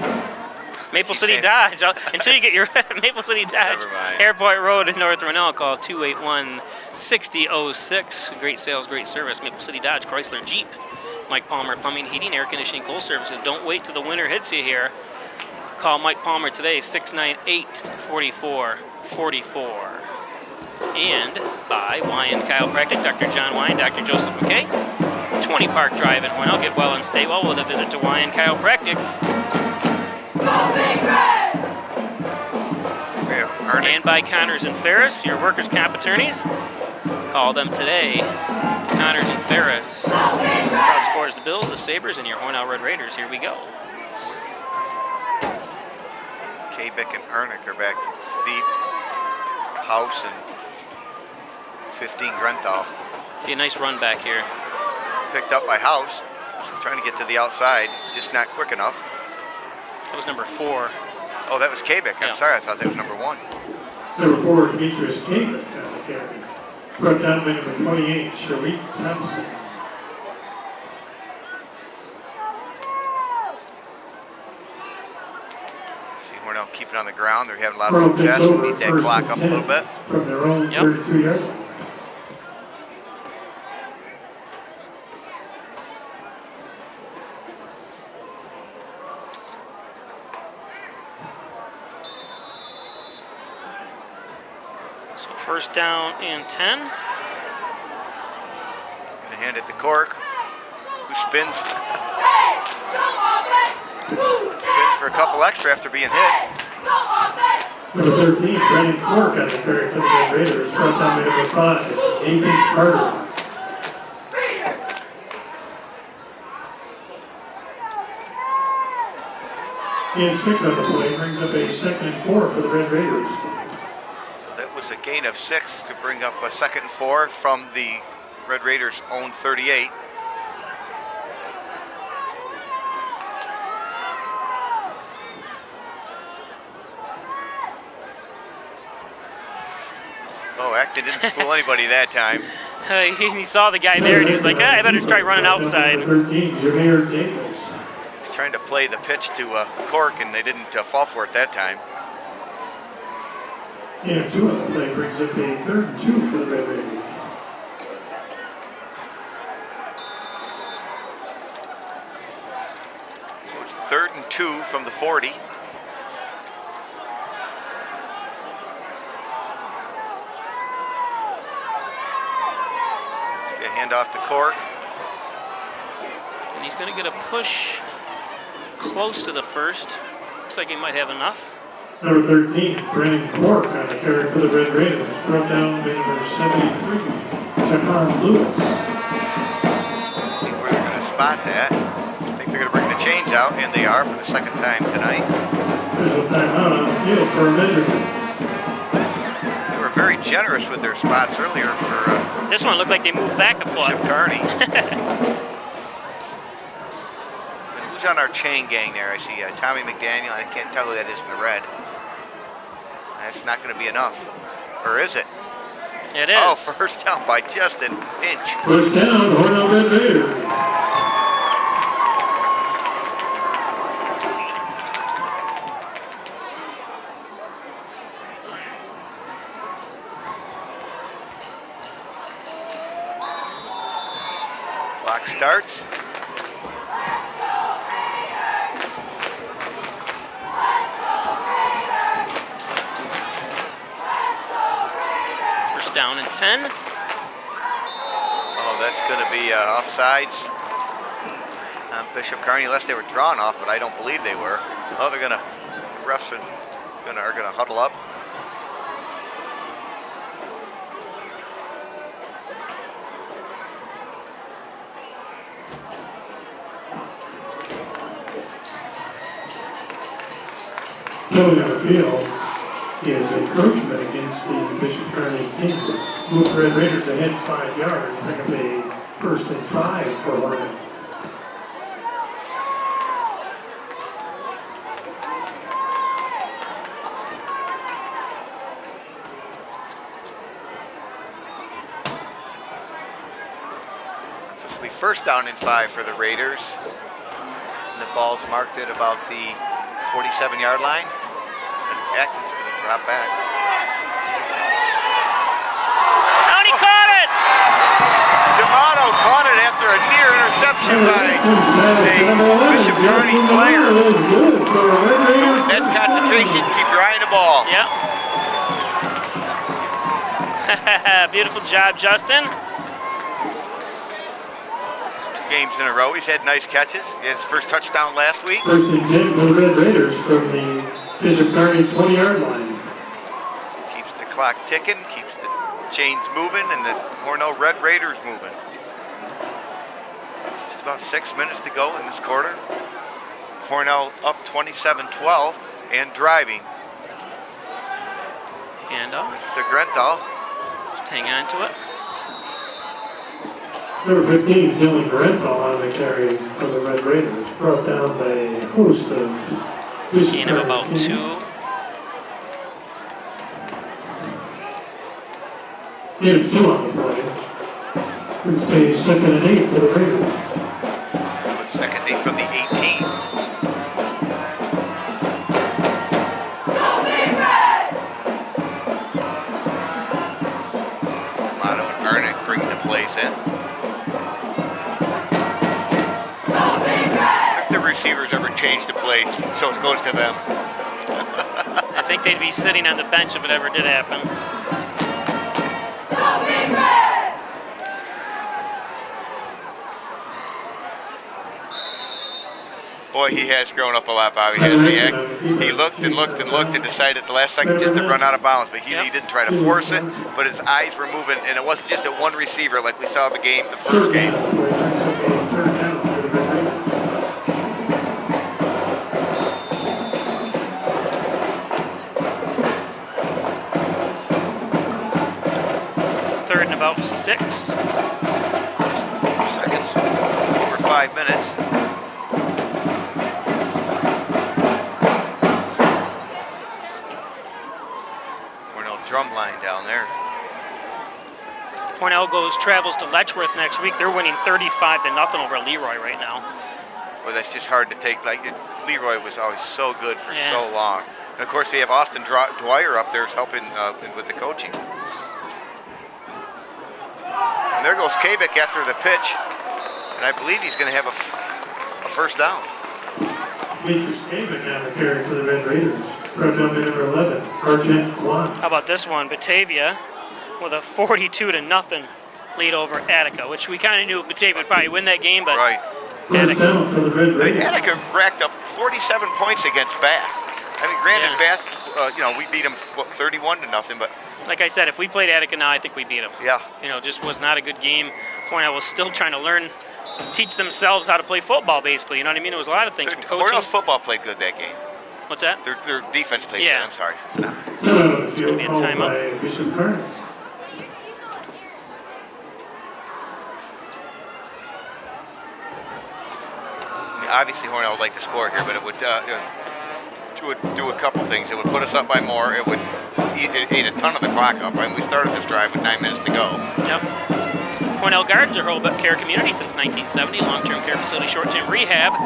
Maple City Dodge. Until you get your Maple City Dodge Airport Road in North Hornell, call 281-6006. Great sales, great service. Maple City Dodge, Chrysler, Jeep. Mike Palmer Plumbing, Heating, Air Conditioning, Coal Services. Don't wait till the winter hits you here. Call Mike Palmer today, 698-4444. And by Wyan Chiropractic, Dr. John Wyan, Dr. Joseph McKay. 20 Park Drive in Hornell. Get well and stay well with a visit to Wyan Chiropractic. And by Connors and Ferris, your workers' comp attorneys. Call them today. Connors and Ferris. Crowd scores the Bills, the Sabres, and your Hornell Red Raiders. Here we go. Kabik and Ernick are back deep. House and 15 Grenthal. Be a nice run back here. Picked up by House. Trying to get to the outside. Just not quick enough. That was number 4. Oh, that was Kabik. I'm sorry. I thought that was number 1. Number 4, Demetrius Kabik on the carry. Brought down by number 28, Shariq Thompson. See Hornell keep it on the ground. They're having a lot of success. Beat that clock up a little bit. From their own 32-yard line. So first down and 10. Gonna hand it to Cork, who spins. Spins for a couple extra after being hit. Number 13, Brandon Cork on the carry for the Red Raiders. Brought down by number 5, Nathan Carter. And 6 on the play brings up a 2nd and 4 for the Red Raiders. So that was a gain of 6 to bring up a 2nd and 4 from the Red Raiders' own 38. Oh, Acton didn't fool anybody that time. He saw the guy there and he was like, I better try running outside. 13, Jameer Davis. Trying to play the pitch to Cork, and they didn't fall for it that time. And 2 on the play brings up a 3rd and 2 for the Red Raiders. So it's 3rd and 2 from the 40. It's a handoff to Cork. And he's going to get a push close to the first. Looks like he might have enough. Number 13, Brandon Cork on the carry for the Red Raiders. Brought down by number 73, Jahan Lewis. See where they're going to spot that. I think they're going to bring the chains out, and they are for the 2nd time tonight. Official timeout on the field for a measurement. They were very generous with their spots earlier for this one looked like they moved back a foot. Bishop Kearney. Who's on our chain gang there? I see Tommy McDaniel. I can't tell who that is in the red. That's not going to be enough. Or is it? It is. Oh, first down by just an inch. First down, Hornell Red Raiders. Clock starts. First down and 10. Oh, that's going to be offsides. Bishop Kearney, unless they were drawn off, but I don't believe they were. Oh, they're going to, refs are going to huddle up. Going on the field is encroachment against the Bishop Kearney Kings. Move the Red Raiders ahead 5 yards, pick up a 1st and 5 for Hornell. So this will be 1st down and 5 for the Raiders. And the ball's marked at about the 47-yard line. And Acton's going to drop back. And he caught it! D'Amato caught it after a near interception by a Bishop Kearney player. So that's concentration. Keep your eye on the ball. Yep. Beautiful job, Justin. 2 games in a row. He's had nice catches. He had his first touchdown last week. 1st and 10 for the Red Raiders from the Bishop Kearney 20-yard line. Keeps the clock ticking, keeps the chains moving, and the Hornell Red Raiders moving. Just about 6 minutes to go in this quarter. Hornell up 27-12 and driving. Handoff. To Grenthal. Just hang on to it. Number 15, Dylan Grenthal on the carry for the Red Raiders. Brought down by a host of Bishop Gain of about Kearney 2. teams. Gain of 2 on the play. Brings a 2nd and 8 for the Raiders. With 2nd and 8 from the 18. D'Amato and Arnett bringing the plays in. If the receivers ever change the play, so it goes to them. I think they'd be sitting on the bench if it ever did happen. Boy, he has grown up a lot, Bobby, hasn't he? He looked and looked and looked and decided at the last second just to run out of bounds, but he didn't try to force it, but his eyes were moving, and it wasn't just at one receiver like we saw the first game. Third and about 6. Just a few seconds, over 5 minutes. Drumline down there. Hornell travels to Letchworth next week. They're winning 35-0 over Leroy right now. Well, that's just hard to take. Like Leroy was always so good for so long. And of course, we have Austin Dwyer up there helping with the coaching. And there goes Kabik after the pitch. And I believe he's going to have a 1st down. Features Kabik on the carry for the Red Raiders. Brought down by number 11, Argent Guan. How about this one? Batavia with a 42-0 lead over Attica, which we kind of knew Batavia would probably win that game, but First down for the Red Raiders. Attica racked up 47 points against Bath. I mean, granted, Bath, we beat them 31-0, but like I said, if we played Attica now, I think we beat them. Yeah. Just was not a good game. Hornell was still trying to teach themselves how to play football, basically. You know what I mean? It was a lot of things from coaching. Hornell's football played good that game. What's that? Their defense played good. I'm sorry. It's going to be a timeout. Bishop Kearney. Obviously, Hornell would like to score here, but it would do a couple things. It would put us up by more. It would eat a ton of the clock up. I mean, we started this drive with 9 minutes to go. Yep. Hornell Gardens are Hurlbut Care Community since 1970, long-term care facility, short-term rehab.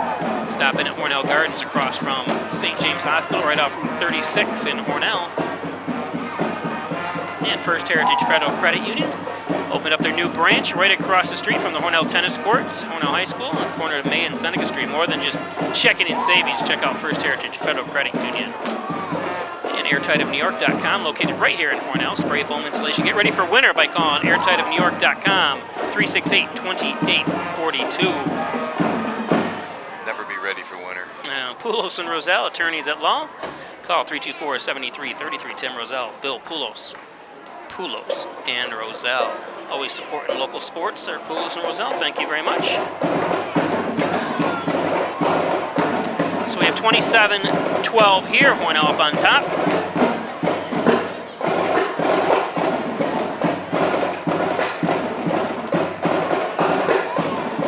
Stop in at Hornell Gardens across from St. James Hospital, right off Route 36 in Hornell. And First Heritage Federal Credit Union, Opened up their new branch right across the street from the Hornell tennis courts, Hornell High School, on the corner of May and Seneca Street. More than just checking in savings, check out First Heritage Federal Credit Union. And airtightofnewyork.com, located right here in Hornell. Spray foam installation. Get ready for winter by calling airtightofnewyork.com, 368-2842. Never be ready for winter. Poulos and Roselle, attorneys at law. Call 324-7333. Tim Roselle, Bill Poulos. Poulos and Roselle. Always supporting local sports. Sir Poulos and Roselle, thank you very much. So we have 27-12 here, Hornell up on top.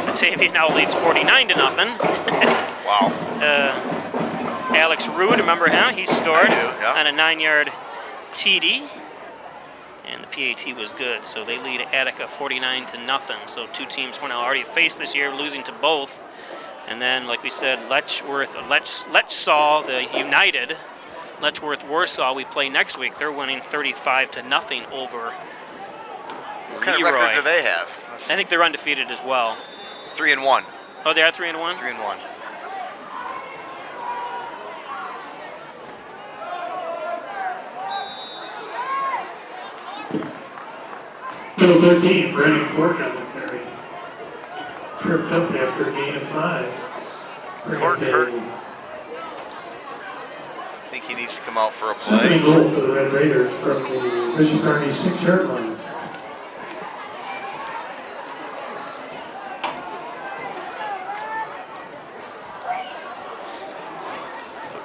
Batavia now leads 49-0. Wow. Alex Rude, remember him? He scored on a 9-yard TD. And the PAT was good, so they lead Attica 49-0. So two teams Hornell already faced this year, losing to both. And then, like we said, Letchsaw, the United, Letchworth Warsaw, we play next week. They're winning 35-0 over What kind of record do they have? I think they're undefeated as well. 3-1. Oh, they are 3-1? 3-1. Middle 13, Brandon Cork on the carry. Tripped up after a gain of 5. Cork hurt. I think he needs to come out for a play. Second goal for the Red Raiders from the Bishop Kearney 6-yard line.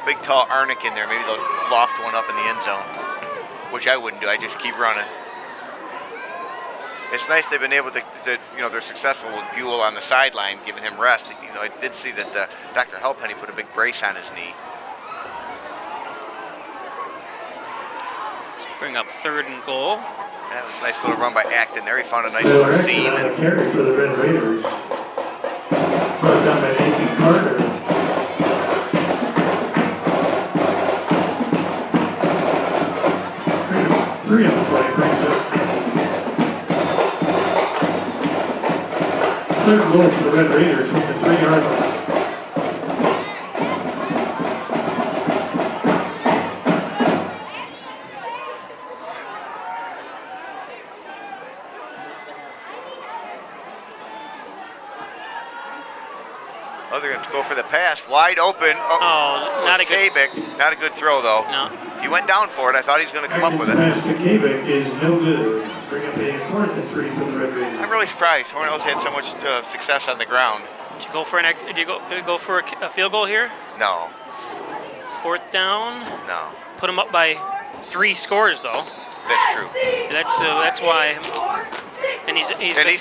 Big tall Arnick in there. Maybe they'll loft one up in the end zone, which I wouldn't do. I just keep running. It's nice they've been able to they're successful with Buell on the sideline, giving him rest. I did see that Dr. Halpenny put a big brace on his knee. Let's bring up 3rd and goal. That was a nice little run by Acton there. He found a nice little seam. And carry for the Red Raiders. Brought down by Nathan Carter. Three on the play brings up. Third goal for the Red Raiders from the 3-yard line. Oh, they're going to go for the pass. Wide open. Oh, not a good... Kabik. Not a good throw, though. No. He went down for it. I thought he was going to come up with it. Pass to Kabik is no good. Bring up a 4th and 3 for the Red Raiders. I'm really surprised. Hornell's had so much success on the ground. Did you go for did you go for a field goal here? No. 4th down? No. Put them up by 3 scores, though. That's true. That's why. And he's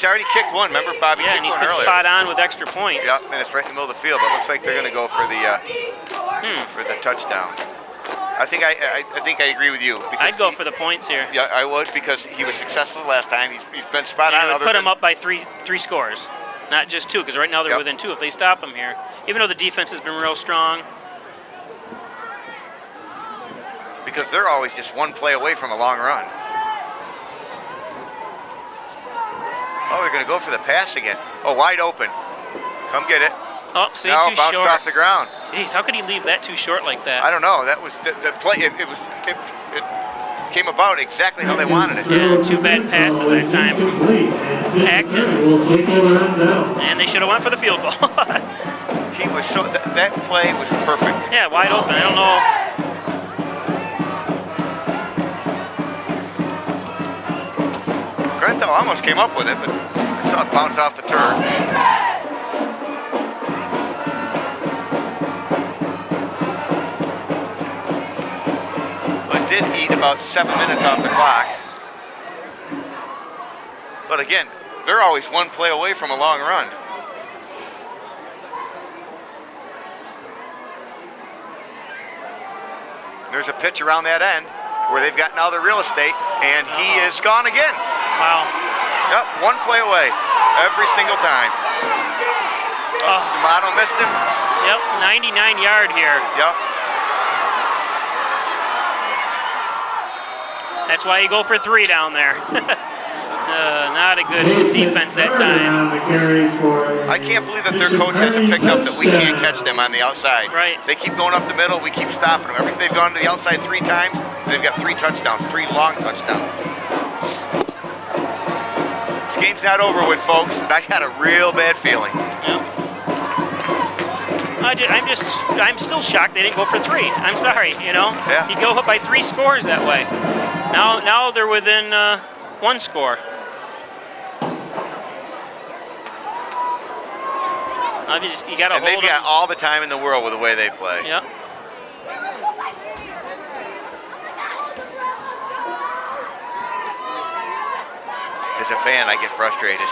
already kicked one. Remember, Bobby? Yeah, and he's been spot on with extra points. Yep, and it's right in the middle of the field. But it looks like they're going to go for the touchdown. I think I agree with you. I'd go for the points here. Yeah, I would, because he was successful last time. He's been spot on. Put him up by three scores, not just 2, because right now they're within 2. If they stop him here, even though the defense has been real strong. Because they're always just one play away from a long run. Oh, they're going to go for the pass again. Oh, wide open. Come get it. Oh, see, no, too bounced short. off the ground. Jeez, how could he leave that too short like that? I don't know. That was the play. It came about exactly how they wanted it. Yeah, 2 bad passes that time from Acton. And they should have went for the field goal. He was so that play was perfect. Yeah, wide open. I don't know. Grenthal almost came up with it, but I saw it bounce off the turf. But it did eat about 7 minutes off the clock. But again, they're always one play away from a long run. There's a pitch around that end where they've got now the real estate, and he is gone again. Wow. Yep, one play away every single time. Oh, D'Amato missed him. Yep, 99-yard here. Yep. That's why you go for 3 down there. Not a good defense that time. I can't believe that their coach hasn't picked up that we can't catch them on the outside. Right. They keep going up the middle, we keep stopping them. They've gone to the outside 3 times, they've got 3 touchdowns, 3 long touchdowns. This game's not over with, folks, and I got a real bad feeling. Yeah. I'm still shocked they didn't go for 3. I'm sorry, you know. Yeah. You go up by 3 scores that way. Now they're within 1 score. You got to hold they've got them. all the time in the world with the way they play. Yep. As a fan, I get frustrated.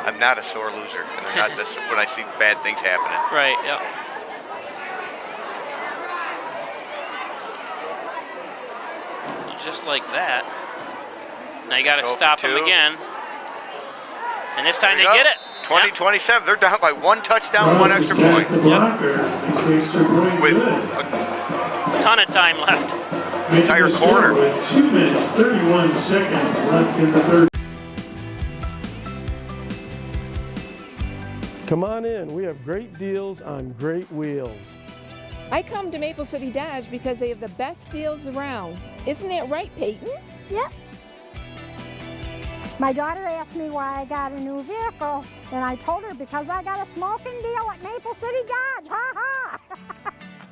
I'm not a sore loser, and I'm not this when I see bad things happening. Right. Yep. Just like that. Now you got to stop them again. And this time they get it. 20-27. They're down by 1 touchdown, 1 extra point. With a ton of time left. Entire quarter. 2 minutes, 31 seconds left in the third. Come on in. We have great deals on great wheels. I come to Maple City Dodge because they have the best deals around. Isn't that right, Peyton? Yep. My daughter asked me why I got a new vehicle, and I told her because I got a smoking deal at Maple City Dodge. Ha ha!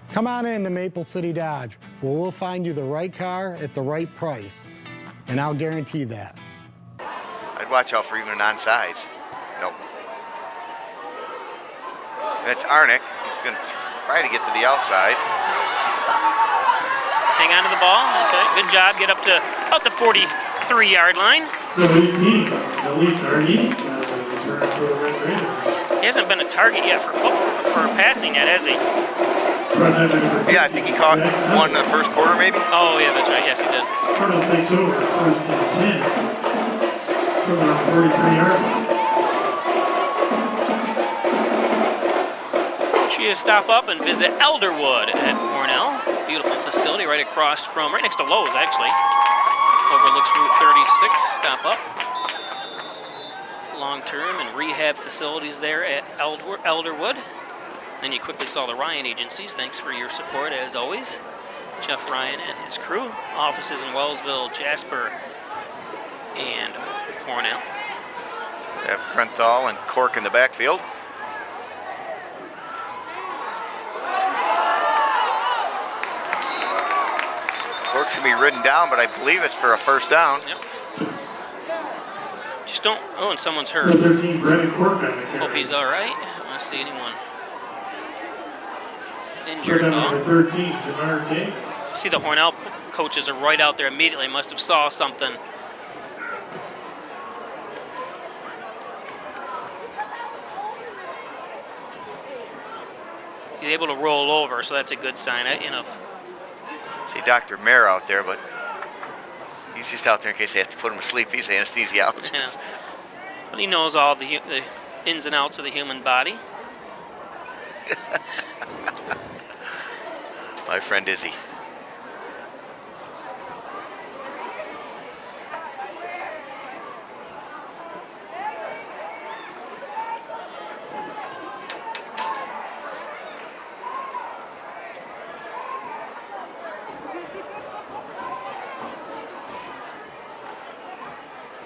Come on in to Maple City Dodge, where we'll find you the right car at the right price. And I'll guarantee that. I'd watch out for even an onside. Nope. That's Arnick. He's going to try to get to the outside. Hang on to the ball. That's it. Good job. Get up to about the 43-yard line. The lead team, the lead target, return for the Red Raiders. He hasn't been a target yet for passing yet, has he? Yeah, I think he caught one in the first quarter, maybe. Oh, yeah, that's right. Yes, he did. Hornell takes over, first and 10 from the 43-yard line. She to stop up and visit Elderwood at Hornell. Beautiful facility right across from, right next to Lowe's, actually. Overlooks Route 36. Stop up. Long-term and rehab facilities there at Elderwood. Then you quickly saw the Ryan agencies. Thanks for your support, as always. Jeff Ryan and his crew. Offices in Wellsville, Jasper, and Hornell. They have Krenthal and Cork in the backfield. Cork's going to be ridden down, but I believe it's for a first down. Yep. Just don't. Oh, and someone's hurt. Number 13, Brandon Cork on the carry. Hope he's all right. I don't see anyone injured. Number 13, Jamar Davis. See, the Hornell coaches are right out there immediately. Must have saw something. He's able to roll over, so that's a good sign. You know. See Dr. Mayer out there, but he's just out there in case they have to put him to sleep. He's the anesthesiologist. Yeah. But he knows all the ins and outs of the human body. My friend Izzy.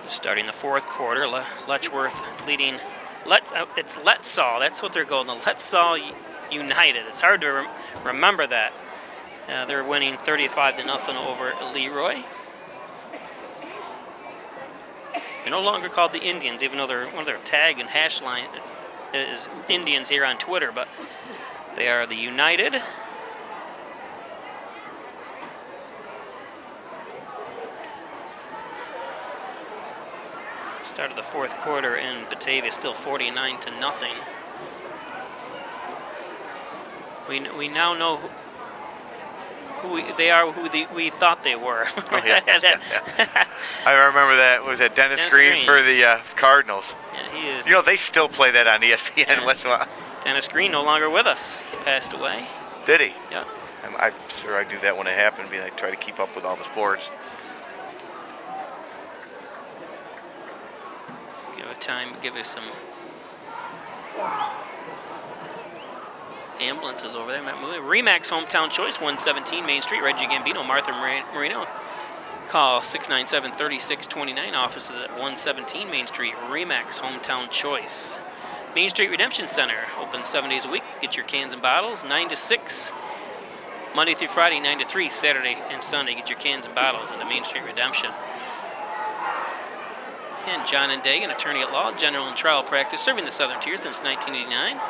Starting the fourth quarter, Letchworth leading. It's Letsaw. That's what they're going. The Letsaw United. It's hard to remember that. They're winning 35-0 over Leroy. They're no longer called the Indians, even though one of their tag and hash line is Indians here on Twitter. But they are the United. Start of the fourth quarter in Batavia, still 49-0. We now know who they are, we thought they were. Oh, yeah. I remember that. Was it Dennis Green for the Cardinals? Yeah, he is. You know, they still play that on ESPN. Yeah. Dennis Green no longer with us. He passed away. Did he? Yeah. I'm sure I do that when it happened. I try to keep up with all the sports. Give us some ambulances over there. Not moving. Remax Hometown Choice, 117 Main Street. Reggie Gambino, Martha Marino. Call 697-3629. Offices at 117 Main Street. Remax Hometown Choice. Main Street Redemption Center, open 7 days a week. Get your cans and bottles, 9 to 6. Monday through Friday, 9 to 3. Saturday and Sunday, get your cans and bottles into Main Street Redemption. And John and Dagan, attorney at law, general and trial practice, serving the Southern Tier since 1989.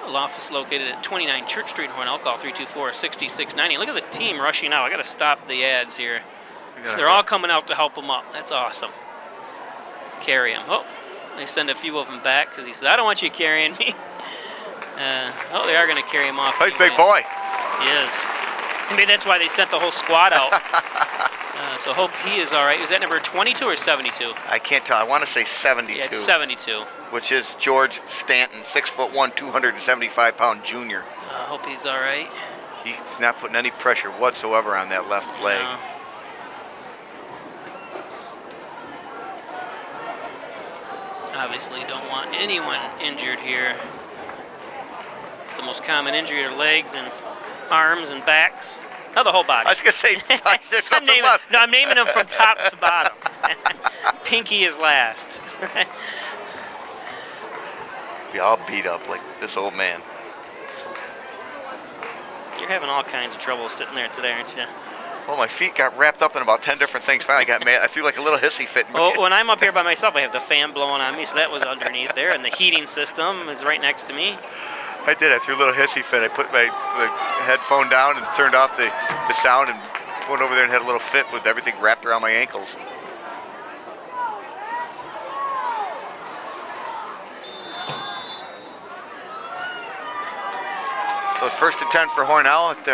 A law office located at 29 Church Street in Hornell. Call 324-6690. Look at the team rushing out. I got to stop the ads here. They're all coming out to help them up. That's awesome. Carry them. Oh, they send a few of them back because he said, I don't want you carrying me. Oh, they are going to carry him off. He's a big boy. He is. Maybe that's why they sent the whole squad out. So hope he is all right. Is that number 22 or 72? I can't tell. I want to say 72. Yeah, it's 72. Which is George Stanton, 6'1", 275-pound junior. Hope he's all right. He's not putting any pressure whatsoever on that left leg. No. Obviously don't want anyone injured here. The most common injury are legs and arms and backs. Oh, the whole body. I was going to say, I'm naming them from top to bottom. Pinky is last. Be all beat up like this old man. You're having all kinds of trouble sitting there today, aren't you? Well, my feet got wrapped up in about 10 different things. Finally got mad. I feel like a little hissy fit. Well, when I'm up here by myself, I have the fan blowing on me, so that was underneath there, and the heating system is right next to me. I did. I threw a little hissy fit. I put my headphone down and turned off the sound and went over there and had a little fit with everything wrapped around my ankles. So it's 1st and 10 for Hornell at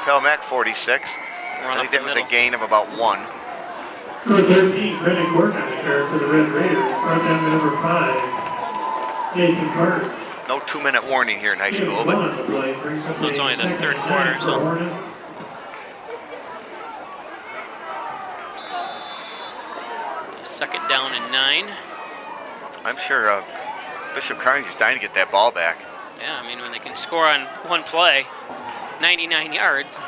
Pelmac 46. I think that was a gain of about 1. Number 13, Kearney Court on the card for the Red Raiders. Brought down to number 5. Nathan Carter. No 2-minute warning here in high school, but it's only the third quarter, so. Second down and 9. I'm sure Bishop Kearney is dying to get that ball back. Yeah, I mean, when they can score on one play, 99 yards.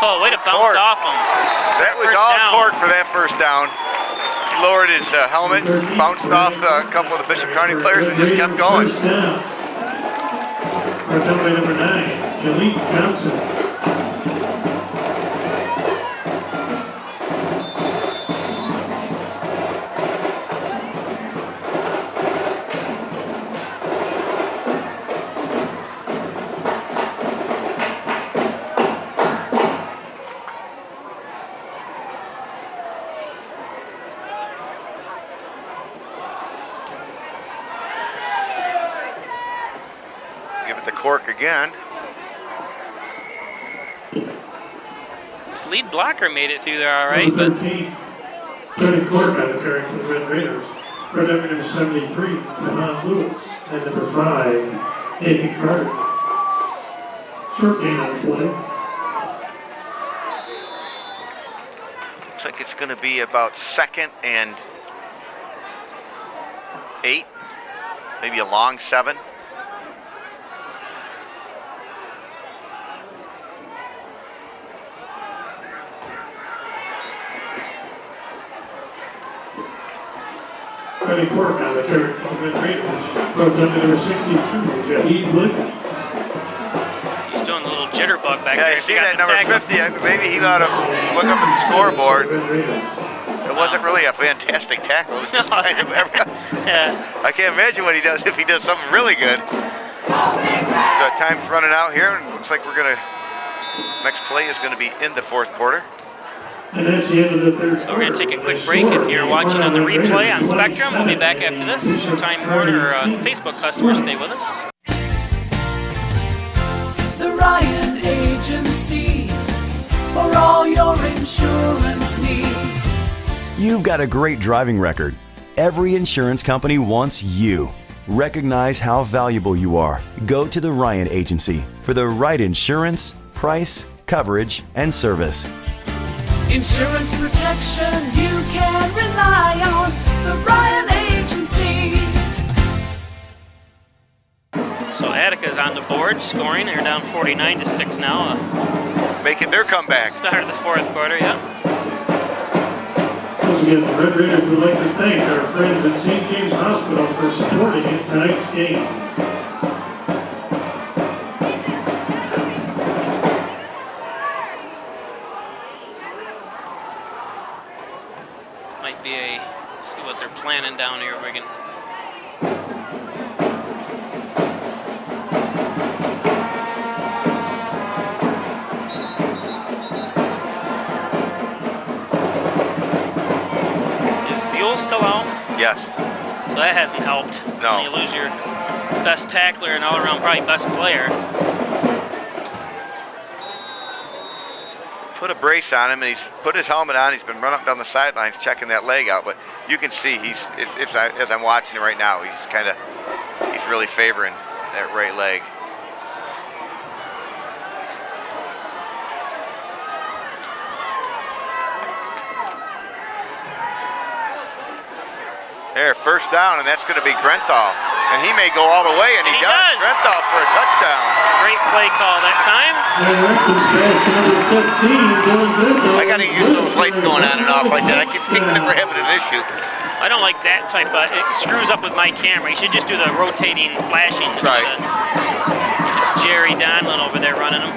Oh, way to bounce off him. That was all Cork for that first down. He lowered his helmet, bounced off a couple of the Bishop Kearney players, and just kept going. Our penalty number 9, Jaleel Johnson. Cork again. This lead blocker made it through there all right, but... Kearney Cork on the carry for the Red Raiders. Red number 73, Tahan Lewis. And number 5, Nathan Carter. Short gain on the play. Looks like it's going to be about 2nd and 8. Maybe a long 7. Kearney Cork on the carry for the Red Raiders. Brought down to number 62, Jaheed Williams. He's doing a little jitterbug back there. Yeah, I see that number 50. Maybe he ought to look up at the scoreboard. It wasn't really a fantastic tackle. It was just kind of I can't imagine what he does if he does something really good. So time's running out here, and it looks like we're going to... Next play is going to be in the 4th quarter. And that's the end of the third. So we're going to take a quick break. If you're watching on the replay on Spectrum, we'll be back after this. Time Warner Facebook customers, stay with us. The Ryan Agency for all your insurance needs. You've got a great driving record. Every insurance company wants you. Recognize how valuable you are. Go to the Ryan Agency for the right insurance, price, coverage, and service. Insurance protection you can rely on. The Ryan Agency. So Attica's on the board, scoring. They're down 49-6 now. Making their comeback. Start of the fourth quarter, yeah. Once again, the Red Raiders would like to thank our friends at St. James Hospital for supporting tonight's game. Might be a, see what they're planning down here, Wigan. Still out? Yes. So that hasn't helped. No. You lose your best tackler and all around probably best player. Put a brace on him, and he's put his helmet on. He's been running up down the sidelines checking that leg out, but you can see he's, as I'm watching it right now, he's really favoring that right leg. There, first down, and that's going to be Grenthal. And he may go all the way, and he does. Grenthal for a touchdown. Great play call that time. I got to use those lights going on and off like that. I keep thinking that we're having an issue. I don't like that type of, it screws up with my camera. You should just do the rotating flashing. Right. It's Jerry Donlin over there running them.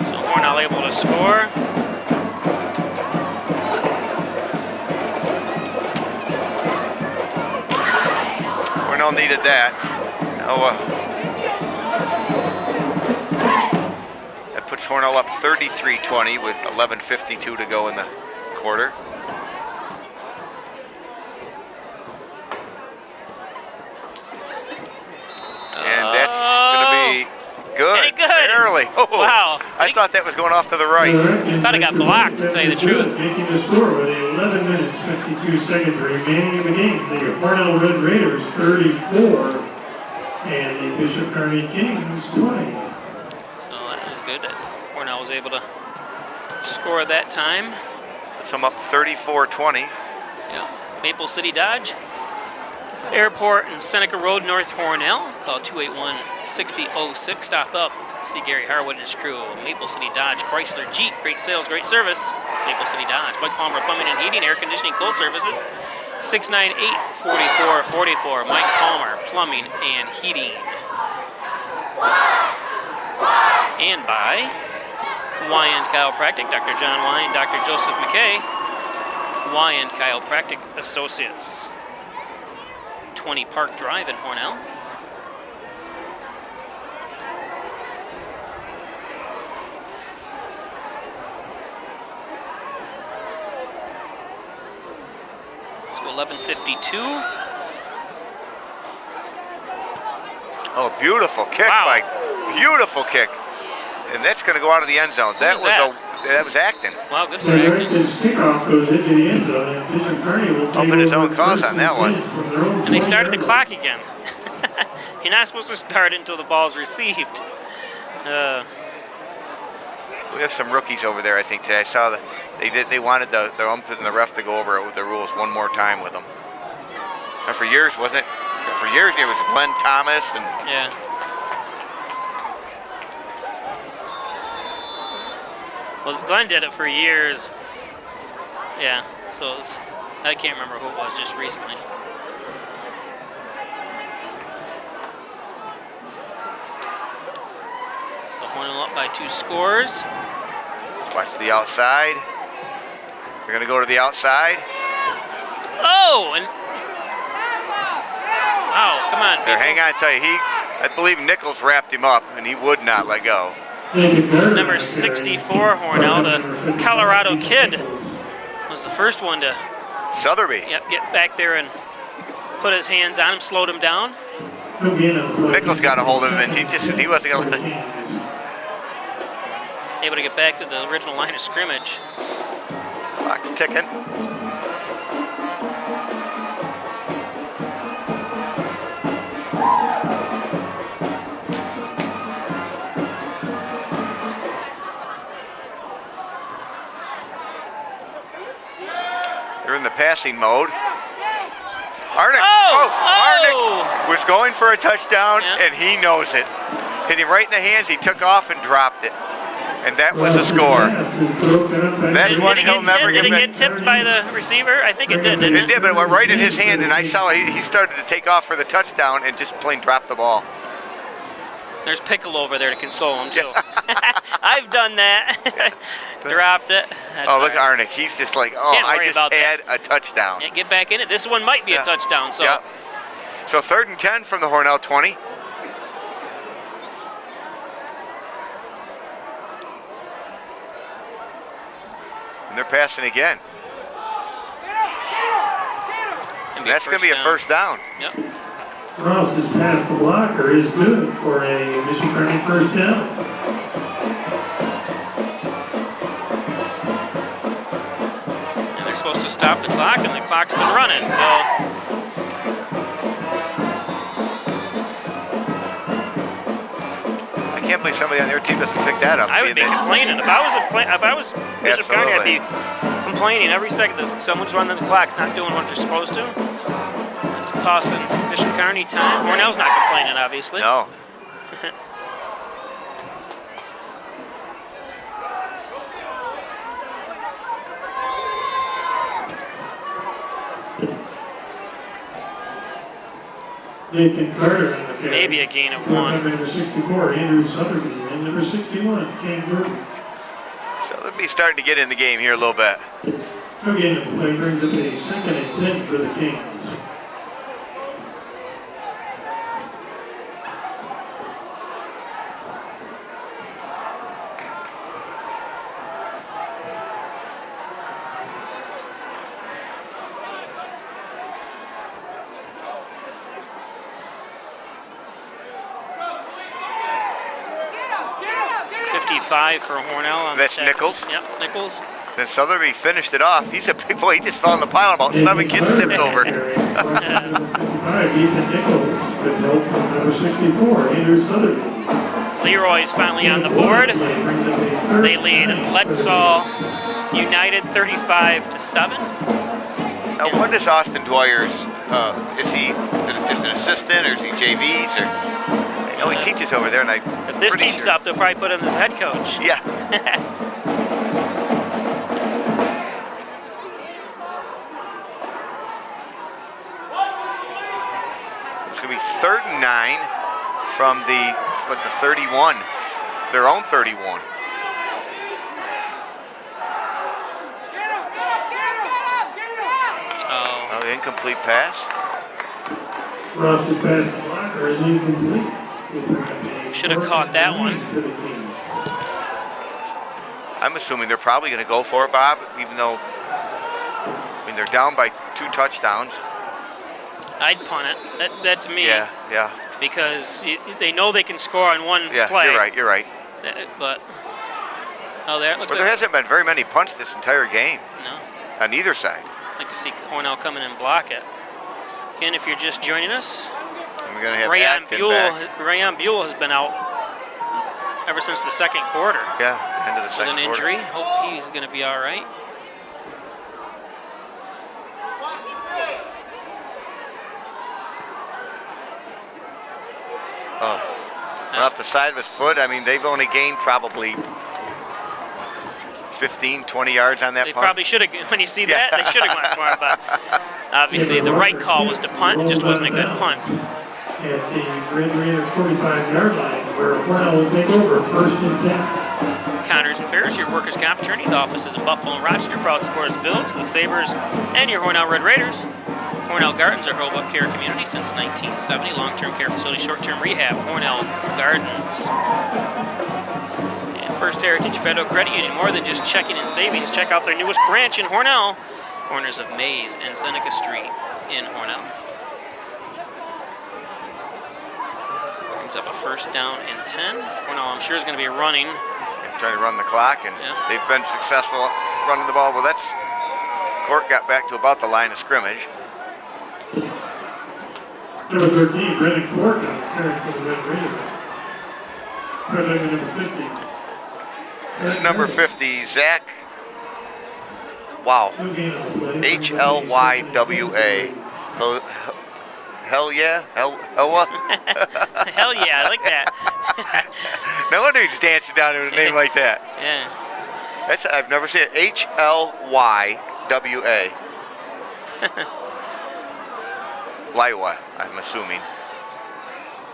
So Hornell able to score. Hornell needed that. That puts Hornell up 33-20 with 11:52 to go in the quarter. And that's going to be good. Barely. Oh, wow. I thought that was going off to the right. I thought it got blocked, to tell you the truth. Making the score with 11 minutes, 52 seconds remaining in the game. The Hornell Red Raiders 34 and the Bishop Kearney Kings 20. So that was good that Hornell was able to score at that time. Puts them up 34-20. Yeah. Maple City Dodge. Airport and Seneca Road, North Hornell. Call 281-6006. Stop up. See Gary Harwood and his crew. Maple City Dodge, Chrysler, Jeep. Great sales, great service. Maple City Dodge. Mike Palmer Plumbing and Heating, Air Conditioning, Cold Services. 698-4444. Mike Palmer Plumbing and Heating. And by Wyand Chiropractic, Dr. John Wyand, Dr. Joseph McKay. Wyand Chiropractic Associates. 20 Park Drive in Hornell. So 11:52. Oh, beautiful kick by, beautiful kick. And that's going to go out of the end zone. That was Acton. Wow, good for Acton. Kickoff goes into the end zone, and Bishop Kearney will take Open his own cause on that one. And they started the clock again. You're not supposed to start it until the ball's received. We have some rookies over there, I think, today. I saw that they wanted the ump and the ref to go over the rules one more time with them. And for years, wasn't it? For years, it was Glenn Thomas and yeah. Well, Glenn did it for years. Yeah, so it was, I can't remember who it was just recently. So Hornell up by 2 scores. Let's watch the outside. They're going to go to the outside. Oh, and oh, come on. There, hang on, I tell you, I believe Nichols wrapped him up, and he would not let go. Number 64, Hornell, the Colorado kid, was the first one to Sotheby. Yep, get back there and put his hands on him, slowed him down. Nichols got a hold of him, and he wasn't going to let him. Able to get back to the original line of scrimmage. Clock's ticking. passing mode. Arnick was going for a touchdown, and he knows it. Hit him right in the hands. He took off and dropped it. And that was a score. That's one he'll never get back. Did it get tipped by the receiver? I think it did, didn't it? It did, but it went right in his hand, and I saw it. He started to take off for the touchdown and just plain dropped the ball. There's Pickle over there to console him, too. I've done that. Dropped it. That's look at Arnick. He's just like, I just had a touchdown. Yeah, get back in it. This one might be a touchdown. So. Yeah. So 3rd and 10 from the Hornell 20. And they're passing again. And that's going to be a first down. Yep. Ross's pass the blocker is good for a Bishop Kearney first down. And they're supposed to stop the clock, and the clock's been running, so. I can't believe somebody on their team doesn't pick that up. I would be complaining. If I was Bishop Kearney, I'd be complaining every second that someone's running the clock's not doing what they're supposed to. It's costing Bishop Kearney time. Hornell's not complaining, obviously. No. Nathan Carter on the carry. Maybe a gain of 1. Number 64, Andrew Sotheby, and number 61, King Gordon. So they'll be starting to get in the game here a little bit. Again, the play brings up a 2nd and 10 for the Kings. For Hornell on that's the Nichols. Yep, Nichols. Then Sotheby finished it off. He's a big boy. He just fell in the pile. About 7 kids tipped over. 55, Ethan Nichols, with help from number 64, Andrew Sotheby. Leroy's finally on the board. They lead Letzaw United 35-7. Now, what is Austin Dwyer's? Is he just an assistant, or is he JVs, or? I know he teaches over there, and if this keeps up, they'll probably put him as head coach. Yeah. It's going to be 3rd and 9 from the 31, their own 31. Oh, the incomplete pass. Ross's pass to the blocker is incomplete. Should have caught that one. I'm assuming they're probably going to go for it, Bob, even though they're down by 2 touchdowns. I'd punt it. That's me. Yeah. Because they know they can score on one play. Yeah, you're right. But there it looks like there hasn't been very many punts this entire game. No. On either side. I'd like to see Hornell come in and block it. Again, if you're just joining us, we're going to have Rayon Buell has been out ever since the 2nd quarter. Yeah, end of the 2nd quarter. With an injury. Hope he's going to be all right. Went off the side of his foot. I mean, they've only gained probably 15, 20 yards on that punt. They probably should have, when you see that, they should have gone for it. But obviously, the right call was to punt. It just wasn't a good punt. At the Red Raiders 45-yard line, where Hornell will take over 1st and 10. Connors and Ferris, your workers' comp attorney's offices in Buffalo and Rochester, proud supporters of the Bills, the Sabres, and your Hornell Red Raiders. Hornell Gardens, our Hobart care community since 1970. Long-term care facility, short-term rehab. Hornell Gardens. And First Heritage Federal Credit Union. More than just checking and savings. Check out their newest branch in Hornell. Corners of Mays and Seneca Street in Hornell. Brings up a 1st down and 10. Hornell, I'm sure, is going to be running. Trying to run the clock, and they've been successful running the ball. Well, Court got back to about the line of scrimmage. Number 13, Brendan Court, carrying for the Red Raiders. Number 50. This number 50, Zach Wow. No gain on the play. HLYWA. Hell yeah? Hell what? Hell yeah, I like that. No wonder he's dancing down there with a name like that. Yeah. I've never seen it. HLYWA. Liwa, I'm assuming.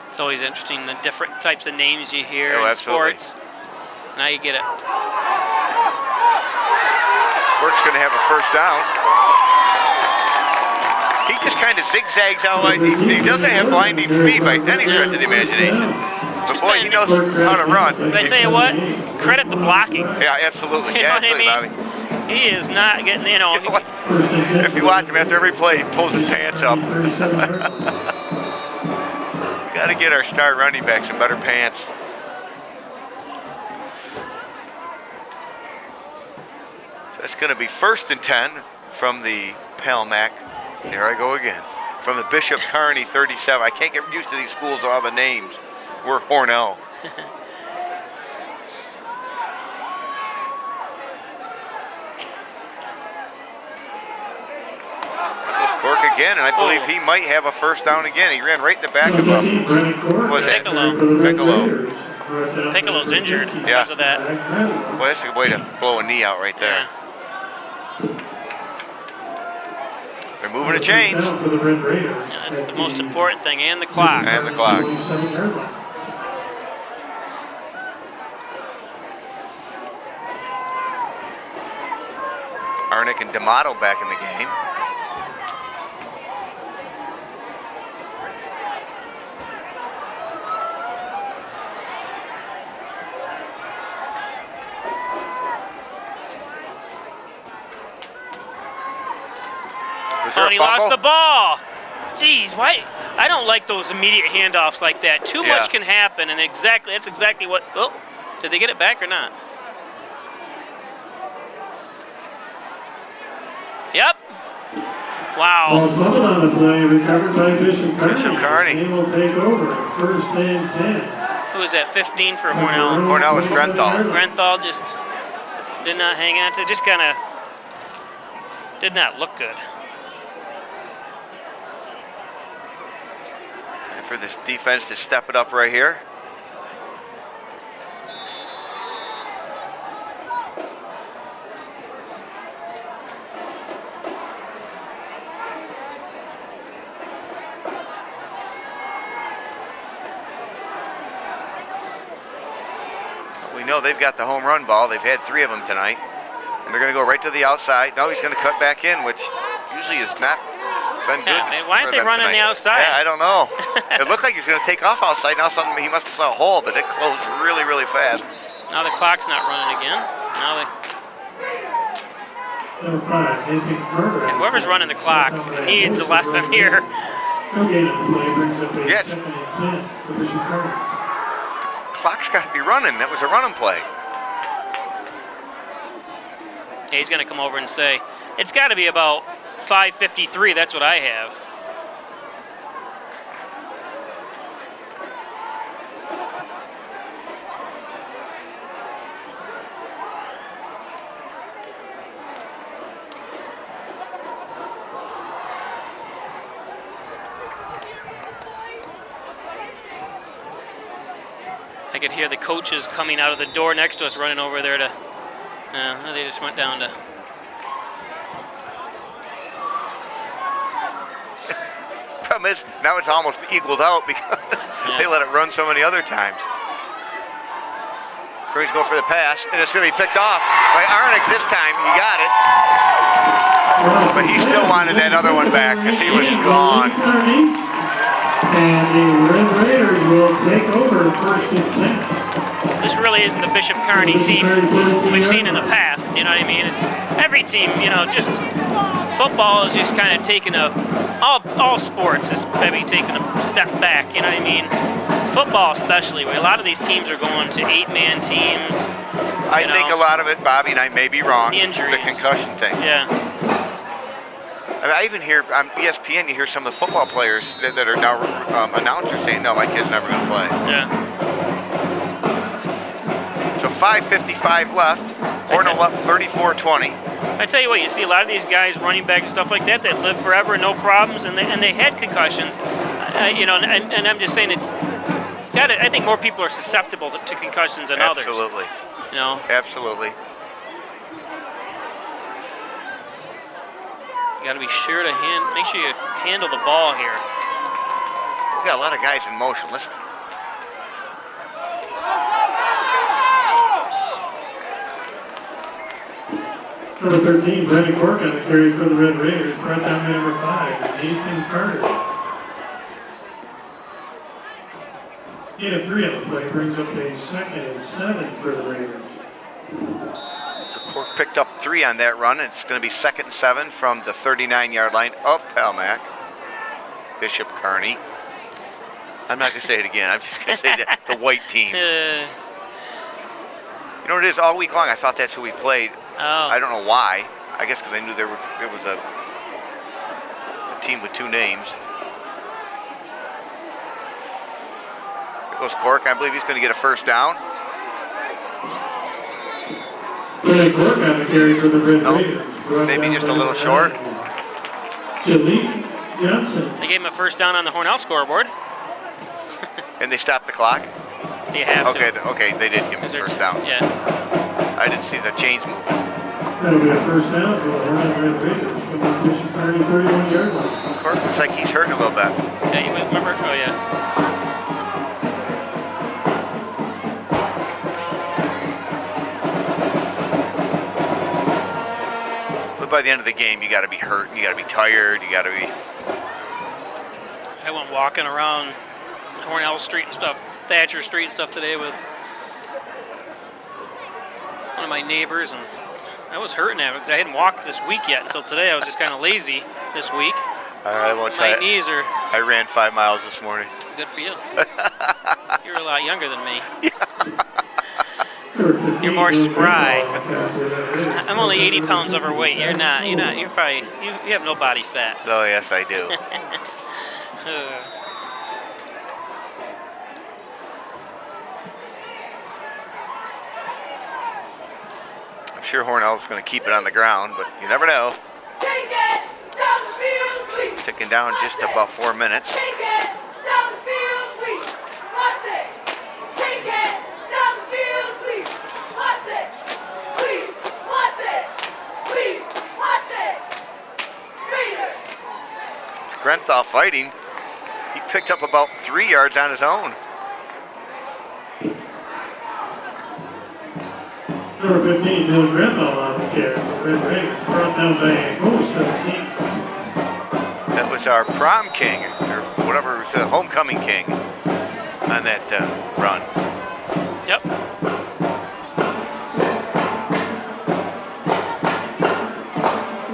It's always interesting the different types of names you hear Oh, in absolutely. sports. Now you get it. Quirk's going to have a first down. He just kind of zigzags out like he doesn't have blinding speed by any stretch of the imagination. But boy, he knows how to run. But I tell you what, credit the blocking. Yeah, absolutely. You know what I Absolutely, mean? Bobby. He is not getting, you know. If you watch him after every play, he pulls his pants up. Got to get our star running back some better pants. So it's going to be 1st and 10 from the Palmac. Here I go again. From the Bishop Kearney 37. I can't get used to these schools, all the names. We're Hornell. Goes Cork again, and I believe he might have a first down again. He ran right in the back of what was that? Piccolo. Piccolo's injured because of that. Boy, that's a good way to blow a knee out right there. They're moving the chains. Yeah, that's the most important thing, and the clock. And the clock. Arnick and D'Amato back in the game. Oh, he lost the ball. Jeez, why? I don't like those immediate handoffs like that. Too much can happen, and that's exactly what. Oh, did they get it back or not? Yep. Wow. Ball fumbled on the play, recovered by Bishop Kearney. Bishop Kearney. They will take over. 1st and 10. Who was that? 15 for Hornell. Hornell was Grenthal. Grenthal just did not hang on to. Just kind of did not look good. Time for this defense to step it up right here. We know they've got the home run ball. They've had 3 of them tonight. And they're going to go right to the outside. No, he's going to cut back in, which usually has not been good. Man, why aren't they running the outside? Yeah, I don't know. It looked like he was going to take off outside. Now he must have saw a hole, but it closed really, really fast. Now the clock's not running again. Now they. Number 5, Nathan Carter. And whoever's running the clock needs a lesson here. No gain on the play, brings up a Yes. 2nd and 10 for Bishop Kearney. Clock's got to be running. That was a running play. Yeah, he's going to come over and say, it's got to be about 5:53. That's what I have. I could hear the coaches coming out of the door next to us running over there to, they just went down to. Problem is, now it's almost equaled out because they let it run so many other times. Curry's going for the pass, and it's going to be picked off by Arnick this time. He got it. But he still wanted that other one back because he was gone. And the Red Raiders will take over 1st and 10. This really isn't the Bishop Kearney team we've seen in the past, you know what I mean? It's every team, you know, just football is just kind of taking all sports is maybe taking a step back, you know what I mean? Football especially, where a lot of these teams are going to 8-man teams. I think a lot of it, Bobby, and I may be wrong, the injuries. The concussion thing. Yeah. I mean, I even hear on ESPN, you hear some of the football players that are now announcers saying, no, my kid's never going to play. Yeah. So 5:55 left. Hornell up 34-20. I tell you what, you see a lot of these guys, running backs and stuff like that, that live forever, no problems, and they had concussions. You know, and I'm just saying it's got to, I think more people are susceptible to concussions than others. Absolutely. You know? Absolutely. You got to be sure to make sure you handle the ball here. We got a lot of guys in motion. Let's. Number 13, Brandon Cork on the carry for the Red Raiders. Brought down by number 5, Nathan Carter. Gain of 3 on the play brings up a 2nd and 7 for the Raiders. So Cork picked up 3 on that run. It's going to be 2nd and 7 from the 39-yard line of Palmac. Bishop Kearney. I'm not going to say it again. I'm just going to say the white team. You know what it is? All week long, I thought that's who we played. Oh. I don't know why. I guess because I knew there was a team with 2 names. Here goes Cork. I believe he's going to get a first down. Brandon Cork on the carry for the Red Raiders. Maybe just a little short. Jaleel Johnson. They gave him a first down on the Hornell scoreboard. And they stopped the clock? You have to. Okay, they did give him a first down. Yeah. I didn't see the chains moving. That'll be a first down for the Hornell Red Raiders from the Bishop Kearney 31-yard line. Cork looks like he's hurting a little bit. Yeah, you remember? Oh, yeah. But by the end of the game, you got to be hurt. You got to be tired. You got to be. I went walking around Hornell Street and stuff, Thatcher Street and stuff today with one of my neighbors, and I was hurting at it because I hadn't walked this week yet until today. I was just kind of lazy this week. I won't tell you. My knees are. I ran 5 miles this morning. Good for you. You're a lot younger than me. You're more spry. I'm only 80 pounds overweight. You're not. You're probably. You have no body fat. Oh yes, I do. I'm sure Hornell's going to keep it on the ground, but you never know. Take it down the field, please. Ticking down just about 4 minutes. Take it down the field, please. What's it? Take it down the field, please. What's it? Please. What's it? Please. What's it? Raiders. It's Grenthal fighting. He picked up about 3 yards on his own. Number 15, Dylan Grenthal on the carry. Red Raiders brought down by a host of teams. That was our prom king, or whatever, the homecoming king on that run. Yep.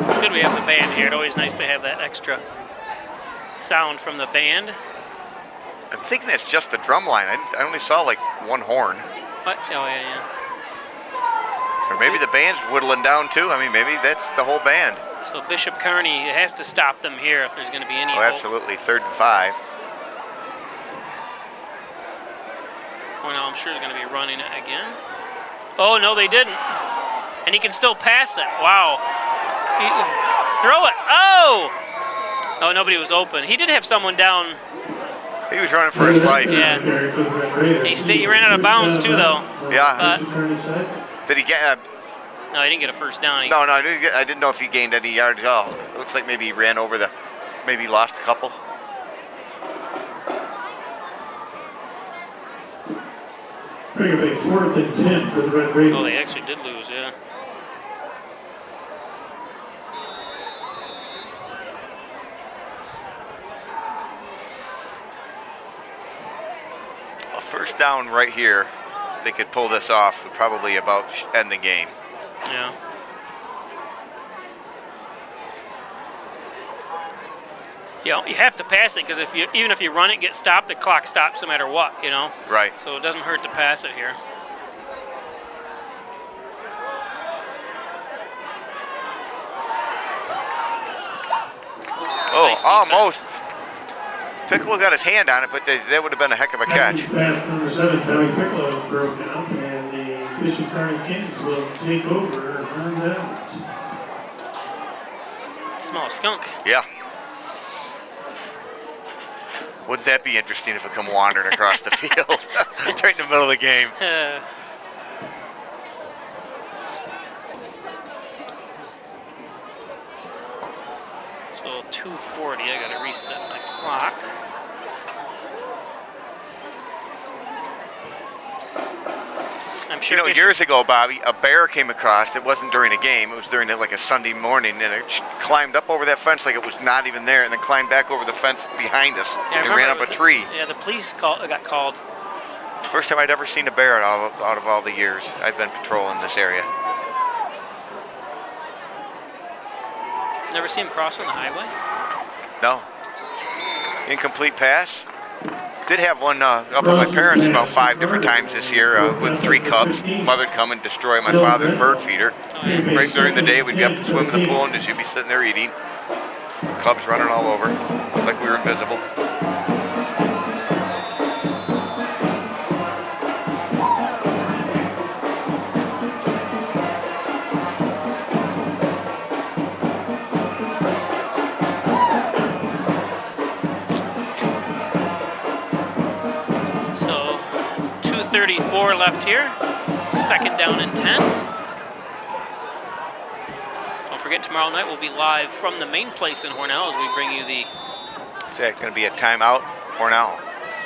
It's good we have the band here. It's always nice to have that extra sound from the band. I'm thinking that's just the drum line. I only saw like 1 horn. What? Oh, yeah. So maybe the band's whittling down too. I mean, maybe that's the whole band. So Bishop Kearney has to stop them here if there's going to be any Oh, hope. absolutely. 3rd and 5. Hornell, I'm sure, is going to be running it again. Oh, no, they didn't. And he can still pass it. Wow. Throw it. Oh! Oh, nobody was open. He did have someone down. He was running for his life. Yeah. He ran out of bounds, too, though. Yeah. Did he get... No, he didn't get a first down. No, I didn't know if he gained any yards at all. It looks like maybe he ran over the... Maybe lost a couple. Bring up a 4th and 10 for the Red Raiders. Oh, they actually did lose, yeah. A first down right here, if they could pull this off, would probably about end the game. Yeah. You have to pass it because even if you run it, get stopped, the clock stops no matter what, you know. Right. So it doesn't hurt to pass it here. Oh, Nice almost. Piccolo got his hand on it, but that would have been a heck of a catch. Pass number 7, Tommy Piccolo is broken up, and the Bishop Kearney Kings will take over on downs. smell a skunk. Yeah. Wouldn't that be interesting if it come wandering across the field right in the middle of the game? So 2:40, I gotta reset my clock. I'm sure. You know, years ago, Bobby, a bear came across. It wasn't during a game. It was during like a Sunday morning, and it climbed up over that fence like it was not even there, and then climbed back over the fence behind us and ran up a tree. Yeah, the police got called. First time I'd ever seen a bear out of all the years I've been patrolling this area. Never see him cross on the highway? No. Incomplete pass. Did have one up at my parents' about 5 different times this year with 3 cubs. Mother'd come and destroy my father's bird feeder. Right during the day, we'd be up and swim in the pool, and she'd be sitting there eating. Cubs running all over, like we were invisible. So 2:34 left here. 2nd down and 10. Don't forget, tomorrow night we'll be live from the main place in Hornell as we bring you the... Is that going to be a timeout, Hornell?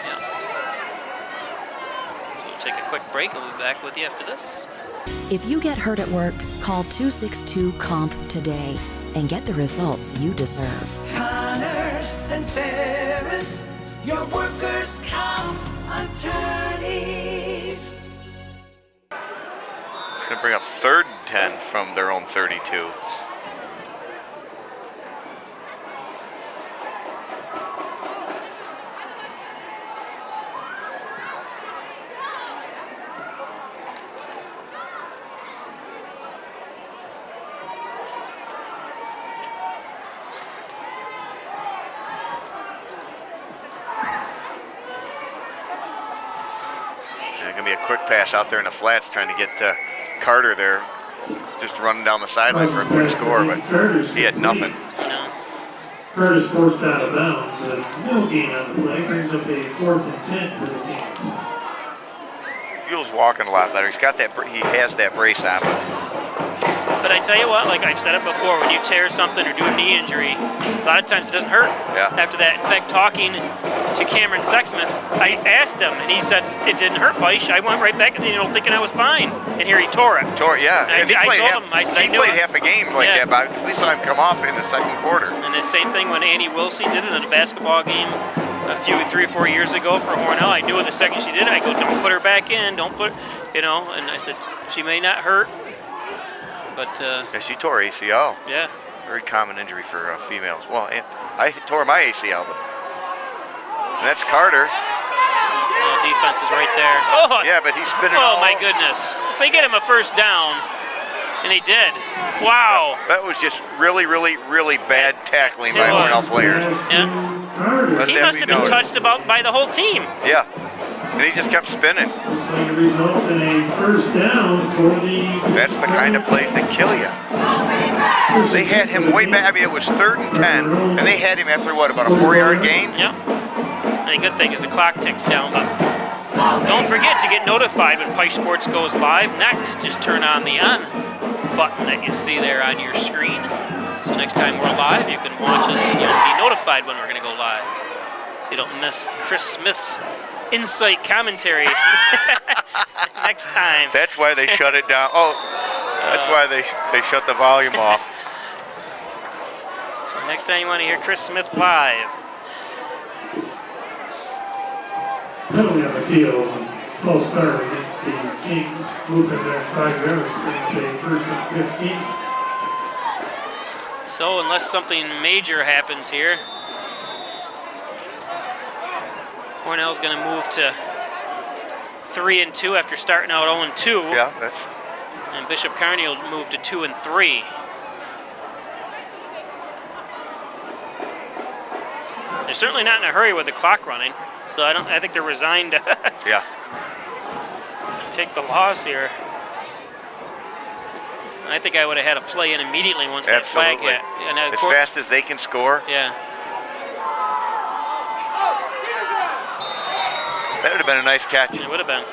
Yeah. So we'll take a quick break and we'll be back with you after this. If you get hurt at work, call 262-COMP today and get the results you deserve. Connors and Ferris, your workers' comp attorneys. It's going to bring up 3rd and 10 from their own 32. Be a quick pass out there in the flats, trying to get Carter there, just running down the sideline for a quick score, but he had nothing. Curtis forced out of bounds. No gain on the play, brings up a 4th and 10 for the Kings. Buell's walking a lot better. He has that brace on, But I tell you what, like I've said it before, when you tear something or do a knee injury, a lot of times it doesn't hurt after that. In fact, talking to Cameron Sexsmith, I asked him, and he said it didn't hurt, Peisch. I went right back and thinking I was fine, and here he tore it. Yeah. And he played half a game like that, Bobby, because we saw him come off in the 2nd quarter. And the same thing when Annie Wilsey did it in a basketball game 3 or 4 years ago for Hornell. I knew the second she did it, I go, don't put her back in, don't put, and I said, she may not hurt, but... yeah, she tore ACL. Yeah. Very common injury for females. Well, I tore my ACL, but that's Carter. Oh, defense is right there. Oh, yeah, but he's spinning Oh, my goodness. If they get him a 1st down, and they did. Wow. That was just really, really, really bad tackling by Hornell players. Yeah. He must have been touched by the whole team. Yeah. And he just kept spinning. It results in a 1st down for the... That's the kind of plays that kill you. They had him way back. I mean, it was 3rd and 10, and they had him after, what, about a 4-yard gain? Yeah. And the good thing is the clock ticks down, but don't forget to get notified when Peisch Sports goes live next. Just turn on the on button that you see there on your screen. So next time we're live, you can watch us and you'll be notified when we're going to go live. So you don't miss Chris Smith's insight commentary next time. That's why they shut it down. Oh, that's why they shut the volume off. So next time you want to hear Chris Smith live. Penalty on the field, false start against the Kings. Moving back 5 yards, brings a 1st and 15. So unless something major happens here, Hornell's going to move to 3 and 2 after starting out 0 and 2. Yeah, that's. And Bishop Kearney will move to 2 and 3. They're certainly not in a hurry with the clock running, so I think they're resigned to take the loss here. I think I would have had a play in immediately once that flag Absolutely. hit. And As fast as they can score. Yeah. That would have been a nice catch. It would have been.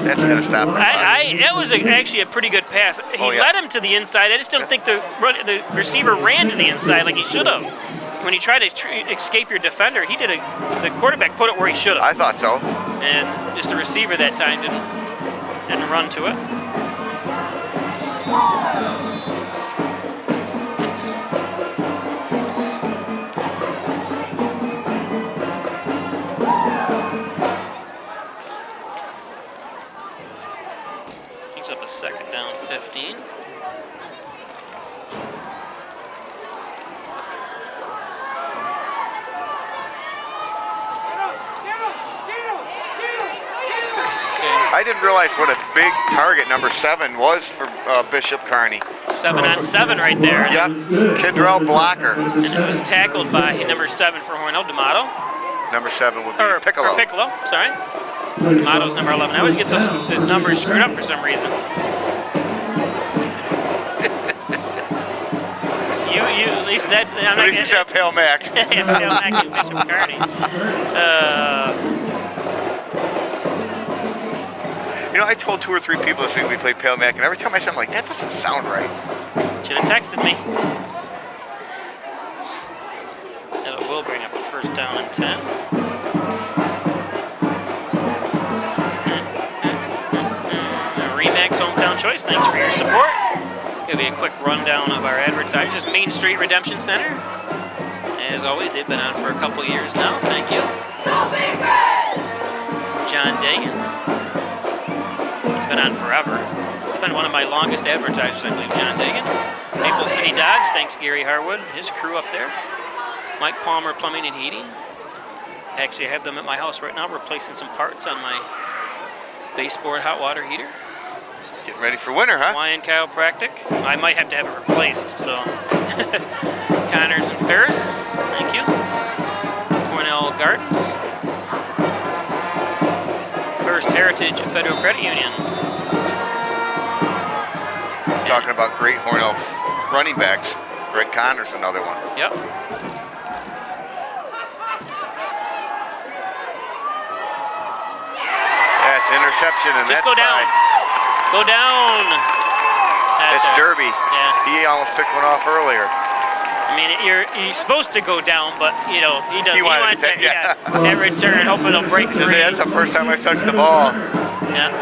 That's going to stop them. It was actually a pretty good pass. He led him to the inside. I just don't think the receiver ran to the inside like he should have. When you try to escape your defender, the quarterback put it where he should have. I thought so. And just the receiver that time didn't run to it. Brings up a second down 15. I didn't realize what a big target number 7 was for Bishop Kearney. 7 on 7 right there. Yep, Kidrell blocker. And it was tackled by number 7 for Hornell, D'Amato. Number 7 would be Piccolo. Or Piccolo, sorry. D'Amato's number 11. I always get those numbers screwed up for some reason. At least that's. At least you have Hail Mac. Hail Mac and Bishop Kearney. You know, I told 2 or 3 people this week we played Pale Mac, and every time I said, I'm like, that doesn't sound right. Should have texted me. That will bring up a first down and 10. Remax Hometown Choice, thanks for your support. Give you a quick rundown of our advertisers. Main Street Redemption Center. As always, they've been on for a couple years now. Thank you. John Dagan. He's been on forever. He's been one of my longest advertisers, I believe, John Dagan. Maple City Dodge, thanks Gary Harwood, his crew up there. Mike Palmer Plumbing and Heating. Actually, I have them at my house right now, replacing some parts on my baseboard hot water heater. Getting ready for winter, huh? Hawaiian Chiropractic. I might have to have it replaced, so. Connors and Ferris, thank you. Hornell Gardens. First Heritage Federal Credit Union. Talking about great Hornell running backs. Greg Connors, another one. Yep. That's interception, and Just that's go down. Go down. It's Derby. Yeah. He almost picked one off earlier. I mean, you're supposed to go down, but you know he doesn't. He wants to, that return, hoping it'll break through. That's the first time I've touched the ball. Yeah.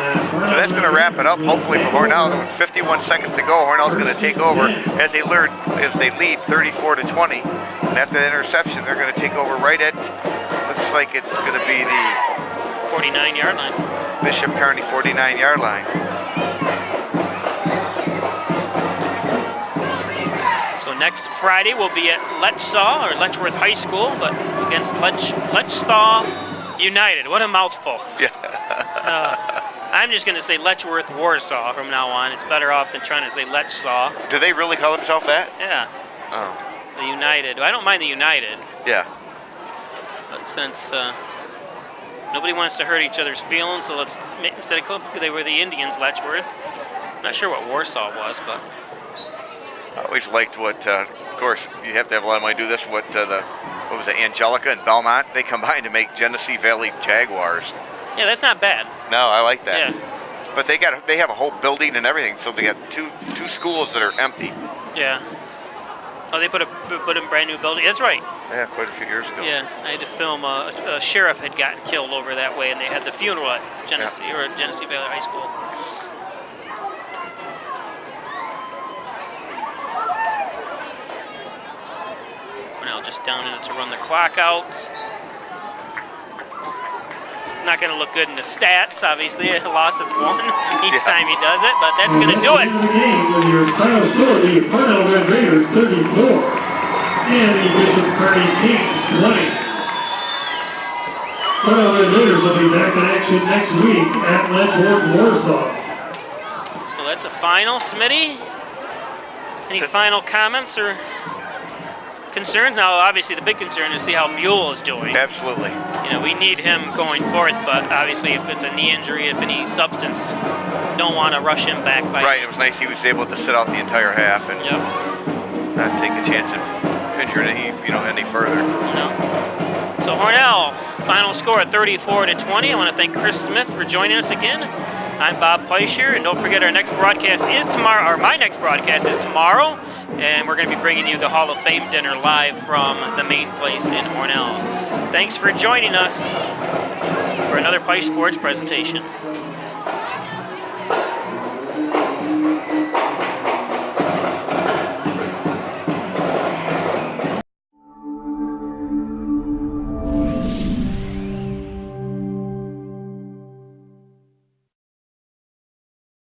So that's going to wrap it up, hopefully for Hornell. With 51 seconds to go, Hornell's going to take over as they lead 34-20. And after the interception, they're going to take over right at. Looks like it's going to be the 49-yard line. Bishop Kearney 49-yard line. So next Friday we'll be at Letchsaw, or Letchworth High School, but against Letchsaw United. What a mouthful. Yeah. I'm just going to say Letchworth Warsaw from now on. It's better off than trying to say Letchsaw. Do they really call themselves that? Yeah. Oh. The United. I don't mind the United. Yeah. But since nobody wants to hurt each other's feelings, so let's, instead of they were the Indians, Letchworth. I'm not sure what Warsaw was, but. I always liked what, of course, you have to have a lot of money to do this, what was it, Angelica and Belmont, they combined to make Genesee Valley Jaguars. Yeah, that's not bad. No, I like that. Yeah. But they have a whole building and everything, so they got two schools that are empty. Yeah. Oh, they put a brand new building. That's right. Yeah, quite a few years ago. Yeah, I had to film. A sheriff had gotten killed over that way, and they had the funeral at Genesee Valley High School. Now just down in it to run the clock out. It's not going to look good in the stats, obviously, a loss of 1 each time he does it, but that's going to do it. The game with your final score, the Hornell Red Raiders 34 and the Bishop Kearney Kings 20. Hornell Red Raiders will be back in action next week at Letchworth Warsaw. So that's a final, Smitty. Any final comments or concerns. Now, obviously, the big concern is to see how Buell is doing. Absolutely. You know, we need him going forward, but obviously, if it's a knee injury, if any substance, don't want to rush him back. Right. It was nice he was able to sit out the entire half and not take a chance of injuring any further. So Hornell, final score at 34-20. I want to thank Chris Smith for joining us again. I'm Bob Pleischer, and don't forget our next broadcast is tomorrow, or my next broadcast is tomorrow, and we're going to be bringing you the Hall of Fame dinner live from the main place in Hornell. Thanks for joining us for another Peisch Sports presentation.